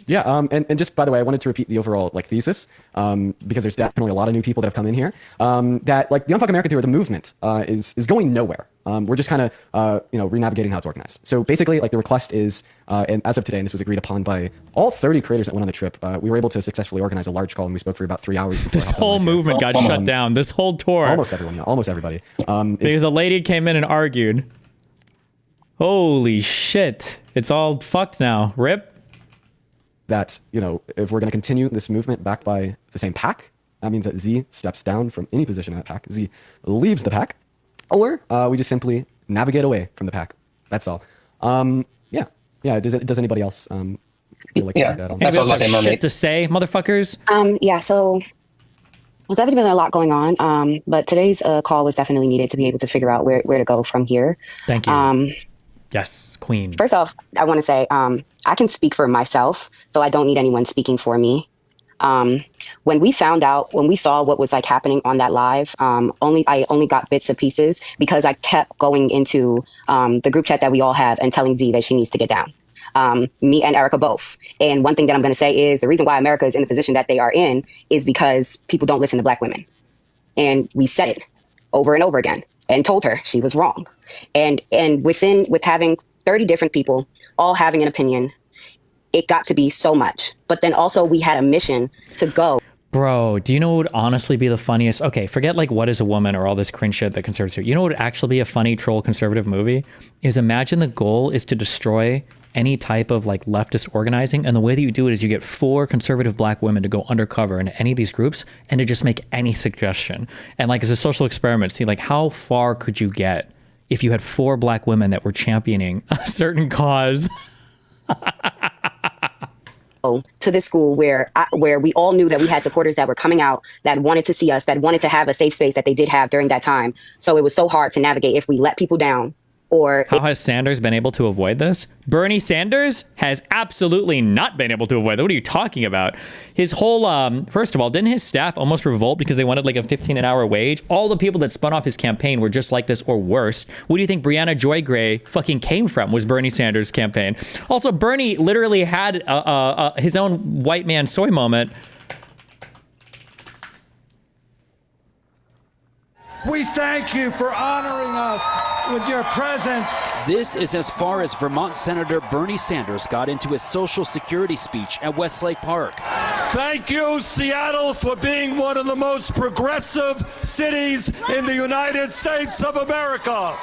Yeah, and just by the way, I wanted to repeat the overall like thesis, because there's definitely a lot of new people that have come in here, that like the Unfuck America Tour, the movement is going nowhere. We're just kind of re-navigating how it's organized. So basically, like, the request is, and as of today, and this was agreed upon by all 30 creators that went on the trip, we were able to successfully organize a large call, and we spoke for about 3 hours. This whole movement got shut down. This whole tour. Almost everyone, yeah, almost everybody. Because a lady came in and argued. Holy shit! It's all fucked now. Rip. That, you know, if we're going to continue this movement backed by the same pack, that means that Z steps down from any position in that pack. Z leaves the pack, or we just simply navigate away from the pack. That's all. Yeah. Does anybody else feel like that? That's what I was saying. Shit to say, motherfuckers. Yeah. So there's definitely been a lot going on. But today's call was definitely needed to be able to figure out where to go from here. Thank you. Yes, queen. First off, I want to say I can speak for myself, so I don't need anyone speaking for me. When we saw what was like happening on that live, I only got bits and pieces because I kept going into the group chat that we all have and telling Z that she needs to get down. Me and Erica both. And one thing that I'm going to say is the reason why America is in the position that they are in is because people don't listen to black women. And we said it over and over again and told her she was wrong. And with having 30 different people all having an opinion, it got to be so much. But then also we had a mission to go. Bro, do you know what would honestly be the funniest? Okay, forget like What is a Woman or all this cringe shit that conservatives do. You know what would actually be a funny troll conservative movie? Is imagine the goal is to destroy any type of like leftist organizing, and the way that you do it is you get 4 conservative black women to go undercover into any of these groups and to just make any suggestion. And like as a social experiment, see like how far could you get if you had 4 black women that were championing a certain cause? To this school where we all knew that we had supporters that were coming out, that wanted to see us, that wanted to have a safe space that they did have during that time. So it was so hard to navigate if we let people down or how has Sanders been able to avoid this? Bernie Sanders has absolutely not been able to avoid that. What are you talking about? His whole, first of all, didn't his staff almost revolt because they wanted like a 15 an hour wage? All the people that spun off his campaign were just like this or worse. What do you think Brianna Joy Gray fucking came from was Bernie Sanders' campaign? Also, Bernie literally had his own white man soy moment. We thank you for honoring us with your presence. This is as far as Vermont Senator Bernie Sanders got into his Social Security speech at Westlake Park. Thank you, Seattle, for being one of the most progressive cities in the United States of America.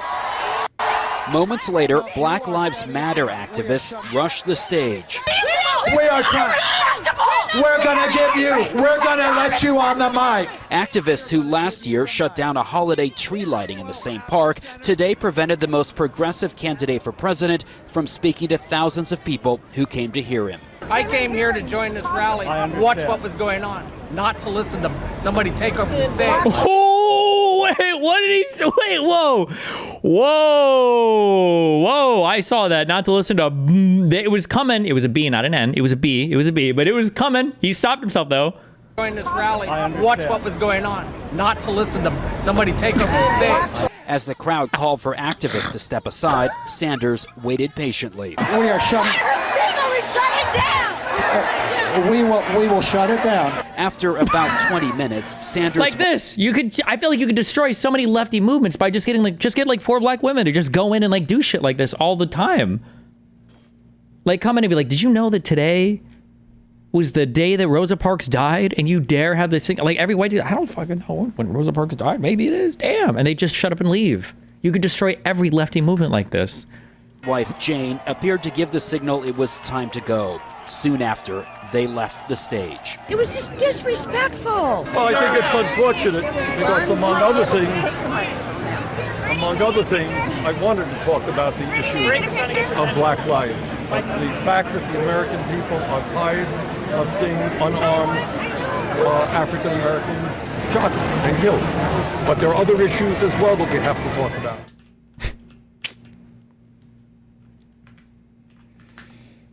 Moments later, Black Lives Matter activists rushed the stage. We are trying. We're gonna let you on the mic. Activists who last year shut down a holiday tree lighting in the same park today prevented the most progressive candidate for president from speaking to thousands of people who came to hear him. I came here to join this rally, watch what was going on, not to listen to somebody take over the stage. Oh, wait, what did he say? Wait, whoa. I saw that. Not to listen to, it was coming. It was a B, not an N. It was a B, but it was coming. He stopped himself though. Join this rally, watch what was going on, not to listen to somebody take over the stage. As the crowd called for activists to step aside, Sanders waited patiently. We are shutting. We will shut it down. After about 20 minutes, Sanders like this. I feel like you could destroy so many lefty movements by just get like 4 black women to just go in and like do shit like this all the time. Like come in and be like, did you know that today was the day that Rosa Parks died? And you dare have this thing like every white dude, I don't fucking know when Rosa Parks died. Maybe it is. Damn. And they just shut up and leave. You could destroy every lefty movement like this. Wife Jane appeared to give the signal it was time to go. Soon after, they left the stage. It was just disrespectful. Well, I think it's unfortunate because among other things, I wanted to talk about the issue of black lives. The fact that the American people are tired of seeing unarmed African Americans shot and killed. But there are other issues as well that we have to talk about.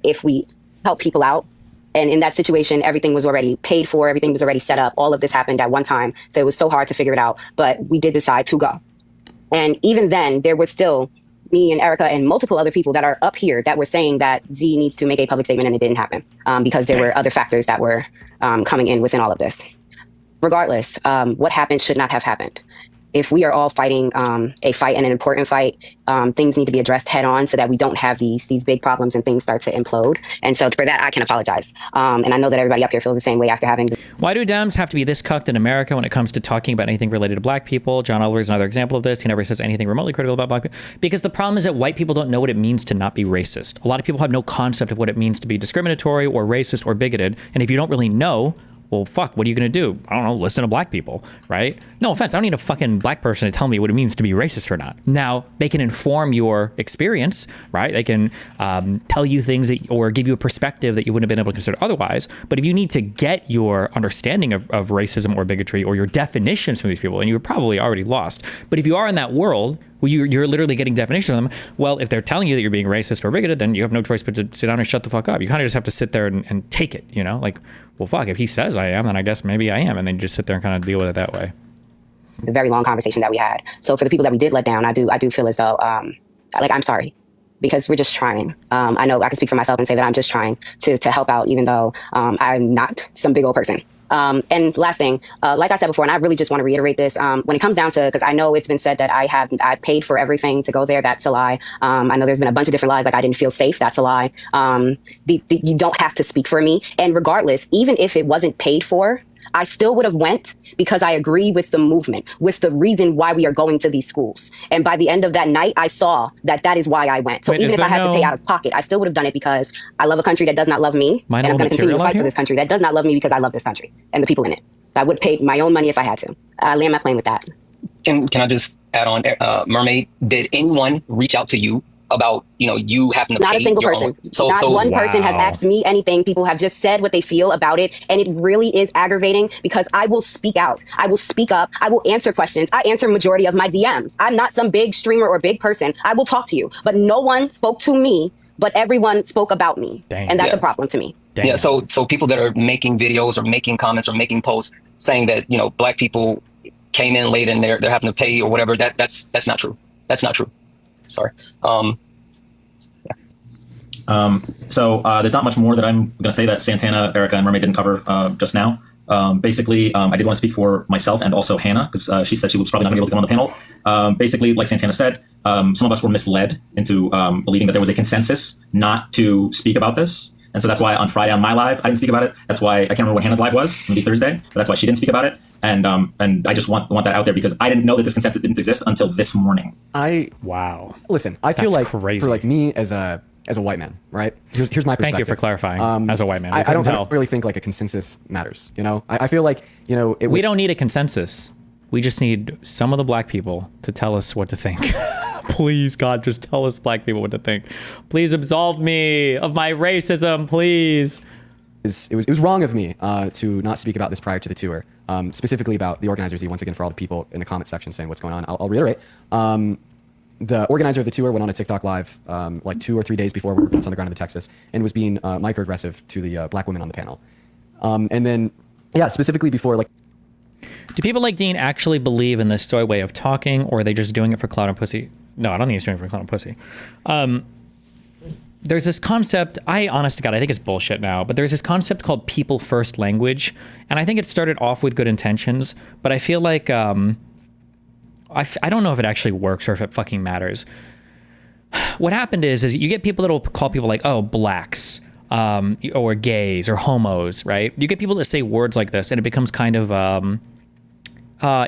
if we help people out. And in that situation, everything was already paid for. Everything was already set up. All of this happened at one time. So it was so hard to figure it out. But we did decide to go. And even then, there was still me and Erica and multiple other people that are up here that were saying that Z needs to make a public statement, and it didn't happen because there were other factors that were coming in within all of this. Regardless, what happened should not have happened. If we are all fighting a fight and an important fight, things need to be addressed head on so that we don't have these big problems and things start to implode. And so for that, I can apologize. And I know that everybody up here feels the same way after having. Why do Dems have to be this cucked in America when it comes to talking about anything related to black people? John Oliver is another example of this. He never says anything remotely critical about black people. Because the problem is that white people don't know what it means to not be racist. A lot of people have no concept of what it means to be discriminatory or racist or bigoted. And if you don't really know, well, fuck, what are you going to do? I don't know, listen to black people, right? No offense, I don't need a fucking black person to tell me what it means to be racist or not. Now, they can inform your experience, right? They can tell you things that, or give you a perspective that you wouldn't have been able to consider otherwise. But if you need to get your understanding of racism or bigotry or your definitions from these people, and you're probably already lost. But if you are in that world, well, you're literally getting definitions of them. Well, if they're telling you that you're being racist or bigoted, then you have no choice but to sit down and shut the fuck up. You kind of just have to sit there and take it, you know? Like, well, fuck, if he says I am, then I guess maybe I am. And then you just sit there and kind of deal with it that way. A very long conversation that we had. So for the people that we did let down, I do feel as though, I'm sorry. Because we're just trying. I know I can speak for myself and say that I'm just trying to help out, even though I'm not some big old person. And last thing, like I said before, and I really just want to reiterate this, when it comes down to, because I know it's been said that I paid for everything to go there. That's a lie. I know there's been a bunch of different lies, like I didn't feel safe. That's a lie. You don't have to speak for me. And regardless, even if it wasn't paid for, I still would have went because I agree with the movement, with the reason why we are going to these schools. And by the end of that night, I saw that is why I went. So even if I had to pay out of pocket, I still would have done it because I love a country that does not love me. And I'm going to continue to fight for this country that does not love me because I love this country and the people in it. So I would pay my own money if I had to. I land my plane with that. Can I just add on, Mermaid, did anyone reach out to you about, you happen to not pay a single your person. own. Not one person has asked me anything. People have just said what they feel about it. And it really is aggravating because I will speak out. I will speak up. I will answer questions. I answer majority of my DMs. I'm not some big streamer or big person. I will talk to you, but no one spoke to me, but everyone spoke about me. Dang. And that's a problem to me. Dang. Yeah. So people that are making videos or making comments or making posts saying that, black people came in late and they're having to pay or whatever, that's not true. That's not true. Sorry. So there's not much more that I'm going to say that Santana, Erica, and Mermaid didn't cover just now. Basically, I did want to speak for myself and also Hannah, because she said she was probably not going to be able to come on the panel. Basically, like Santana said, some of us were misled into believing that there was a consensus not to speak about this. And so that's why on Friday on my live, I didn't speak about it. That's why I can't remember what Hannah's live was, maybe Thursday, but that's why she didn't speak about it. And I just want that out there because I didn't know that this consensus didn't exist until this morning. Wow. Listen, I feel That's like crazy. for like me as a white man, right? Here's my perspective. Thank you for clarifying. As a white man, I don't really think like a consensus matters. I feel like we don't need a consensus. We just need some of the black people to tell us what to think. Please, God, just tell us black people what to think. Please absolve me of my racism, please. It was wrong of me to not speak about this prior to the tour, specifically about the organizers. Once again, for all the people in the comment section saying what's going on, I'll reiterate. The organizer of the tour went on a TikTok live like 2 or 3 days before we were on the ground in Texas and was being microaggressive to the black women on the panel. And then, yeah, specifically before like. Do people like Dean actually believe in this soy way of talking, or are they just doing it for clout and pussy? No, I don't think he's doing it for clout and pussy. There's this concept, honest to God, I think it's bullshit now, but there's this concept called people first language. And I think it started off with good intentions, but I feel like, I don't know if it actually works or if it fucking matters. What happened is you get people that will call people like, oh, blacks, or gays or homos, right? You get people that say words like this and it becomes kind of,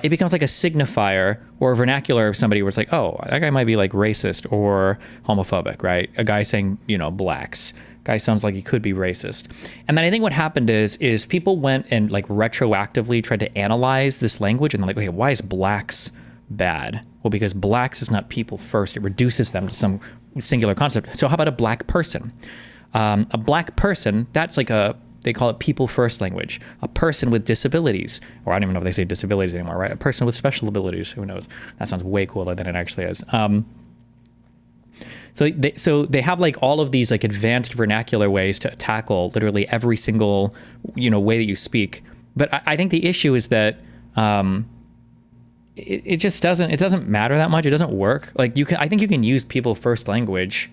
it becomes like a signifier or a vernacular of somebody where it's like, oh, that guy might be like racist or homophobic, right? A guy saying, blacks. Guy sounds like he could be racist. And then I think what happened is people went and like retroactively tried to analyze this language and they're like, okay, why is blacks bad? Well, because blacks is not people first. It reduces them to some singular concept. So how about a black person? A black person, that's like they call it people first language. A person with disabilities, or I don't even know if they say disabilities anymore, right? A person with special abilities, who knows? That sounds way cooler than it actually is. So they have like all of these like advanced vernacular ways to tackle literally every single, way that you speak. But I think the issue is that, it just doesn't matter that much. It doesn't work. Like I think you can use people first language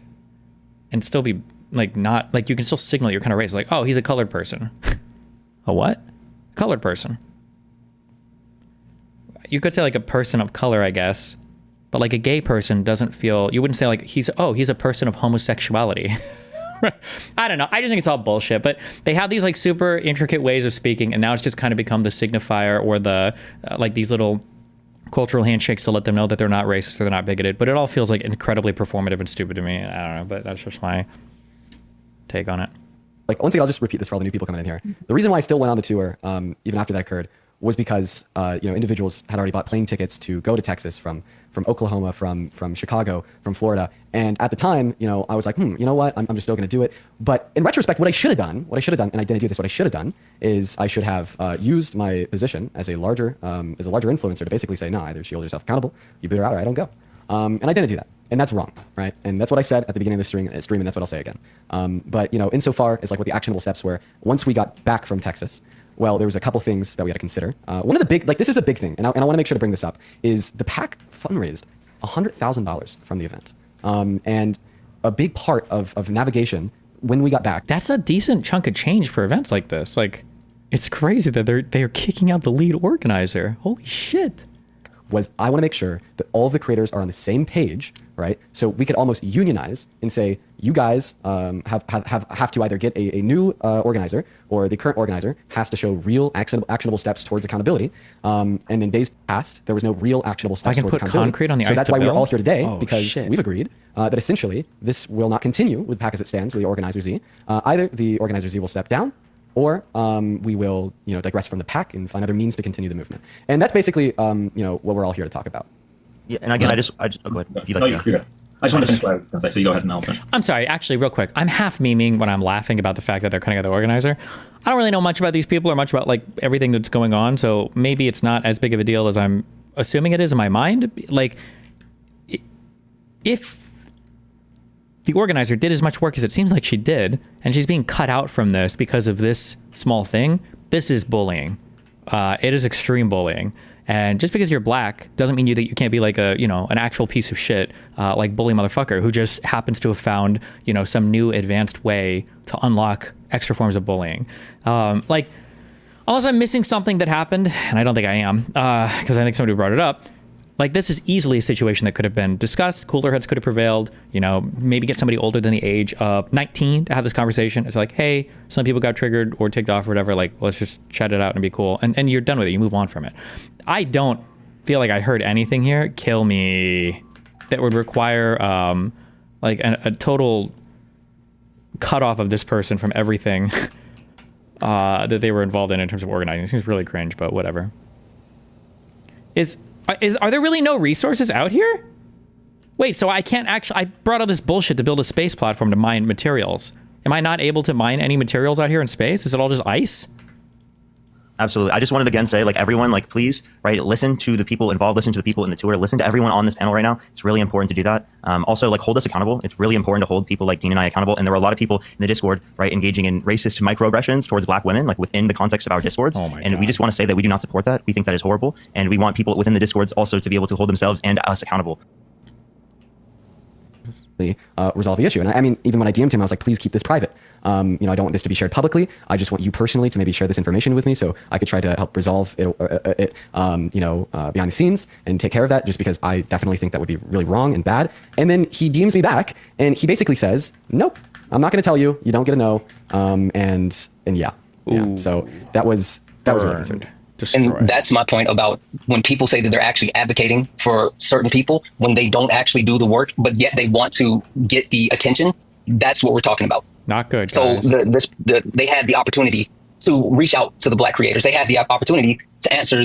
and still be like not like you can still signal you're kind of racist. Like, oh, he's a colored person. A what? Colored person. You could say like a person of color, I guess, but like a gay person doesn't feel. You wouldn't say like he's a person of homosexuality. I don't know. I just think it's all bullshit. But they have these like super intricate ways of speaking, and now it's just kind of become the signifier or the like these little cultural handshakes to let them know that they're not racist or they're not bigoted. But it all feels like incredibly performative and stupid to me. I don't know, but that's just my take on it. Like, once again, I'll just repeat this for all the new people coming in here. The reason why I still went on the tour, even after that occurred, was because individuals had already bought plane tickets to go to Texas from Oklahoma, from Chicago, from Florida. And at the time, I was like, you know what? I'm just still going to do it. But in retrospect, what I should have done, and I didn't do this, what I should have done is I should have used my position as a larger influencer to basically say, no, either she holds herself accountable, you boot her out, or I don't go. And I didn't do that. And that's wrong, right? And that's what I said at the beginning of the stream, and that's what I'll say again. But, insofar as like what the actionable steps were, once we got back from Texas, well, there was a couple things that we had to consider. One of the big, this is a big thing, and I want to make sure to bring this up, is the PAC fundraised $100,000 from the event. And a big part of navigation when we got back. That's a decent chunk of change for events like this. Like, it's crazy that they're kicking out the lead organizer. Holy shit. Was I want to make sure that all of the creators are on the same page, right? So we could almost unionize and say, you guys have to either get a new organizer, or the current organizer has to show real actionable steps towards accountability. And in days past, there was no real actionable steps towards accountability. I can put concrete on the ice to build? So that's why we're all here today, because shit. we've agreed that essentially this will not continue with PAC as it stands with the Organizer Z. Either the Organizer Z will step down, or we will, digress from the PAC and find other means to continue the movement. And that's basically, what we're all here to talk about. Yeah, and again, I just oh, go ahead. If you'd like to. I just want to finish what I was going to say, so you go ahead and I'll finish. I'm sorry, actually, real quick. I'm half memeing when I'm laughing about the fact that they're cutting out the organizer. I don't really know much about these people or much about like everything that's going on, so maybe it's not as big of a deal as I'm assuming it is in my mind. Like, if the organizer did as much work as it seems like she did, and she's being cut out from this because of this small thing, this is bullying. It is extreme bullying. And just because you're black doesn't mean that you can't be like a, you know, an actual piece of shit, like bully motherfucker who just happens to have found, you know, some new advanced way to unlock extra forms of bullying. Like, unless I'm missing something that happened, and I don't think I am, because I think somebody brought it up, like, this is easily a situation that could have been discussed. Cooler heads could have prevailed, you know, maybe get somebody older than the age of 19 to have this conversation. It's like, hey, some people got triggered or ticked off or whatever. Like, let's just chat it out and be cool. And you're done with it. You move on from it. I don't feel like I heard anything here, kill me, that would require like a total cutoff of this person from everything that they were involved in terms of organizing. It seems really cringe, but whatever. Are there really no resources out here? Wait, so I can't actually... I brought all this bullshit to build a space platform to mine materials. Am I not able to mine any materials out here in space? Is it all just ice? Absolutely. I just wanted to again say, like, everyone, like, please, right, listen to the people involved, listen to the people in the tour, listen to everyone on this panel right now. It's really important to do that. Also, like, hold us accountable. It's really important to hold people like Dean and I accountable. And there were a lot of people in the Discord, right, engaging in racist microaggressions towards black women, like, within the context of our Discords. And we just want to say that we do not support that. We think that is horrible. And we want people within the Discords also to be able to hold themselves and us accountable. Resolve the issue. And I mean, even when I DM'd him, I was like, please keep this private. You know, I don't want this to be shared publicly. I just want you personally to maybe share this information with me so I could try to help resolve it, you know, behind the scenes and take care of that, just because I definitely think that would be really wrong and bad. And then he DMs me back and he basically says, nope, I'm not going to tell you. You don't get a no. And yeah. So that was really concerned. And that's my point about when people say that they're actually advocating for certain people when they don't actually do the work, but yet they want to get the attention. That's what we're talking about. Not good. So they had the opportunity to reach out to the black creators. They had the opportunity to answer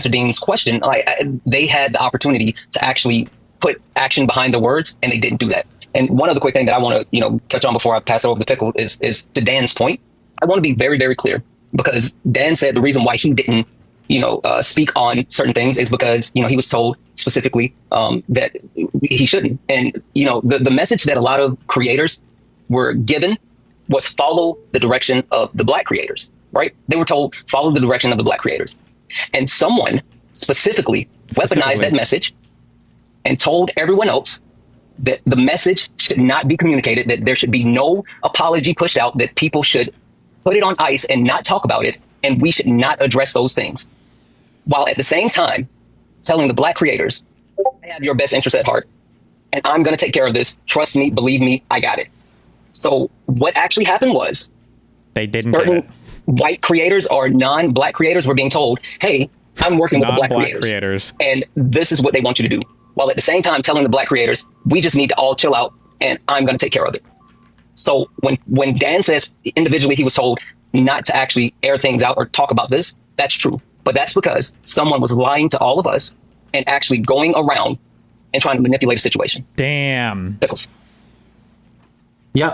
Dean's question. Like, they had the opportunity to actually put action behind the words, and they didn't do that. And one other quick thing that I want to, you know, touch on before I pass it over to Pickle is to Dan's point. I want to be very, very clear, because Dan said the reason why he didn't, you know, speak on certain things is because, you know, he was told specifically that he shouldn't. And, you know, the message that a lot of creators were given was follow the direction of the black creators, right? They were told, follow the direction of the black creators. And someone specifically weaponized that message and told everyone else that the message should not be communicated, that there should be no apology pushed out, that people should put it on ice and not talk about it, and we should not address those things. While at the same time telling the black creators, I have your best interest at heart, and I'm going to take care of this. Trust me, believe me, I got it. So what actually happened was they didn't get it. White creators or non-black creators were being told, hey, I'm working with the black creators, and this is what they want you to do. While at the same time telling the black creators, we just need to all chill out, and I'm going to take care of it. So when Dan says individually he was told not to actually air things out or talk about this, that's true. But that's because someone was lying to all of us and actually going around and trying to manipulate a situation. Damn. Pickles. Yeah,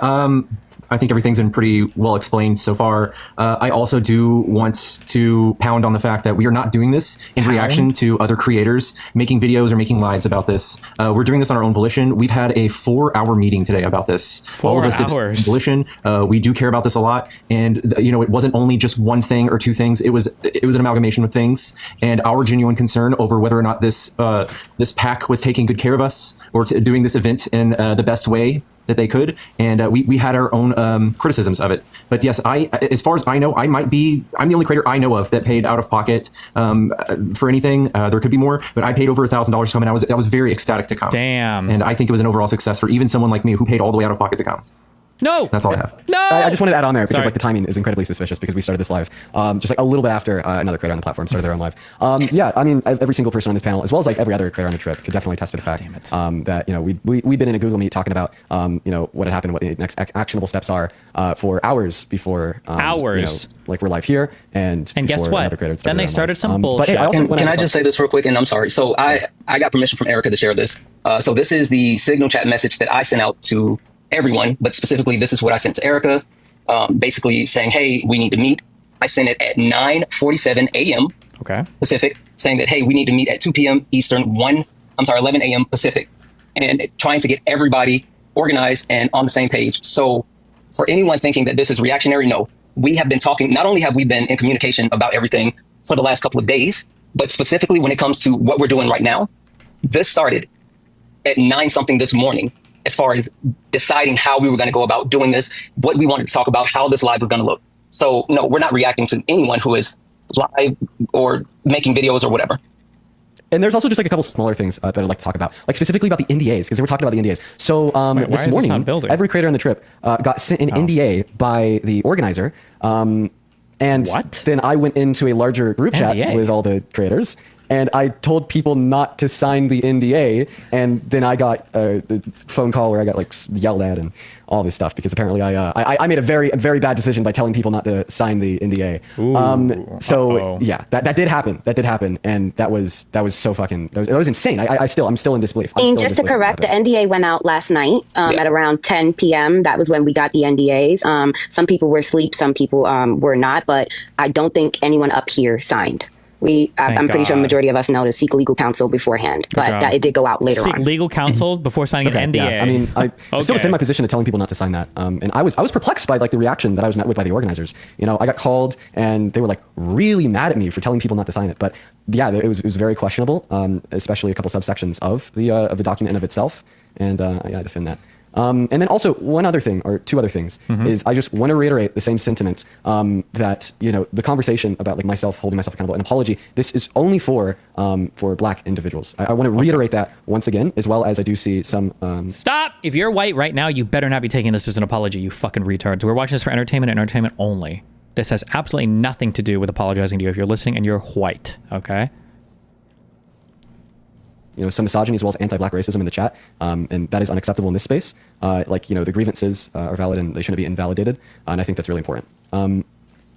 I think everything's been pretty well explained so far. I also do want to pound on the fact that we are not doing this in reaction to other creators making videos or making lives about this. We're doing this on our own volition. We've had a 4-hour meeting today about this. 4 hours. All of us did volition. We do care about this a lot. And, you know, it wasn't only just one thing or two things. It was an amalgamation of things. And our genuine concern over whether or not this pack was taking good care of us or doing this event in the best way that they could, and we had our own criticisms of it. But yes, as far as I know, I'm the only creator I know of that paid out of pocket for anything. There could be more, but I paid over $1,000 to come, and I was very ecstatic to come. Damn. And I think it was an overall success for even someone like me who paid all the way out of pocket to come. No. That's all I have. No. I just wanted to add on there because Sorry. like the timing is incredibly suspicious because we started this live just like a little bit after another creator on the platform started their own live. Yeah, I mean every single person on this panel, as well as like every other creator on the trip, could definitely attest to the fact that we've been in a Google Meet talking about what had happened, what the next actionable steps are for hours before like we're live here and guess what? Then they started some bullshit. Can I just say this real quick? And I'm sorry. So I got permission from Erica to share this. So this is the Signal chat message that I sent out to everyone, but specifically this is what I sent to Erica, basically saying, hey, we need to meet. I sent it at 9:47 a.m. Pacific, saying that, hey, we need to meet at 2 p.m. Eastern, 11 a.m. Pacific, and trying to get everybody organized and on the same page. So for anyone thinking that this is reactionary, no, we have been talking, not only have we been in communication about everything for the last couple of days, but specifically when it comes to what we're doing right now, this started at 9-something this morning, as far as deciding how we were going to go about doing this, what we wanted to talk about, how this live was going to look. So no, we're not reacting to anyone who is live or making videos or whatever. And there's also just like a couple smaller things that I'd like to talk about, like specifically about the NDAs, because they were talking about the NDAs. So this morning, every creator on the trip got sent an NDA by the organizer. And then I went into a larger group chat with all the creators, and I told people not to sign the NDA, and then I got a phone call where I got like yelled at and all this stuff because apparently I made a very bad decision by telling people not to sign the NDA. Yeah, that did happen. That did happen, and that was so fucking that was insane. I'm still in disbelief. And just to correct, the NDA went out last night at around 10 p.m. That was when we got the NDAs. Some people were asleep, some people were not, but I don't think anyone up here signed. I'm pretty sure the majority of us know to seek legal counsel beforehand, but it did go out later on. Seek legal counsel before signing an NDA. Yeah. I mean, I still defend my position of telling people not to sign that. And I was perplexed by like the reaction that I was met with by the organizers. You know, I got called and they were like really mad at me for telling people not to sign it. But yeah, it was very questionable, especially a couple subsections of the document in of itself. And I defend that. And then also one other thing, or two other things, is I just want to reiterate the same sentiment that, you know, the conversation about like myself holding myself accountable, an apology, this is only for Black individuals. I want to reiterate that once again, as well as I do see some... Stop! If you're white right now, you better not be taking this as an apology, you fucking retards. We're watching this for entertainment and entertainment only. This has absolutely nothing to do with apologizing to you if you're listening and you're white, okay? You know, some misogyny as well as anti-Black racism in the chat, and that is unacceptable in this space. Like, you know, the grievances are valid and they shouldn't be invalidated, and I think that's really important.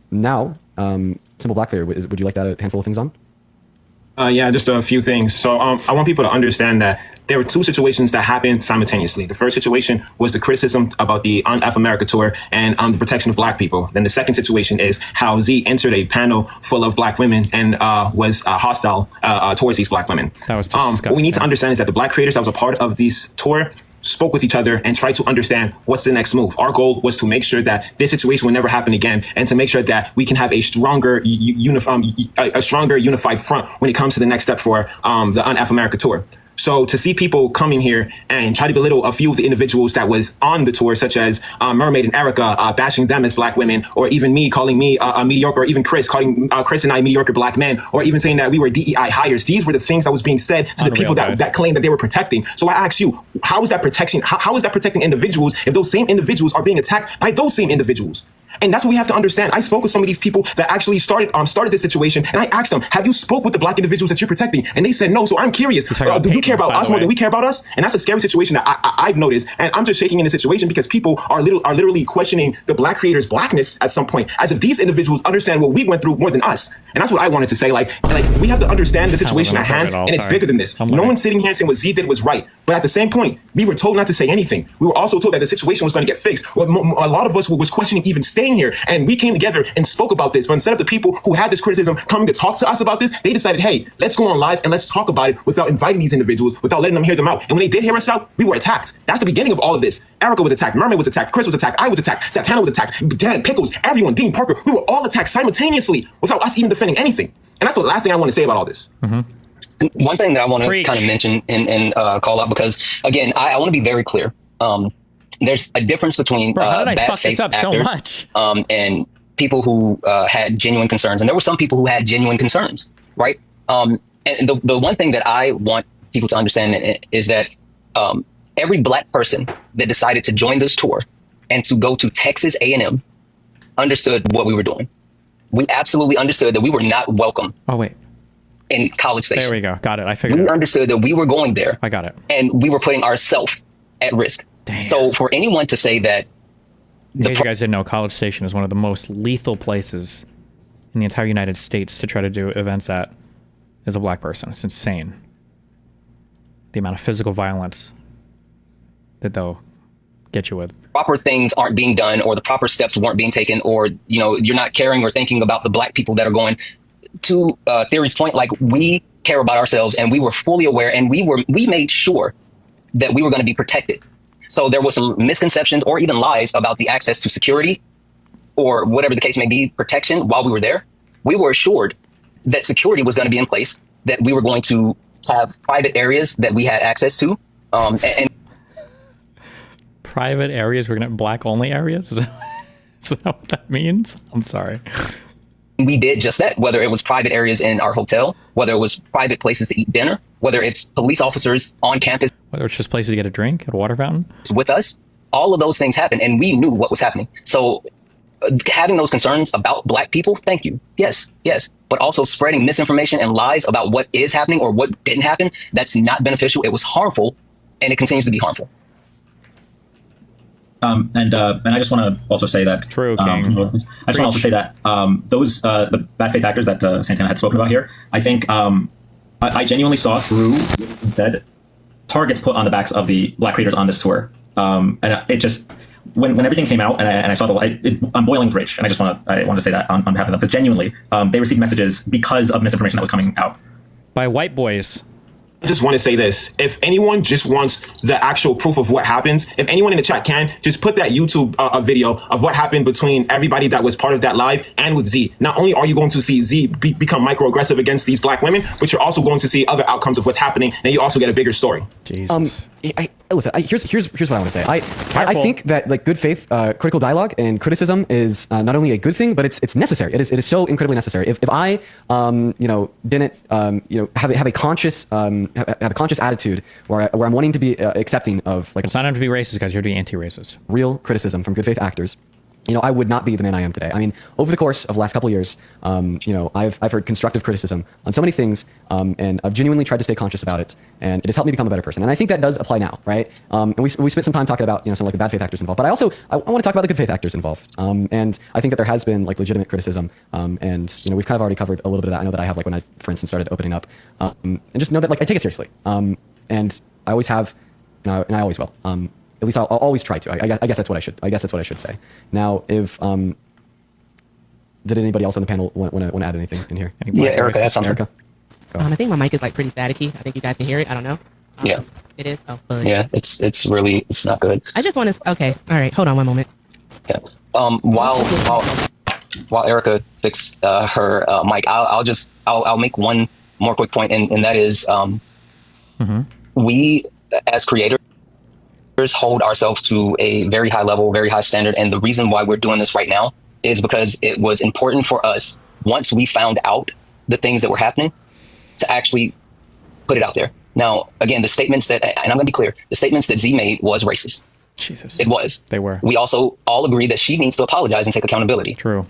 Now, Simple Black Player, would you like to add a handful of things on? Yeah, just a few things. So I want people to understand that there were two situations that happened simultaneously. The first situation was the criticism about the UNF America tour and the protection of Black people. Then the second situation is how Z entered a panel full of Black women and was hostile towards these Black women. That was disgusting. What we need to understand is that the Black creators that was a part of this tour spoke with each other and tried to understand what's the next move. Our goal was to make sure that this situation will never happen again, and to make sure that we can have a stronger, unified front when it comes to the next step for the UNF America tour. So to see people coming here and try to belittle a few of the individuals that was on the tour, such as Mermaid and Erica, bashing them as Black women, or even me calling me a mediocre, or even Chris calling Chris and I mediocre Black men, or even saying that we were DEI hires. These were the things that was being said to the people that claimed that they were protecting. So I ask you, how is that protection? How is that protecting individuals if those same individuals are being attacked by those same individuals? And that's what we have to understand. I spoke with some of these people that actually started this situation, and I asked them, have you spoke with the Black individuals that you're protecting? And they said no. So I'm curious, do you care about us more than we care about us? And that's a scary situation that I've noticed. And I'm just shaking in the situation because people are literally questioning the Black creators' Blackness at some point, as if these individuals understand what we went through more than us. And that's what I wanted to say. Like we have to understand the situation at hand, and it's bigger than this. No one's sitting here saying what Z did was right. But at the same point, we were told not to say anything. We were also told that the situation was going to get fixed. A lot of us was questioning even staying here, and we came together and spoke about this. But instead of the people who had this criticism coming to talk to us about this, they decided, hey, let's go on live and let's talk about it without inviting these individuals, without letting them hear them out. And when they did hear us out, we were attacked. That's the beginning of all of this. Erica was attacked, Mermaid was attacked, Chris was attacked, I was attacked, Santana was attacked, Dan, Pickles, everyone, Dean Parker, we were all attacked simultaneously without us even defending anything. And that's the last thing I want to say about all this. One thing that I want to kind of mention and call out, because again, I want to be very clear. There's a difference between bad faith actors and people who had genuine concerns. And there were some people who had genuine concerns, right? And the one thing that I want people to understand is that every Black person that decided to join this tour and to go to Texas A&M understood what we were doing. We absolutely understood that we were not welcome. Oh, wait. In College Station. There we go. Got it. I figured we it out. understood that we were going there. I got it. And we were putting ourselves at risk. Damn. So for anyone to say that... In case you guys didn't know, College Station is one of the most lethal places in the entire United States to try to do events at as a black person. It's insane. The amount of physical violence that they'll get you with. Proper things aren't being done, or the proper steps weren't being taken, or, you know, you're not caring or thinking about the black people that are going. To Theory's point, like, we care about ourselves, and we were fully aware, and we made sure that we were going to be protected. So there was some misconceptions or even lies about the access to security or whatever the case may be, protection while we were there. We were assured that security was going to be in place, that we were going to have private areas that we had access to. And private areas? We're going to have black only areas? Is that what that means? I'm sorry. We did just that, whether it was private areas in our hotel, whether it was private places to eat dinner, whether it's police officers on campus. Whether it's just places to get a drink at a water fountain. With us, all of those things happened, and we knew what was happening. So having those concerns about black people, thank you. Yes, yes. But also spreading misinformation and lies about what is happening or what didn't happen, that's not beneficial. It was harmful, and it continues to be harmful. And I just want to also say that true, King. I just want to also say that those the bad faith actors that Santana had spoken about here, I think I genuinely saw through said targets put on the backs of the black creators on this tour, and it just when everything came out and I saw I'm boiling with rage, and I want to say that on behalf of them, because genuinely they received messages because of misinformation that was coming out by white boys. I just want to say this. If anyone just wants the actual proof of what happens, if anyone in the chat can, just put that YouTube video of what happened between everybody that was part of that live and with Z. Not only are you going to see Z become microaggressive against these black women, but you're also going to see other outcomes of what's happening, and you also get a bigger story. Jesus. Listen, here's what I want to say. I think that, like, good faith critical dialogue and criticism is not only a good thing, but it's necessary. It is so incredibly necessary. If I didn't have a conscious attitude where I'm wanting to be accepting of, like, it's not time to be racist, guys. You're to be anti-racist. Real criticism from good faith actors. I would not be the man I am today. I mean, over the course of the last couple of years, I've heard constructive criticism on so many things, and I've genuinely tried to stay conscious about it, and it has helped me become a better person. And I think that does apply now, right? And we spent some time talking about, some like the bad faith actors involved, but I want to talk about the good faith actors involved. And I think that there has been, like, legitimate criticism, and we've kind of already covered a little bit of that. I know that I have, like, when I, for instance, started opening up, and just know that, like, I take it seriously, and I always have, and I always will. At least I'll always try to. I guess that's what I should. I guess that's what I should say. Now, if did anybody else on the panel want to add anything in here? Yeah, Erica, that's something. Erica? I think my mic is, like, pretty staticky. I think you guys can hear it. I don't know. Yeah. It is. Oh, but yeah, it's really not good. I just want to. Okay. All right. Hold on one moment. Yeah. While Erica fixed her mic, I'll make one more quick point, and that is we as creators hold ourselves to a very high level, very high standard. And the reason why we're doing this right now is because it was important for us, once we found out the things that were happening, to actually put it out there. Now, again, the statements that, and I'm going to be clear, the statements that Z made was racist. Jesus. It was. They were. We also all agree that she needs to apologize and take accountability. True.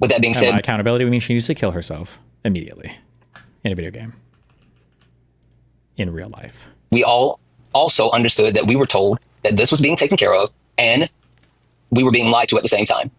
With that being said, by accountability, we mean she needs to kill herself immediately in a video game. In real life. We all also understood that we were told that this was being taken care of, and we were being lied to at the same time.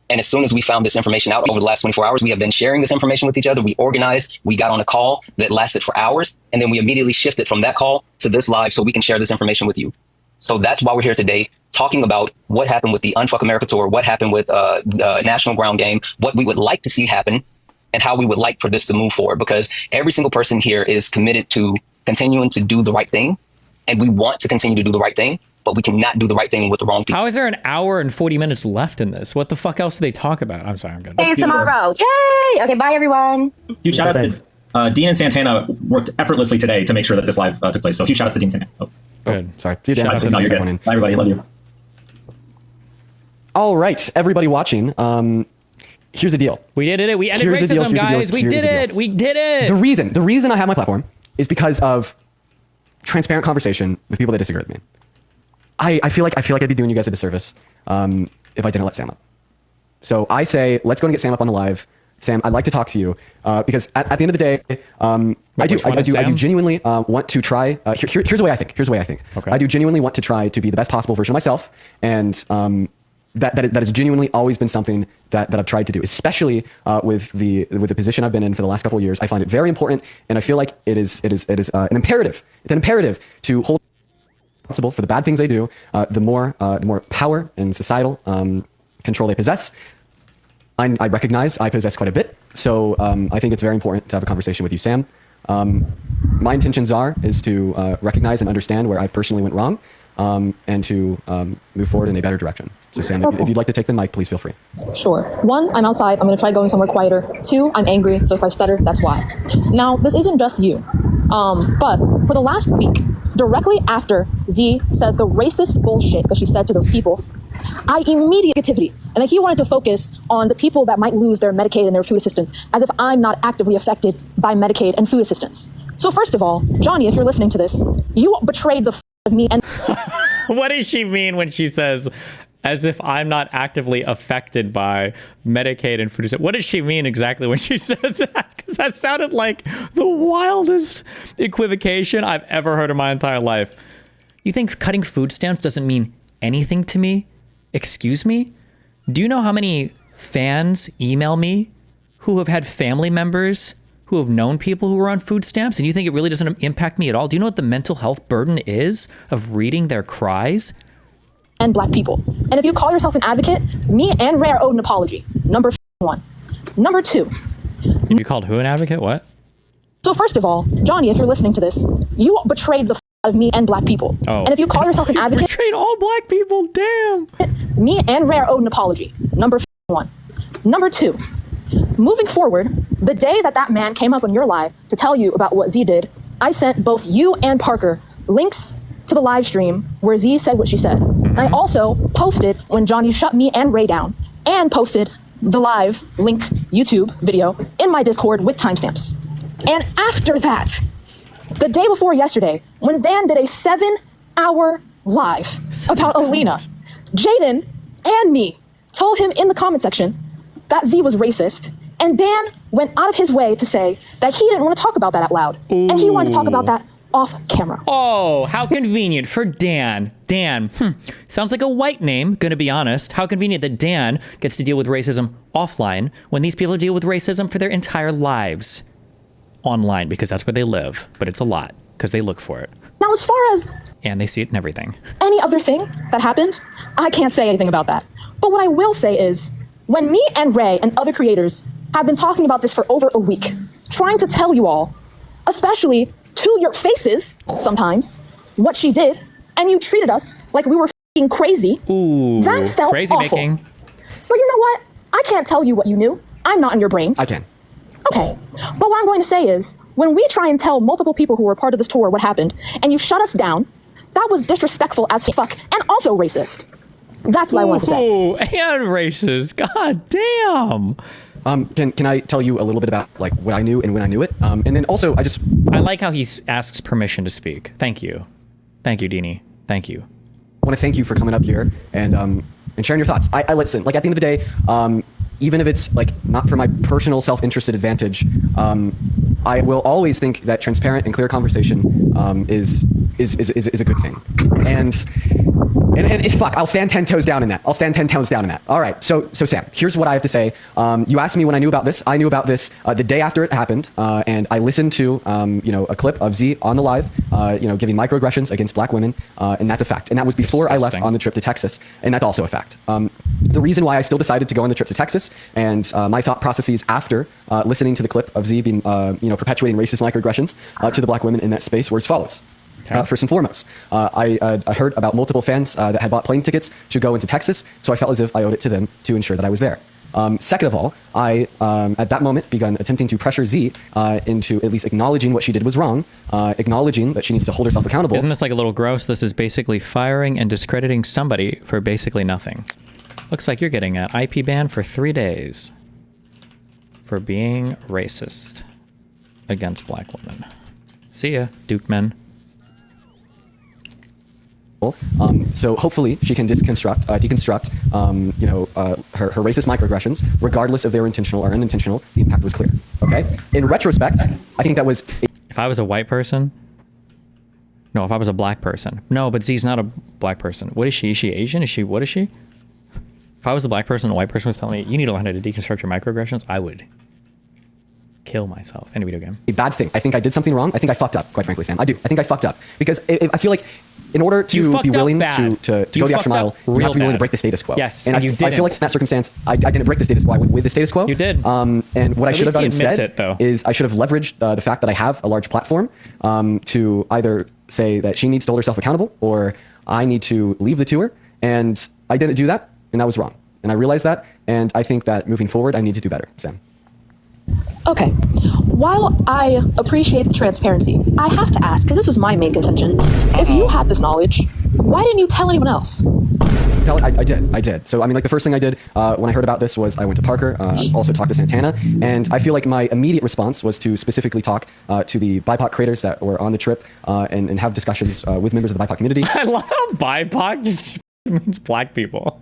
And as soon as we found this information out over the last 24 hours, we have been sharing this information with each other. We organized, we got on a call that lasted for hours, and then we immediately shifted from that call to this live so we can share this information with you. So that's why we're here today, talking about what happened with the Unfuck America tour, what happened with the National Ground Game, what we would like to see happen, and how we would like for this to move forward. Because every single person here is committed to continuing to do the right thing. And we want to continue to do the right thing, but we cannot do the right thing with the wrong people. How is there an hour and 40 minutes left in this? What the fuck else do they talk about? I'm sorry, I'm good. See you tomorrow. Yay! Okay, bye, everyone. Huge shout outs to Dean and Santana worked effortlessly today to make sure that this live took place. So huge shout outs to Dean and Santana. Good. Sorry. See you, Dan. Shout out to you're good. Bye, everybody. Love you. All right, everybody watching. Here's the deal. We did it. We ended racism, guys. We did it. We did it. The reason I have my platform is because of transparent conversation with people that disagree with me. I feel like I'd be doing you guys a disservice if I didn't let Sam up. So I say, let's go and get Sam up on the live. Sam, I'd like to talk to you because at the end of the day, I do genuinely want to try. Here's the way I think. Okay. I do genuinely want to try to be the best possible version of myself, and that has genuinely always been something that I've tried to do, especially with the position I've been in for the last couple of years. I find it very important, and I feel like it is an imperative. It's an imperative to hold responsible for the bad things they do. The more power and societal control they possess. I recognize I possess quite a bit, so I think it's very important to have a conversation with you, Sam. My intentions is to recognize and understand where I personally went wrong, and to move forward in a better direction. So Sam, if you'd like to take the mic, please feel free. Sure. 1, I'm outside. I'm going to try going somewhere quieter. 2, I'm angry, so if I stutter, that's why. Now, this isn't just you, but for the last week, directly after Z said the racist bullshit that she said to those people, I immediately negativity, and that he wanted to focus on the people that might lose their Medicaid and their food assistance, as if I'm not actively affected by Medicaid and food assistance. So first of all, Johnny, if you're listening to this, you betrayed the of me and what does she mean when she says, as if I'm not actively affected by Medicaid and food assistance? What does she mean exactly when she says that? Because that sounded like the wildest equivocation I've ever heard in my entire life. You think cutting food stamps doesn't mean anything to me? Excuse me? Do you know how many fans email me who have had family members who have known people who are on food stamps, and you think it really doesn't impact me at all? Do you know what the mental health burden is of reading their cries? And black people. And if you call yourself an advocate, me and Ray are owed an apology. Number 1. Number 2. Have you called who an advocate? What? So first of all, Johnny, if you're listening to this, you betrayed the of me and black people. Oh. And if you call yourself an advocate, betrayed all black people. Damn. Me and Ray are owed an apology. Number 1. Number 2. Moving forward, the day that man came up on your live to tell you about what Z did, I sent both you and Parker links to the live stream where Z said what she said. And I also posted when Johnny shut me and Ray down, and posted the live link YouTube video in my Discord with timestamps. And after that, the day before yesterday, when Dan did a 7-hour live about Alina, Jaden and me told him in the comment section that Z was racist, and Dan went out of his way to say that he didn't want to talk about that out loud. Ooh. And he wanted to talk about that off camera. Oh, how convenient for Dan. Dan, sounds like a white name, gonna be honest. How convenient that Dan gets to deal with racism offline when these people deal with racism for their entire lives online, because that's where they live. But it's a lot, because they look for it. Now, as far as... And they see it in everything. Any other thing that happened, I can't say anything about that. But what I will say is, when me and Ray and other creators have been talking about this for over a week, trying to tell you all, especially to your faces sometimes, what she did, and you treated us like we were f***ing crazy, that felt crazy awful. Making. So you know what? I can't tell you what you knew. I'm not in your brain. I can. Okay. But what I'm going to say is, when we try and tell multiple people who were part of this tour what happened, and you shut us down, that was disrespectful as fuck, and also racist. That's what I wanted to say. Ooh, and racist. God damn. Can I tell you a little bit about like what I knew and when I knew it? And then also I like how he asks permission to speak. Thank you. Thank you, Deanie. Thank you. I want to thank you for coming up here and sharing your thoughts. I listen, like at the end of the day, even if it's like not for my personal self-interested advantage, I will always think that transparent and clear conversation is a good thing. And fuck, I'll stand 10 toes down in that. All right, so Sam, here's what I have to say. You asked me when I knew about this. I knew about this the day after it happened, and I listened to a clip of Z on the live, giving microaggressions against black women, and that's a fact. And that was before I left on the trip to Texas, and that's also a fact. The reason why I still decided to go on the trip to Texas and my thought processes after listening to the clip of Z being, perpetuating racist microaggressions to the black women in that space were as follows. First and foremost, I heard about multiple fans that had bought plane tickets to go into Texas, so I felt as if I owed it to them to ensure that I was there. Second of all, I, at that moment, begun attempting to pressure Z into at least acknowledging what she did was wrong, acknowledging that she needs to hold herself accountable. Isn't this like a little gross? This is basically firing and discrediting somebody for basically nothing. Looks like you're getting an IP ban for 3 days for being racist against black women. See ya, Duke men. So hopefully she can deconstruct, her racist microaggressions, regardless if they were intentional or unintentional. The impact was clear. Okay. In retrospect, I think that was. If I was a white person. No, if I was a black person. No, but Z's not a black person. What is she? Is she Asian? What is she? If I was a black person, a white person was telling me, you need to learn how to deconstruct your microaggressions, I would kill myself in a video game. A bad thing. I think I did something wrong. I think I fucked up, quite frankly, Sam. I do. I think I fucked up. Because I feel like in order to be willing to go the extra mile, you have to be willing to break the status quo. Yes, and I feel like in that circumstance, I didn't break the status quo. I went with the status quo. You did. And what I should have done instead though. is I should have leveraged the fact that I have a large platform to either say that she needs to hold herself accountable or I need to leave the tour. And I didn't do that, and that was wrong. And I realized that, and I think that moving forward, I need to do better, Sam. Okay. While I appreciate the transparency, I have to ask, because this was my main contention, if you had this knowledge, why didn't you tell anyone else? I did. So, I mean, like the first thing I did when I heard about this was I went to Parker, also talked to Santana, and I feel like my immediate response was to specifically talk to the BIPOC creators that were on the trip and have discussions with members of the BIPOC community. I love how BIPOC just means black people.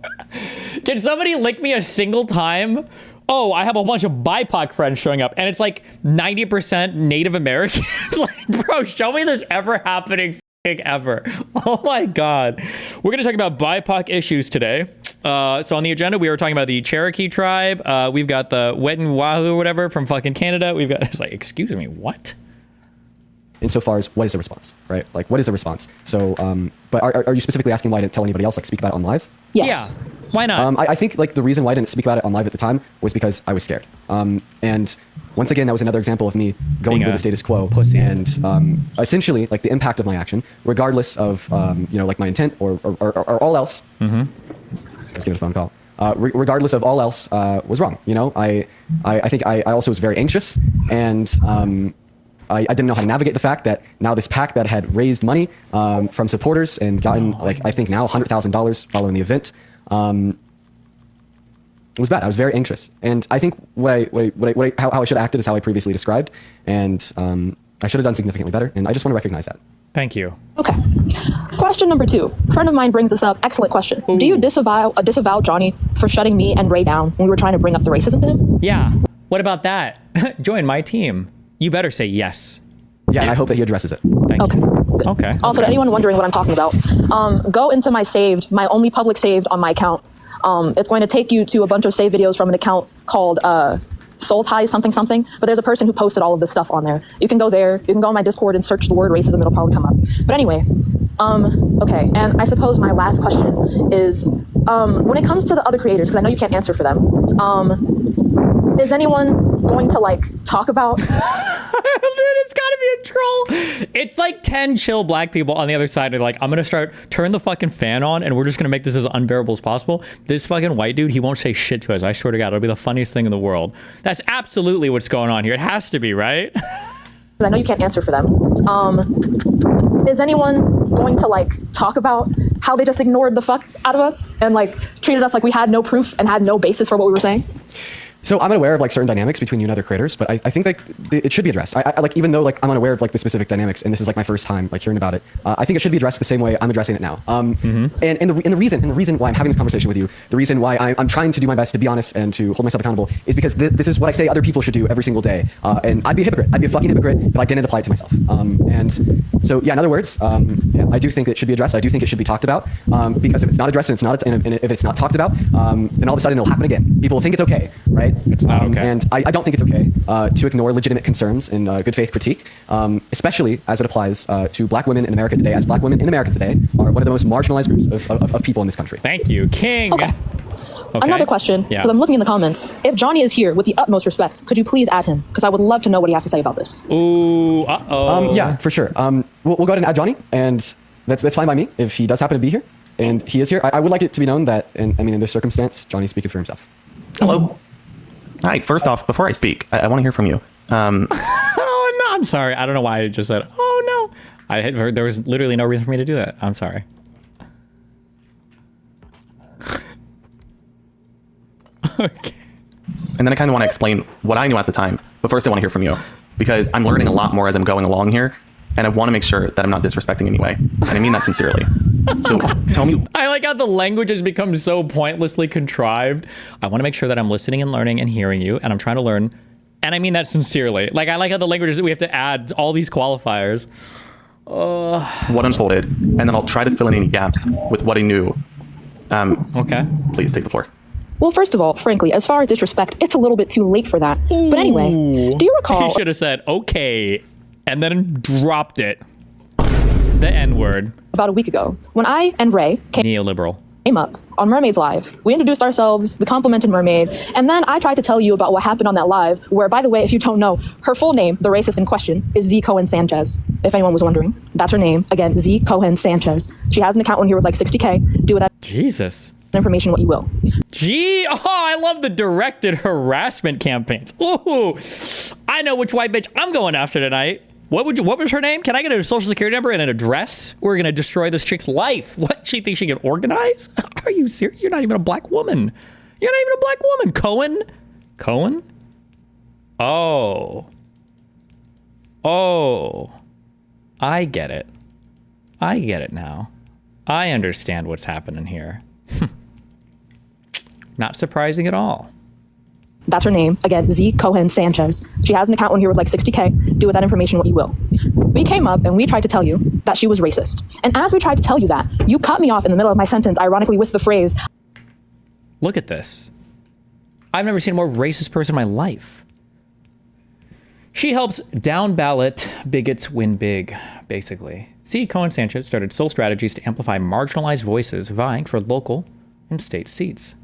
Can somebody lick me a single time? Oh, I have a bunch of BIPOC friends showing up, and it's like 90% Native Americans. Like, bro, show me this ever happening ever. Oh my God. We're going to talk about BIPOC issues today. So on the agenda, we were talking about the Cherokee tribe. We've got the Wet'en Wahoo or whatever from fucking Canada. We've got, it's like, excuse me, what? Insofar as what is the response, right? Like, what is the response? So, but are you specifically asking why I didn't tell anybody else, like speak about it on live? Yes. Yeah. Why not? I think like the reason why I didn't speak about it on live at the time was because I was scared. And once again, that was another example of me going with the status quo pussy. And essentially like the impact of my action, regardless of like my intent or all else. Mm-hmm. Let's give it a phone call. Regardless of all else, was wrong. I think I also was very anxious, and I didn't know how to navigate the fact that now this PAC that had raised money from supporters and gotten I think now $100,000 following the event. It was bad. I was very anxious, and I think how I should have acted is how I previously described, and I should have done significantly better, and I just want to recognize that. Thank you. Okay. Question number 2. A friend of mine brings this up. Excellent question. Ooh. Do you disavow Johnny for shutting me and Ray down when we were trying to bring up the racism to him? Yeah. What about that? Join my team. You better say yes. Yeah, and I hope that he addresses it. Thank you. Good. Okay. Also, to anyone wondering what I'm talking about, go into my only public saved on my account. It's going to take you to a bunch of saved videos from an account called Soul Ties something something, but there's a person who posted all of this stuff on there. You can go there, you can go on my Discord and search the word racism, it'll probably come up. But anyway, okay, and I suppose my last question is, when it comes to the other creators, because I know you can't answer for them, is anyone going to talk about... It's gotta be a troll. It's like 10 chill black people on the other side are like, I'm gonna turn the fucking fan on and we're just gonna make this as unbearable as possible. This fucking white dude, he won't say shit to us. I swear to God, it'll be the funniest thing in the world. That's absolutely what's going on here. It has to be, right? I know you can't answer for them. Is anyone going to talk about how they just ignored the fuck out of us and treated us like we had no proof and had no basis for what we were saying? So I'm unaware of certain dynamics between you and other creators, but I think it should be addressed. I even though I'm unaware of the specific dynamics, and this is my first time hearing about it, I think it should be addressed the same way I'm addressing it now. And the reason why I'm having this conversation with you, the reason why I'm trying to do my best to be honest and to hold myself accountable is because this is what I say other people should do every single day. And I'd be a hypocrite. I'd be a fucking hypocrite if I didn't apply it to myself. And so yeah, in other words, I do think it should be addressed. I do think it should be talked about because if it's not addressed and if it's not talked about, then all of a sudden it'll happen again. People will think it's okay, right? It's not okay. And I don't think it's okay to ignore legitimate concerns and good faith critique, especially as it applies to black women in America today, as black women in America today are one of the most marginalized groups of people in this country. Thank you, King. Okay. Another question, because I'm looking in the comments. If Johnny is here with the utmost respect, could you please add him? Because I would love to know what he has to say about this. Ooh, uh-oh. Yeah, for sure. We'll go ahead and add Johnny, and that's fine by me if he does happen to be here, and he is here. I would like it to be known that, in this circumstance, Johnny's speaking for himself. Hello. Hi, first off, before I speak, I want to hear from you. Oh, no, I'm sorry. I don't know why I just said, oh, no. I had heard there was literally no reason for me to do that. I'm sorry. Okay. And then I kind of want to explain what I knew at the time. But first I want to hear from you because I'm learning a lot more as I'm going along here. and I want to make sure that I'm not disrespecting in any way. And I mean that sincerely. So tell me. I like how the language has become so pointlessly contrived. I want to make sure that I'm listening and learning and hearing you, and I'm trying to learn. And I mean that sincerely. Like, I like how the language is that we have to add all these qualifiers. What unfolded, and then I'll try to fill in any gaps with what I knew. Okay. Please take the floor. Well, first of all, frankly, as far as disrespect, it's a little bit too late for that. But anyway, do you recall? He should have said, okay, and then dropped it. The N-word. About a week ago, when I and Ray Neoliberal. came up on Mermaids Live. We introduced ourselves, we complimented Mermaid, and then I tried to tell you about what happened on that live, where, by the way, if you don't know, her full name, the racist in question, is Z. Cohen Sanchez. If anyone was wondering, that's her name. Again, Z. Cohen Sanchez. She has an account on here with like 60K. Do with that Jesus. information what you will. I love the directed harassment campaigns. Ooh, I know which white bitch I'm going after tonight. What was her name? Can I get a social security number and an address? We're gonna destroy this chick's life. What? She thinks she can organize? Are you serious? You're not even a black woman. You're not even a black woman. Cohen? Oh, I get it. I get it now. I understand what's happening here. Not surprising at all. That's her name. Again, Z. Cohen Sanchez. She has an account on here with like 60K. Do with that information what you will. We came up and we tried to tell you that she was racist. And as we tried to tell you that, you cut me off in the middle of my sentence, ironically with the phrase, look at this. I've never seen a more racist person in my life. She helps down ballot bigots win big, basically. Z. Cohen Sanchez started Soul Strategies to amplify marginalized voices vying for local and state seats.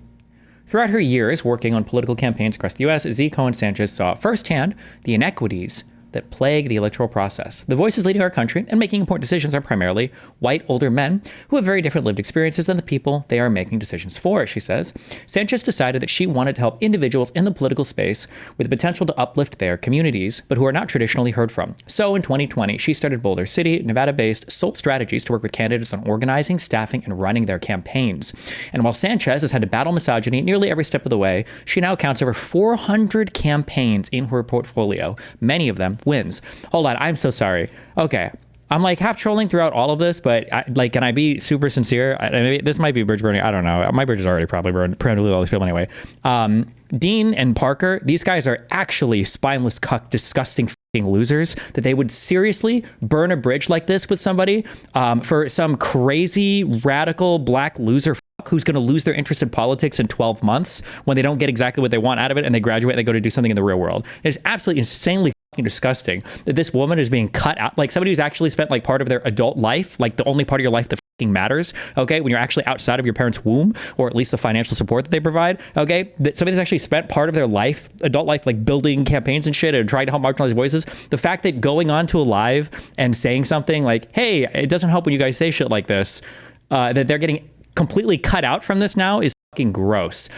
Throughout her years working on political campaigns across the U.S., Z. Cohen Sanchez saw firsthand the inequities that plague the electoral process. The voices leading our country and making important decisions are primarily white, older men who have very different lived experiences than the people they are making decisions for, she says. Sanchez decided that she wanted to help individuals in the political space with the potential to uplift their communities, but who are not traditionally heard from. So in 2020, she started Boulder City, Nevada-based Soul Strategies to work with candidates on organizing, staffing, and running their campaigns. And while Sanchez has had to battle misogyny nearly every step of the way, she now counts over 400 campaigns in her portfolio, many of them wins. Hold on, I'm so sorry. Okay, I'm like half trolling throughout all of this, but can I be super sincere? This might be bridge burning. I don't know. My bridge is already probably burned. Probably all these people anyway. Dean and Parker, these guys are actually spineless, cuck, disgusting losers that they would seriously burn a bridge like this with somebody for some crazy radical black loser who's going to lose their interest in politics in 12 months when they don't get exactly what they want out of it and they graduate and they go to do something in the real world. It's absolutely insanely disgusting that this woman is being cut out, like somebody who's actually spent like part of their adult life, like the only part of your life that matters, okay, when you're actually outside of your parents' womb, or at least the financial support that they provide, okay, that somebody that's actually spent part of their life, adult life, like building campaigns and shit and trying to help marginalized voices. The fact that going on to a live and saying something like, hey, it doesn't help when you guys say shit like this, that they're getting completely cut out from this now is fucking gross.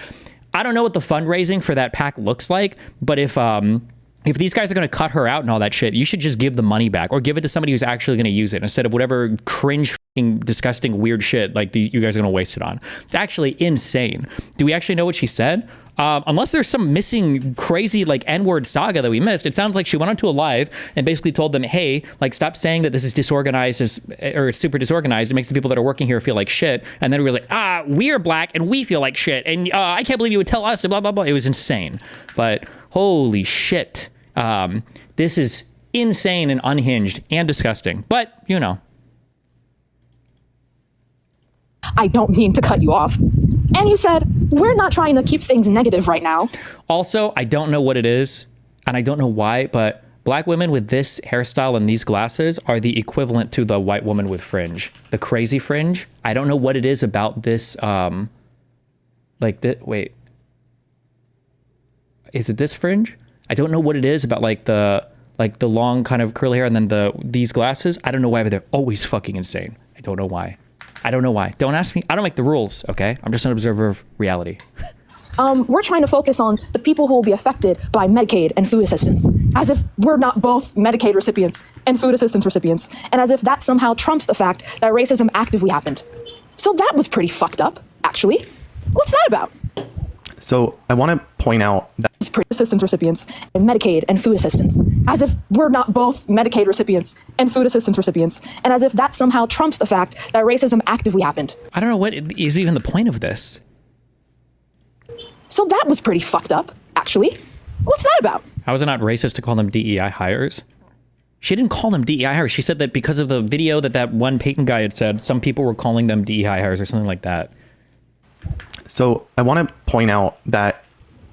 I don't know what the fundraising for that PAC looks like, but if these guys are going to cut her out and all that shit, you should just give the money back or give it to somebody who's actually going to use it instead of whatever cringe, disgusting, weird shit like you guys are going to waste it on. It's actually insane. Do we actually know what she said? Unless there's some missing crazy like N-word saga that we missed, it sounds like she went onto a live and basically told them, hey, like stop saying that this is disorganized or super disorganized. It makes the people that are working here feel like shit. And then we were like, we are black and we feel like shit. And I can't believe you would tell us to blah, blah, blah. It was insane. But holy shit. This is insane and unhinged and disgusting. But, you know. I don't mean to cut you off. And you said, we're not trying to keep things negative right now. Also, I don't know what it is, and I don't know why, but black women with this hairstyle and these glasses are the equivalent to the white woman with fringe. The crazy fringe. I don't know what it is about this, wait. Is it this fringe? I don't know what it is about the long kind of curly hair and then these glasses. I don't know why, but they're always fucking insane. I don't know why. Don't ask me. I don't make the rules, okay? I'm just an observer of reality. We're trying to focus on the people who will be affected by Medicaid and food assistance, as if we're not both Medicaid recipients and food assistance recipients, and as if that somehow trumps the fact that racism actively happened. So that was pretty fucked up, actually. What's that about? So I want to point out that assistance recipients and Medicaid and food assistance, as if we're not both Medicaid recipients and food assistance recipients, and as if that somehow trumps the fact that racism actively happened. I don't know what is even the point of this. So that was pretty fucked up, actually. What's that about? How is it not racist to call them DEI hires? She didn't call them DEI hires. She said that because of the video that one Peyton guy had said, some people were calling them DEI hires or something like that. So I want to point out that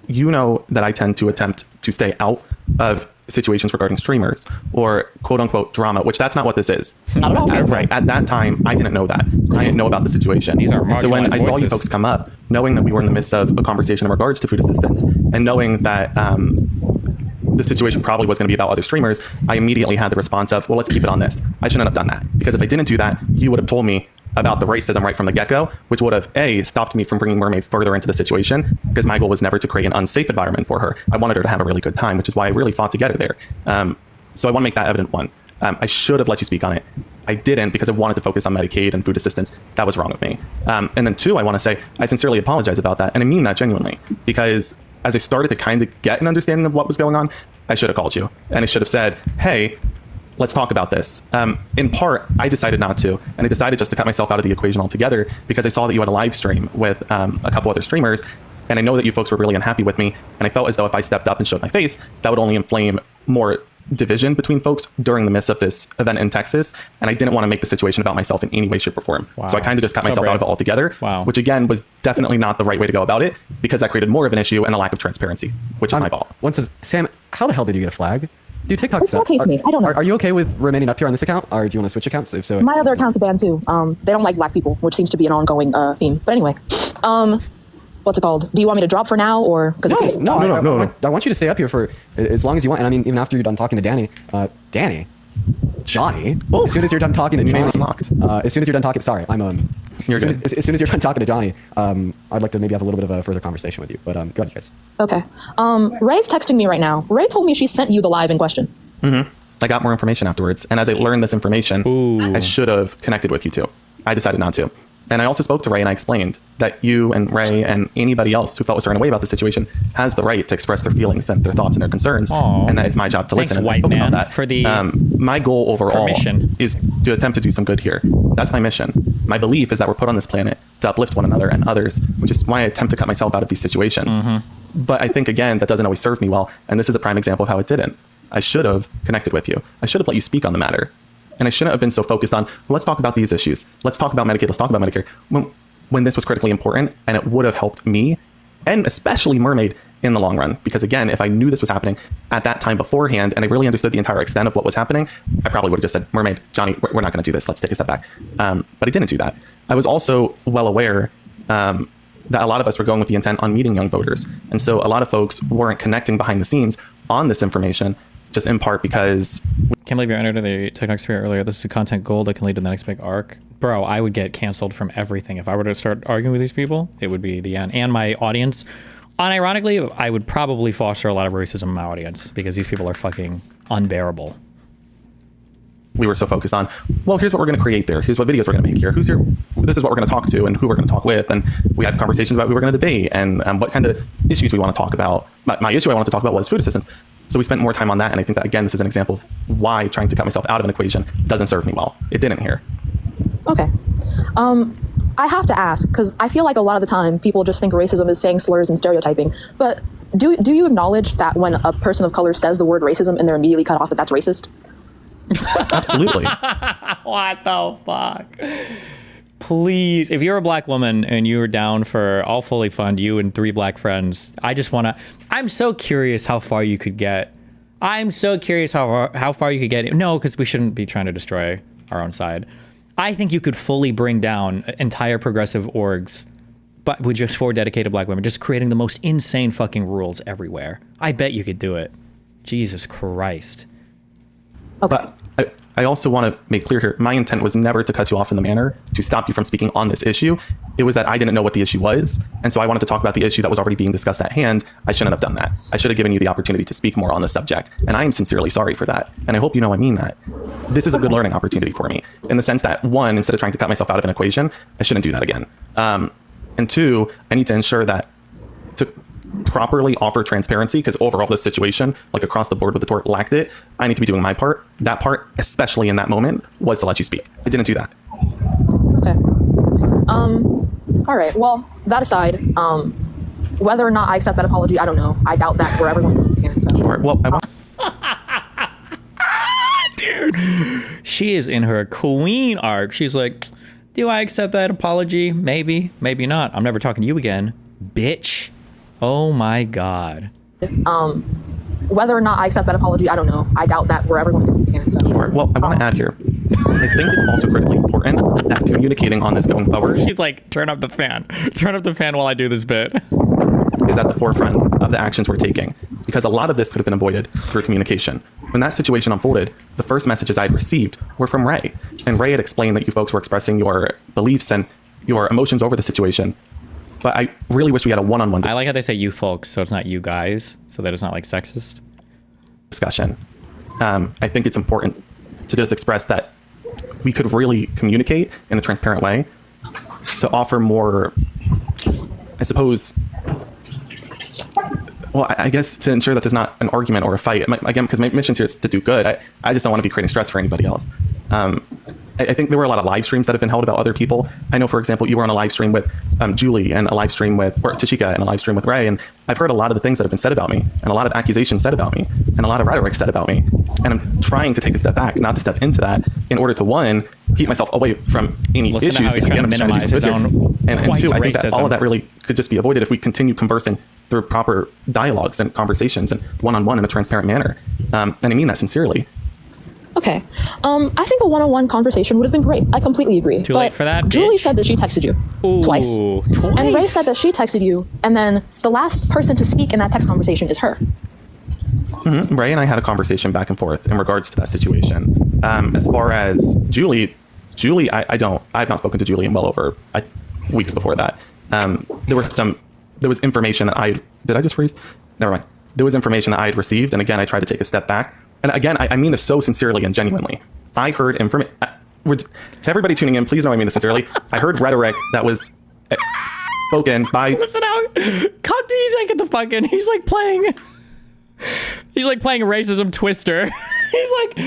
you know that I tend to attempt to stay out of situations regarding streamers or quote unquote drama, which that's not what this is. Not at all. Right. At that time, I didn't know that. I didn't know about the situation. These are marginalized so when I saw you voices. folks come up, knowing that we were in the midst of a conversation in regards to food assistance and knowing that the situation probably was going to be about other streamers, I immediately had the response of, well, let's keep it on this. I shouldn't have done that, because if I didn't do that, you would have told me about the racism right from the get-go, which would have stopped me from bringing Mermaid further into the situation, because my goal was never to create an unsafe environment for her. I wanted her to have a really good time, which is why I really fought to get her there. So I want to make that evident. One, I should have let you speak on it. I didn't, because I wanted to focus on Medicaid and food assistance. That was wrong of me. And then two, I want to say I sincerely apologize about that, and I mean that genuinely, because as I started to kind of get an understanding of what was going on, I should have called you, and I should have said, hey, let's talk about this. In part, I decided not to, and I decided just to cut myself out of the equation altogether, because I saw that you had a live stream with a couple other streamers, and I know that you folks were really unhappy with me, and I felt as though if I stepped up and showed my face, that would only inflame more division between folks during the midst of this event in Texas, and I didn't want to make the situation about myself in any way, shape, or form. Wow. So I kind of just cut So myself brave. out of it altogether, which again was definitely not the right way to go about it, because that created more of an issue and a lack of transparency, which is my fault. Sam, how the hell did you get a flag? Dude, TikTok It's okay to me. I don't know. Are you okay with remaining up here on this account, or do you want to switch accounts? If so, My other account's banned too. They don't like black people, which seems to be an ongoing theme. But anyway, what's it called? Do you want me to drop for now, or because no. I want you to stay up here for as long as you want. And I mean, even after you're done talking to Johnny. As soon as you're done talking to Johnny, as soon as you're done talking, sorry, I'm You're as good. soon as you're done talking to Johnny, I'd like to maybe have a little bit of a further conversation with you. But go ahead, guys. Okay. Ray's texting me right now. Ray told me she sent you the live in question. Mm-hmm. I got more information afterwards, and as I learned this information, I should have connected with you two. I decided not to. And I also spoke to Ray, and I explained that you and Ray and anybody else who felt a certain way about the situation has the right to express their feelings and their thoughts and their concerns, and that it's my job to Thanks, listen. And I white spoke man, about that. for the my goal overall permission. is to attempt to do some good here. That's my mission. My belief is that we're put on this planet to uplift one another and others, which is why I attempt to cut myself out of these situations. But I think, again, that doesn't always serve me well, and this is a prime example of how it didn't. I should have connected with you. I should have let you speak on the matter. And I shouldn't have been so focused on, let's talk about these issues. Let's talk about Medicaid. Let's talk about Medicare. When this was critically important, and it would have helped me, and especially Mermaid, in the long run. Because again, if I knew this was happening at that time beforehand, and I really understood the entire extent of what was happening, I probably would have just said, Mermaid, Johnny, we're not going to do this. Let's take a step back. But I didn't do that. I was also well aware that a lot of us were going with the intent on meeting young voters. And so a lot of folks weren't connecting behind the scenes on this information, just in part because... Can't believe you entered the TikTok sphere earlier. This is a content goal that can lead to the next big arc. Bro, I would get canceled from everything. If I were to start arguing with these people, it would be the end. And my audience, unironically, I would probably foster a lot of racism in my audience because these people are fucking unbearable. We were so focused on, well, here's what we're going to create there. Here's what videos we're going to make here. Who's here? This is what we're going to talk to and who we're going to talk with. And we had conversations about who we're going to debate and what kind of issues we want to talk about. My issue I wanted to talk about was food assistance. So we spent more time on that. And I think that, again, this is an example of why trying to cut myself out of an equation doesn't serve me well. It didn't here. Okay. I have to ask, because I feel like a lot of the time people just think racism is saying slurs and stereotyping. But do you acknowledge that when a person of color says the word racism and they're immediately cut off, that's racist? Absolutely. What the fuck? Please, if you're a black woman and you're down for, I'll fully fund you and 3 black friends. I'm so curious how far you could get. I'm so curious how far you could get. No, because we shouldn't be trying to destroy our own side. I think you could fully bring down entire progressive orgs, but with just 4 dedicated black women, just creating the most insane fucking rules everywhere. I bet you could do it. Jesus Christ. Okay. But I also want to make clear here, my intent was never to cut you off in the manner to stop you from speaking on this issue. It was that I didn't know what the issue was. And so I wanted to talk about the issue that was already being discussed at hand. I shouldn't have done that. I should have given you the opportunity to speak more on the subject. And I am sincerely sorry for that. And I hope you know I mean that. This is a good learning opportunity for me in the sense that, 1, instead of trying to cut myself out of an equation, I shouldn't do that again. And 2, I need to ensure that to properly offer transparency, because overall this situation, like across the board with the tour, lacked it. I need to be doing my part. That part, especially in that moment, was to let you speak. I didn't do that. Okay. All right. Well, that aside, whether or not I accept that apology, I don't know. I doubt that we're ever going to speak again. So. Sure. Well, I want. Dude, she is in her queen arc. She's like, do I accept that apology? Maybe, maybe not. I'm never talking to you again, bitch. Oh my God. Whether or not I accept that apology, I don't know. I doubt that we're ever going to speak again. So. Sure. Well, I want to add here. I think it's also critically important that communicating on this going forward. She's like, turn up the fan. Turn up the fan while I do this bit. Is at the forefront of the actions we're taking, because a lot of this could have been avoided through communication. When that situation unfolded, the first messages I'd received were from Ray, and Ray had explained that you folks were expressing your beliefs and your emotions over the situation. But I really wish we had a one-on-one. I like how they say you folks, so it's not you guys, so that it's not like sexist discussion. I think it's important to just express that we could really communicate in a transparent way to offer more, I suppose, well, I guess to ensure that there's not an argument or a fight. Again, because my mission here is to do good. I just don't want to be creating stress for anybody else. I think there were a lot of live streams that have been held about other people. I know, for example, you were on a live stream with Julie and a live stream with Tashika and a live stream with Ray. And I've heard a lot of the things that have been said about me and a lot of accusations said about me and a lot of rhetoric said about me. And I'm trying to take a step back, not to step into that, in order to, one, keep myself away from any Listen issues. to how he's trying to minimize his own and two, I think that racism. all of that really could just be avoided if we continue conversing through proper dialogues and conversations and one-on-one in a transparent manner. And I mean that sincerely. Okay. I think a one-on-one conversation would have been great. I completely agree. Too late for that, Julie bitch. said that she texted you twice. And Ray said that she texted you, and then the last person to speak in that text conversation is her. Mm-hmm. Ray and I had a conversation back and forth in regards to that situation. As far as Julie, I've not spoken to Julie in well over weeks before that. There was information that did I just freeze? Never mind. There was information that I had received, and again, I tried to take a step back. And again, I mean this so sincerely and genuinely. I heard information. To everybody tuning in, please know I mean this sincerely. I heard rhetoric that was spoken by. Listen out, Cockney's like at the fucking. He's like playing racism Twister. He's like,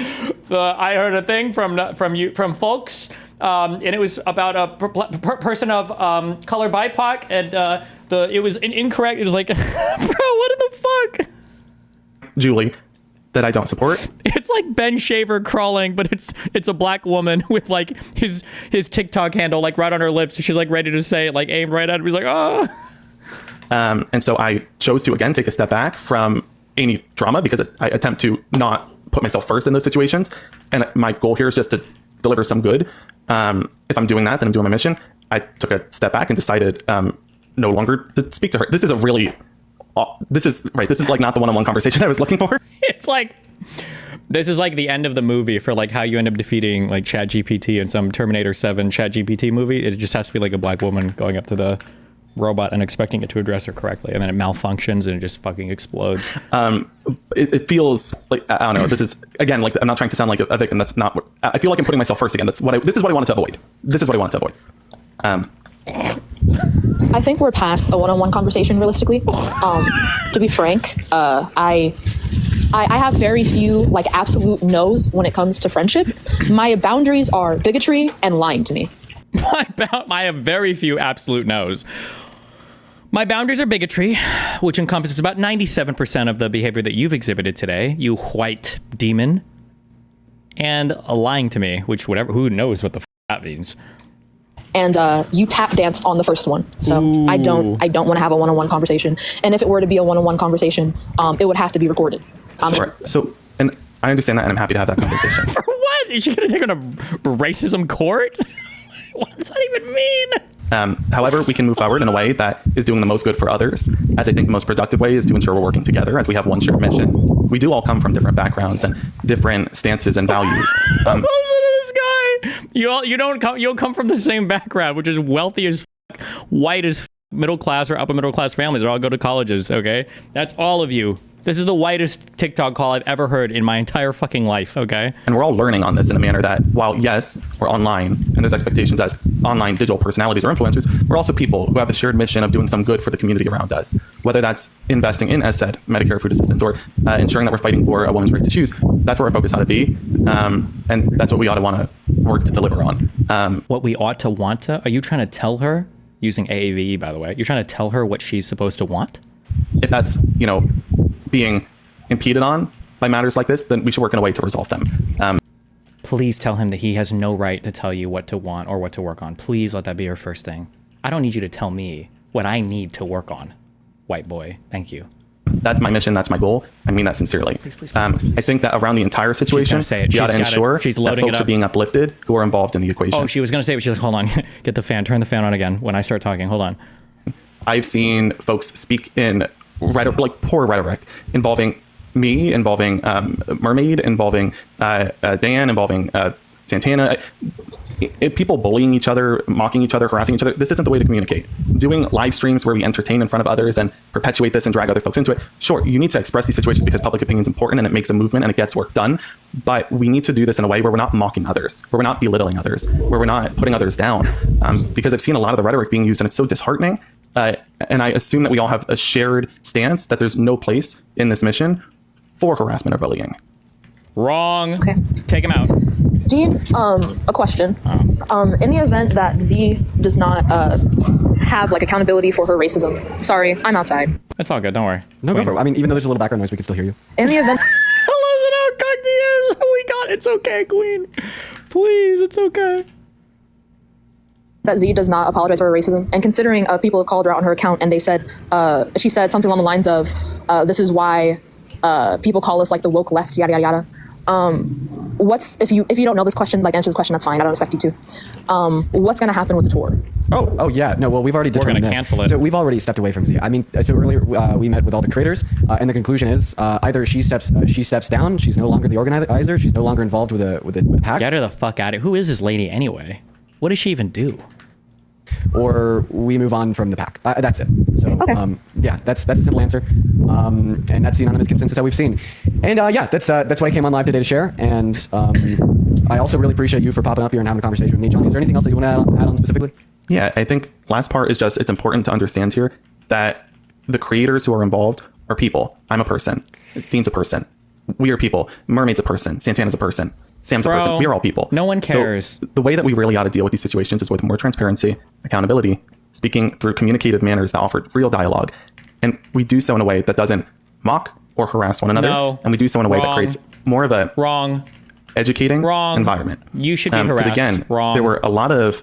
I heard a thing from folks, and it was about a person of color BIPOC, and it was incorrect. It was like, bro, what in the fuck? Julie, that I don't support. It's like Ben Shaver crawling, but it's a black woman with like his TikTok handle like right on her lips. She's like ready to say it, like aimed right at him. He's like, oh. And so I chose to again take a step back from any drama because I attempt to not put myself first in those situations. And my goal here is just to deliver some good. If I'm doing that, then I'm doing my mission. I took a step back and decided no longer to speak to her. This is like not the one-on-one conversation I was looking for. It's like, this is like the end of the movie for like how you end up defeating like ChatGPT in some Terminator 7 ChatGPT movie. It just has to be like a black woman going up to the robot and expecting it to address her correctly, and then it malfunctions and it just fucking explodes. It feels like, I don't know, this is again, like, I'm not trying to sound like a victim. That's not what I feel like. I'm putting myself first again. This is what I wanted to avoid. I think we're past a one-on-one conversation realistically. To be frank, I have very few like absolute no's when it comes to friendship. My boundaries are bigotry and lying to me. I have very few absolute no's. My boundaries are bigotry, which encompasses about 97% of the behavior that you've exhibited today, you white demon, and lying to me, which who knows what the that means. And you tap danced on the first one, so Ooh. I don't want to have a one-on-one conversation. And if it were to be a one-on-one conversation, it would have to be recorded. Sure. So, and I understand that, and I'm happy to have that conversation. For what? Is she gonna take her to racism court? What does that even mean? However, we can move forward in a way that is doing the most good for others. As I think the most productive way is to ensure we're working together as we have one shared mission. We do all come from different backgrounds and different stances and values. Listen to this guy. You'll come from the same background, which is wealthy as fuck, white as fuck, middle class or upper middle class families that all go to colleges, okay? That's all of you. This is the whitest TikTok call I've ever heard in my entire fucking life, okay? And we're all learning on this in a manner that, while yes, we're online and there's expectations as online digital personalities or influencers, we're also people who have the shared mission of doing some good for the community around us. Whether that's investing in, as said, Medicare food assistance, or ensuring that we're fighting for a woman's right to choose. That's where our focus ought to be. And that's what we ought to want to work to deliver on. What we ought to want to? Are you trying to tell her, using AAVE, by the way, you're trying to tell her what she's supposed to want? If that's, being impeded on by matters like this, then we should work in a way to resolve them. Please tell him that he has no right to tell you what to want or what to work on. Please let that be your first thing. I don't need you to tell me what I need to work on, white boy. Thank you. That's my mission. That's my goal. I mean that sincerely. Please. I think that around the entire situation, we ought to ensure She's that loading folks are being uplifted who are involved in the equation. Oh, she was going to say it, but she's like, hold on, get the fan, turn the fan on again when I start talking. Hold on. I've seen folks speak in poor rhetoric involving me, involving Mermaid, involving Dan, involving Santana. People bullying each other, mocking each other, harassing each other. This isn't the way to communicate. Doing live streams where we entertain in front of others and perpetuate this and drag other folks into it. Sure, you need to express these situations because public opinion is important and it makes a movement and it gets work done. But we need to do this in a way where we're not mocking others, where we're not belittling others, where we're not putting others down. Because I've seen a lot of the rhetoric being used and it's so disheartening. And I assume that we all have a shared stance that there's no place in this mission for harassment or bullying. Wrong. Okay. Take him out. Dean, a question. In the event that Z does not have accountability for her racism, sorry, I'm outside. It's all good. Don't worry. No, go for it. I mean, even though there's a little background noise, we can still hear you. In the event. Listen how cocked he is. Oh my God, it's okay, Queen. Please, it's okay. That Z does not apologize for her racism, and considering people have called her out on her account, and they said she said something along the lines of, "This is why people call us the woke left, yada yada yada." What's if you don't know this question, answer this question, that's fine. I don't expect you to. What's going to happen with the tour? Oh yeah, no. Well, we've already determined We're going to cancel it. So we've already stepped away from Z. I mean, so earlier we met with all the creators, and the conclusion is either she steps down, she's no longer the organizer, she's no longer involved with the pack. Get her the fuck out of it. Who is this lady anyway? What does she even do? Or we move on from the pack. That's it. So okay. Yeah, that's a simple answer, and that's the unanimous consensus that we've seen. And yeah, that's why I came on live today to share. And I also really appreciate you for popping up here and having a conversation with me, Johnny. Is there anything else that you want to add on specifically? Yeah, I think last part is just it's important to understand here that the creators who are involved are people. I'm a person. Dean's a person. We are people. Mermaid's a person. Santana's a person. Sam's a person. We are all people. No one cares. So the way that we really ought to deal with these situations is with more transparency, accountability, speaking through communicative manners that offer real dialogue. And we do so in a way that doesn't mock or harass one another. No. And we do so in a way that creates more of a educating environment. You should be harassed. Again, there were a lot of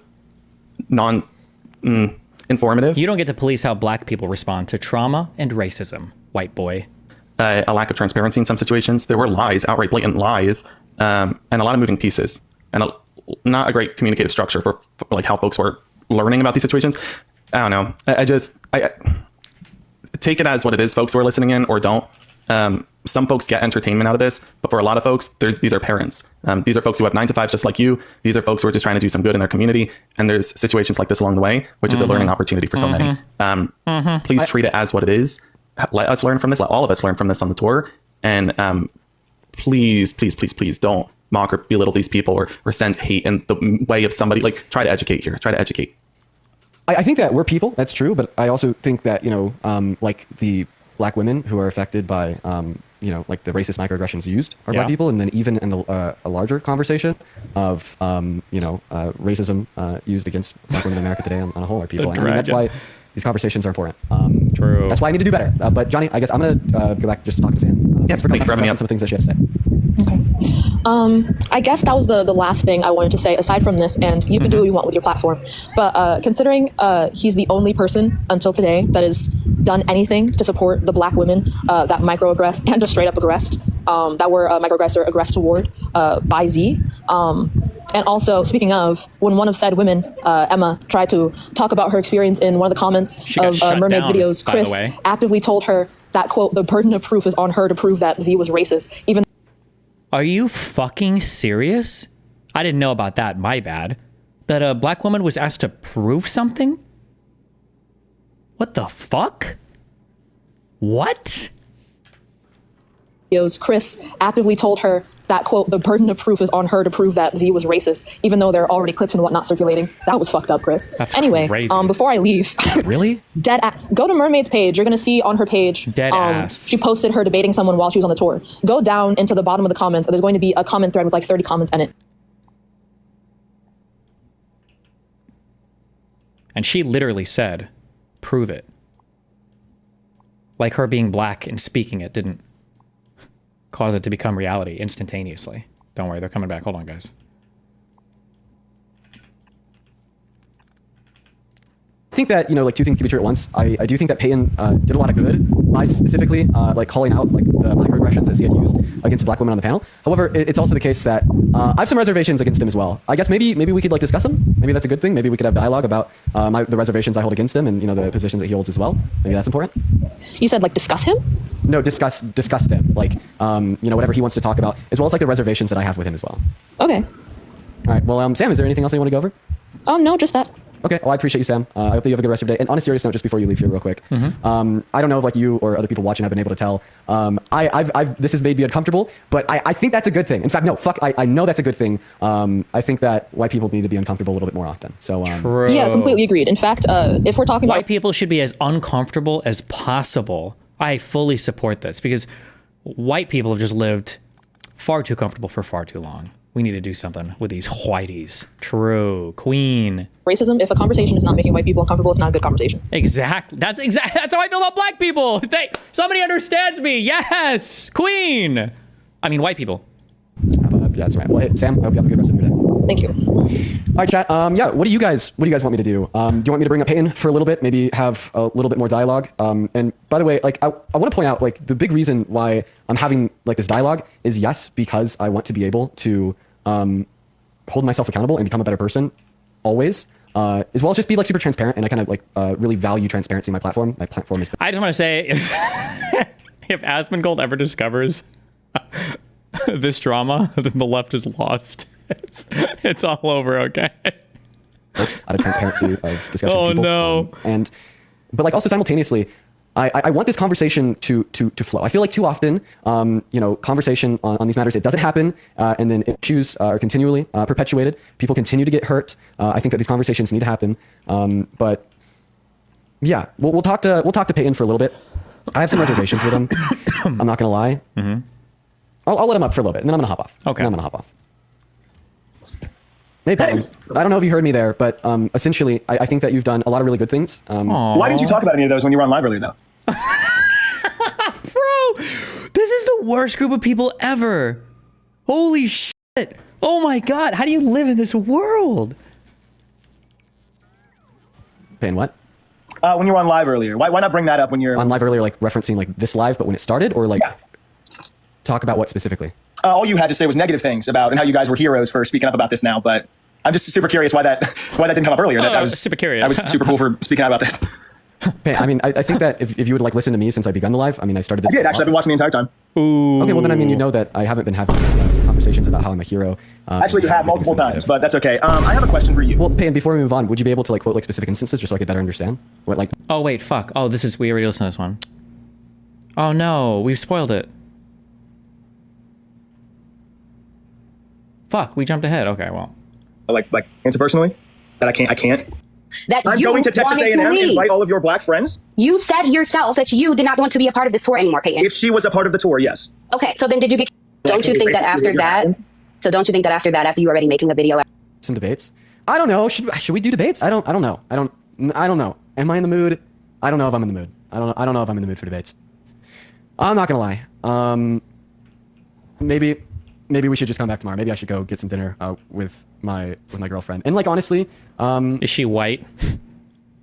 informative. You don't get to police how black people respond to trauma and racism, white boy. A lack of transparency in some situations. There were lies, outright blatant lies. And a lot of moving pieces and not a great communicative structure for how folks were learning about these situations. I don't know. I take it as what it is, folks who are listening in, or don't. Some folks get entertainment out of this, but for a lot of folks, these are parents. These are folks who have 9 to 5 just like you. These are folks who are just trying to do some good in their community. And there's situations like this along the way, which is a learning opportunity for so many. Please treat it as what it is. Let us learn from this. Let all of us learn from this on the tour. And please don't mock or belittle these people or send hate in the way of somebody. Try to educate here. Try to educate. I think that we're people. That's true. But I also think that, the black women who are affected by, the racist microaggressions used are black people. And then even in a larger conversation of, racism used against black women in America today on a whole are people. And I mean, that's why these conversations are important. True. That's why I need to do better. But Johnny, I guess I'm going to go back just to talk to Sam. Thanks for having me on some of the things that she has to say. Okay. I guess that was the last thing I wanted to say aside from this, and you can do what you want with your platform. But considering he's the only person until today that has done anything to support the black women that microaggressed and just straight up aggressed, that were aggressed toward by Z. And also, speaking of, when one of said women, Emma, tried to talk about her experience in one of the comments of Mermaid's videos, Chris actively told her that, quote, the burden of proof is on her to prove that Z was racist. Are you fucking serious? I didn't know about that. My bad. That a black woman was asked to prove something? What the fuck? What? Chris actively told her that, quote, the burden of proof is on her to prove that Z was racist, even though there are already clips and whatnot circulating. That was fucked up, Chris. That's anyway, crazy. Before I leave. Really? Go to Mermaid's page. You're going to see on her page. She posted her debating someone while she was on the tour. Go down into the bottom of the comments. And there's going to be a comment thread with like 30 comments in it. And she literally said, prove it. Like her being black and speaking it didn't cause it to become reality instantaneously. Don't worry, they're coming back. Hold on, guys. I think that, like two things can be true at once. I do think that Peyton did a lot of good by specifically like calling out like the microaggressions that he had used against black women on the panel. However, it's also the case that I have some reservations against him as well. I guess maybe we could like discuss them. Maybe that's a good thing. Maybe we could have dialogue about the reservations I hold against him and the positions that he holds as well. Maybe that's important. You said like discuss him? No, discuss them. Like whatever he wants to talk about, as well as like the reservations that I have with him as well. Okay. All right. Well, Sam, is there anything else you want to go over? No, just that. Okay, well, I appreciate you, Sam. I hope that you have a good rest of your day. And on a serious note, just before you leave here real quick, I don't know if like you or other people watching have been able to tell. This has made me uncomfortable, but I think that's a good thing. In fact, no, I know that's a good thing. I think that white people need to be uncomfortable a little bit more often. So True. Yeah, completely agreed. In fact, if we're talking white about people should be as uncomfortable as possible. I fully support this because white people have just lived far too comfortable for far too long. We need to do something with these whiteys. True. Queen. Racism, if a conversation is not making white people uncomfortable, it's not a good conversation. Exactly. That's how I feel about black people. Somebody understands me. Yes. Queen. I mean, white people. Yeah, that's right. Well, hey, Sam, I hope you have a good rest of your day. Thank you. All right, chat. Yeah, what do you guys want me to do? Do you want me to bring up Peyton for a little bit? Maybe have a little bit more dialogue. And by the way, like I want to point out, like the big reason why I'm having like this dialogue is yes, because I want to be able to hold myself accountable and become a better person always, as well as just be like super transparent. And I kind of like really value transparency in my platform. My platform is. I just want to say, if Asmongold ever discovers this drama, then the left is lost. It's all over. Okay. Out of transparency of discussion. Oh people. no. But like also simultaneously, I want this conversation to flow. I feel like too often, conversation on these matters, it doesn't happen, and then issues are continually perpetuated. People continue to get hurt. I think that these conversations need to happen. But yeah, we'll talk to Peyton for a little bit. I have some reservations with him. I'm not gonna lie. Mm-hmm. I'll let him up for a little bit, and then I'm gonna hop off. Okay. Then I'm gonna hop off. Hey, Peyton. I don't know if you heard me there, but essentially, I think that you've done a lot of really good things. Why didn't you talk about any of those when you were on live earlier, though? Bro, this is the worst group of people ever. Holy shit. Oh my God. How do you live in this world? Peyton, what? When you were on live earlier. Why not bring that up when you're on live earlier, like referencing like this live, but when it started, or like talk about what specifically? All you had to say was negative things about and how you guys were heroes for speaking up about this now. But I'm just super curious why that didn't come up earlier. I was super curious. I was super cool for speaking out about this. I mean, I think that if you would like listen to me since I begun the live, I mean, I started this. I did actually. I've been watching the entire time. Ooh. Okay, well then I mean, you know that I haven't been having conversations about how I'm a hero. Actually, you have multiple times, but that's okay. I have a question for you. Well, Peyton, before we move on, would you be able to like quote like specific instances just so I could better understand what like? Oh wait, fuck. Oh, we already listened to this one. Oh no, we've spoiled it. Fuck, we jumped ahead. Okay, well. Like answer personally? That I can't? That I'm you going to Texas wanted A&M to and leave. invite all of your black friends. You said yourself that you did not want to be a part of this tour anymore, Peyton. If she was a part of the tour, yes. Okay, so then did you get... Don't you think that after that... So don't you think that after you already making a video... Some debates? I don't know. Should we do debates? I don't know. I don't know. Am I in the mood? I don't know if I'm in the mood. I don't know if I'm in the mood for debates. I'm not gonna lie. Maybe we should just come back tomorrow. Maybe I should go get some dinner with my girlfriend. And like honestly, is she white?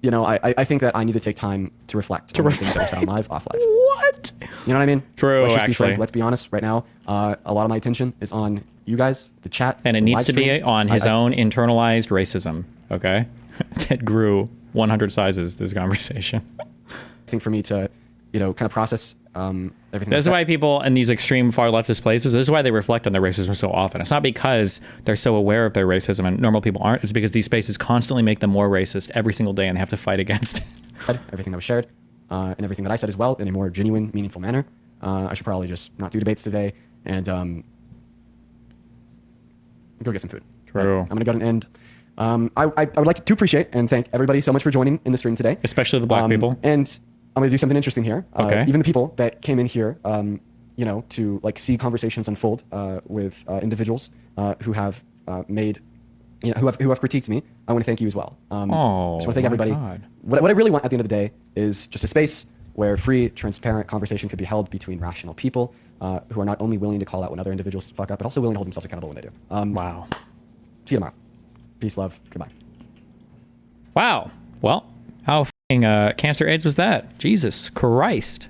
You know, I think that I need to take time to reflect. Things that are said on live, off live. What? You know what I mean? True. Actually, let's be honest. Right now, a lot of my attention is on you guys, the chat, and it needs to be on his own internalized racism. Okay, that grew 100 sizes. This conversation. I think for me to, kind of process everything. That's why people in these extreme far leftist places, this is why they reflect on their racism so often. It's not because they're so aware of their racism and normal people aren't. It's because these spaces constantly make them more racist every single day and they have to fight against it. everything that was shared, and everything that I said as well in a more genuine, meaningful manner. I should probably just not do debates today and go get some food. True. I'm gonna go and end. I would like to appreciate and thank everybody so much for joining in the stream today, especially the black people. And I'm gonna do something interesting here. Okay. Even the people that came in here, you know, to like see conversations unfold with individuals who have made, you know, who have critiqued me. I want to thank you as well. Oh, just want to thank everybody. What I really want at the end of the day is just a space where free, transparent conversation could be held between rational people who are not only willing to call out when other individuals fuck up, but also willing to hold themselves accountable when they do. Wow. See you tomorrow. Peace, love, goodbye. Wow. Well, how f***ing cancer AIDS was that? Jesus Christ.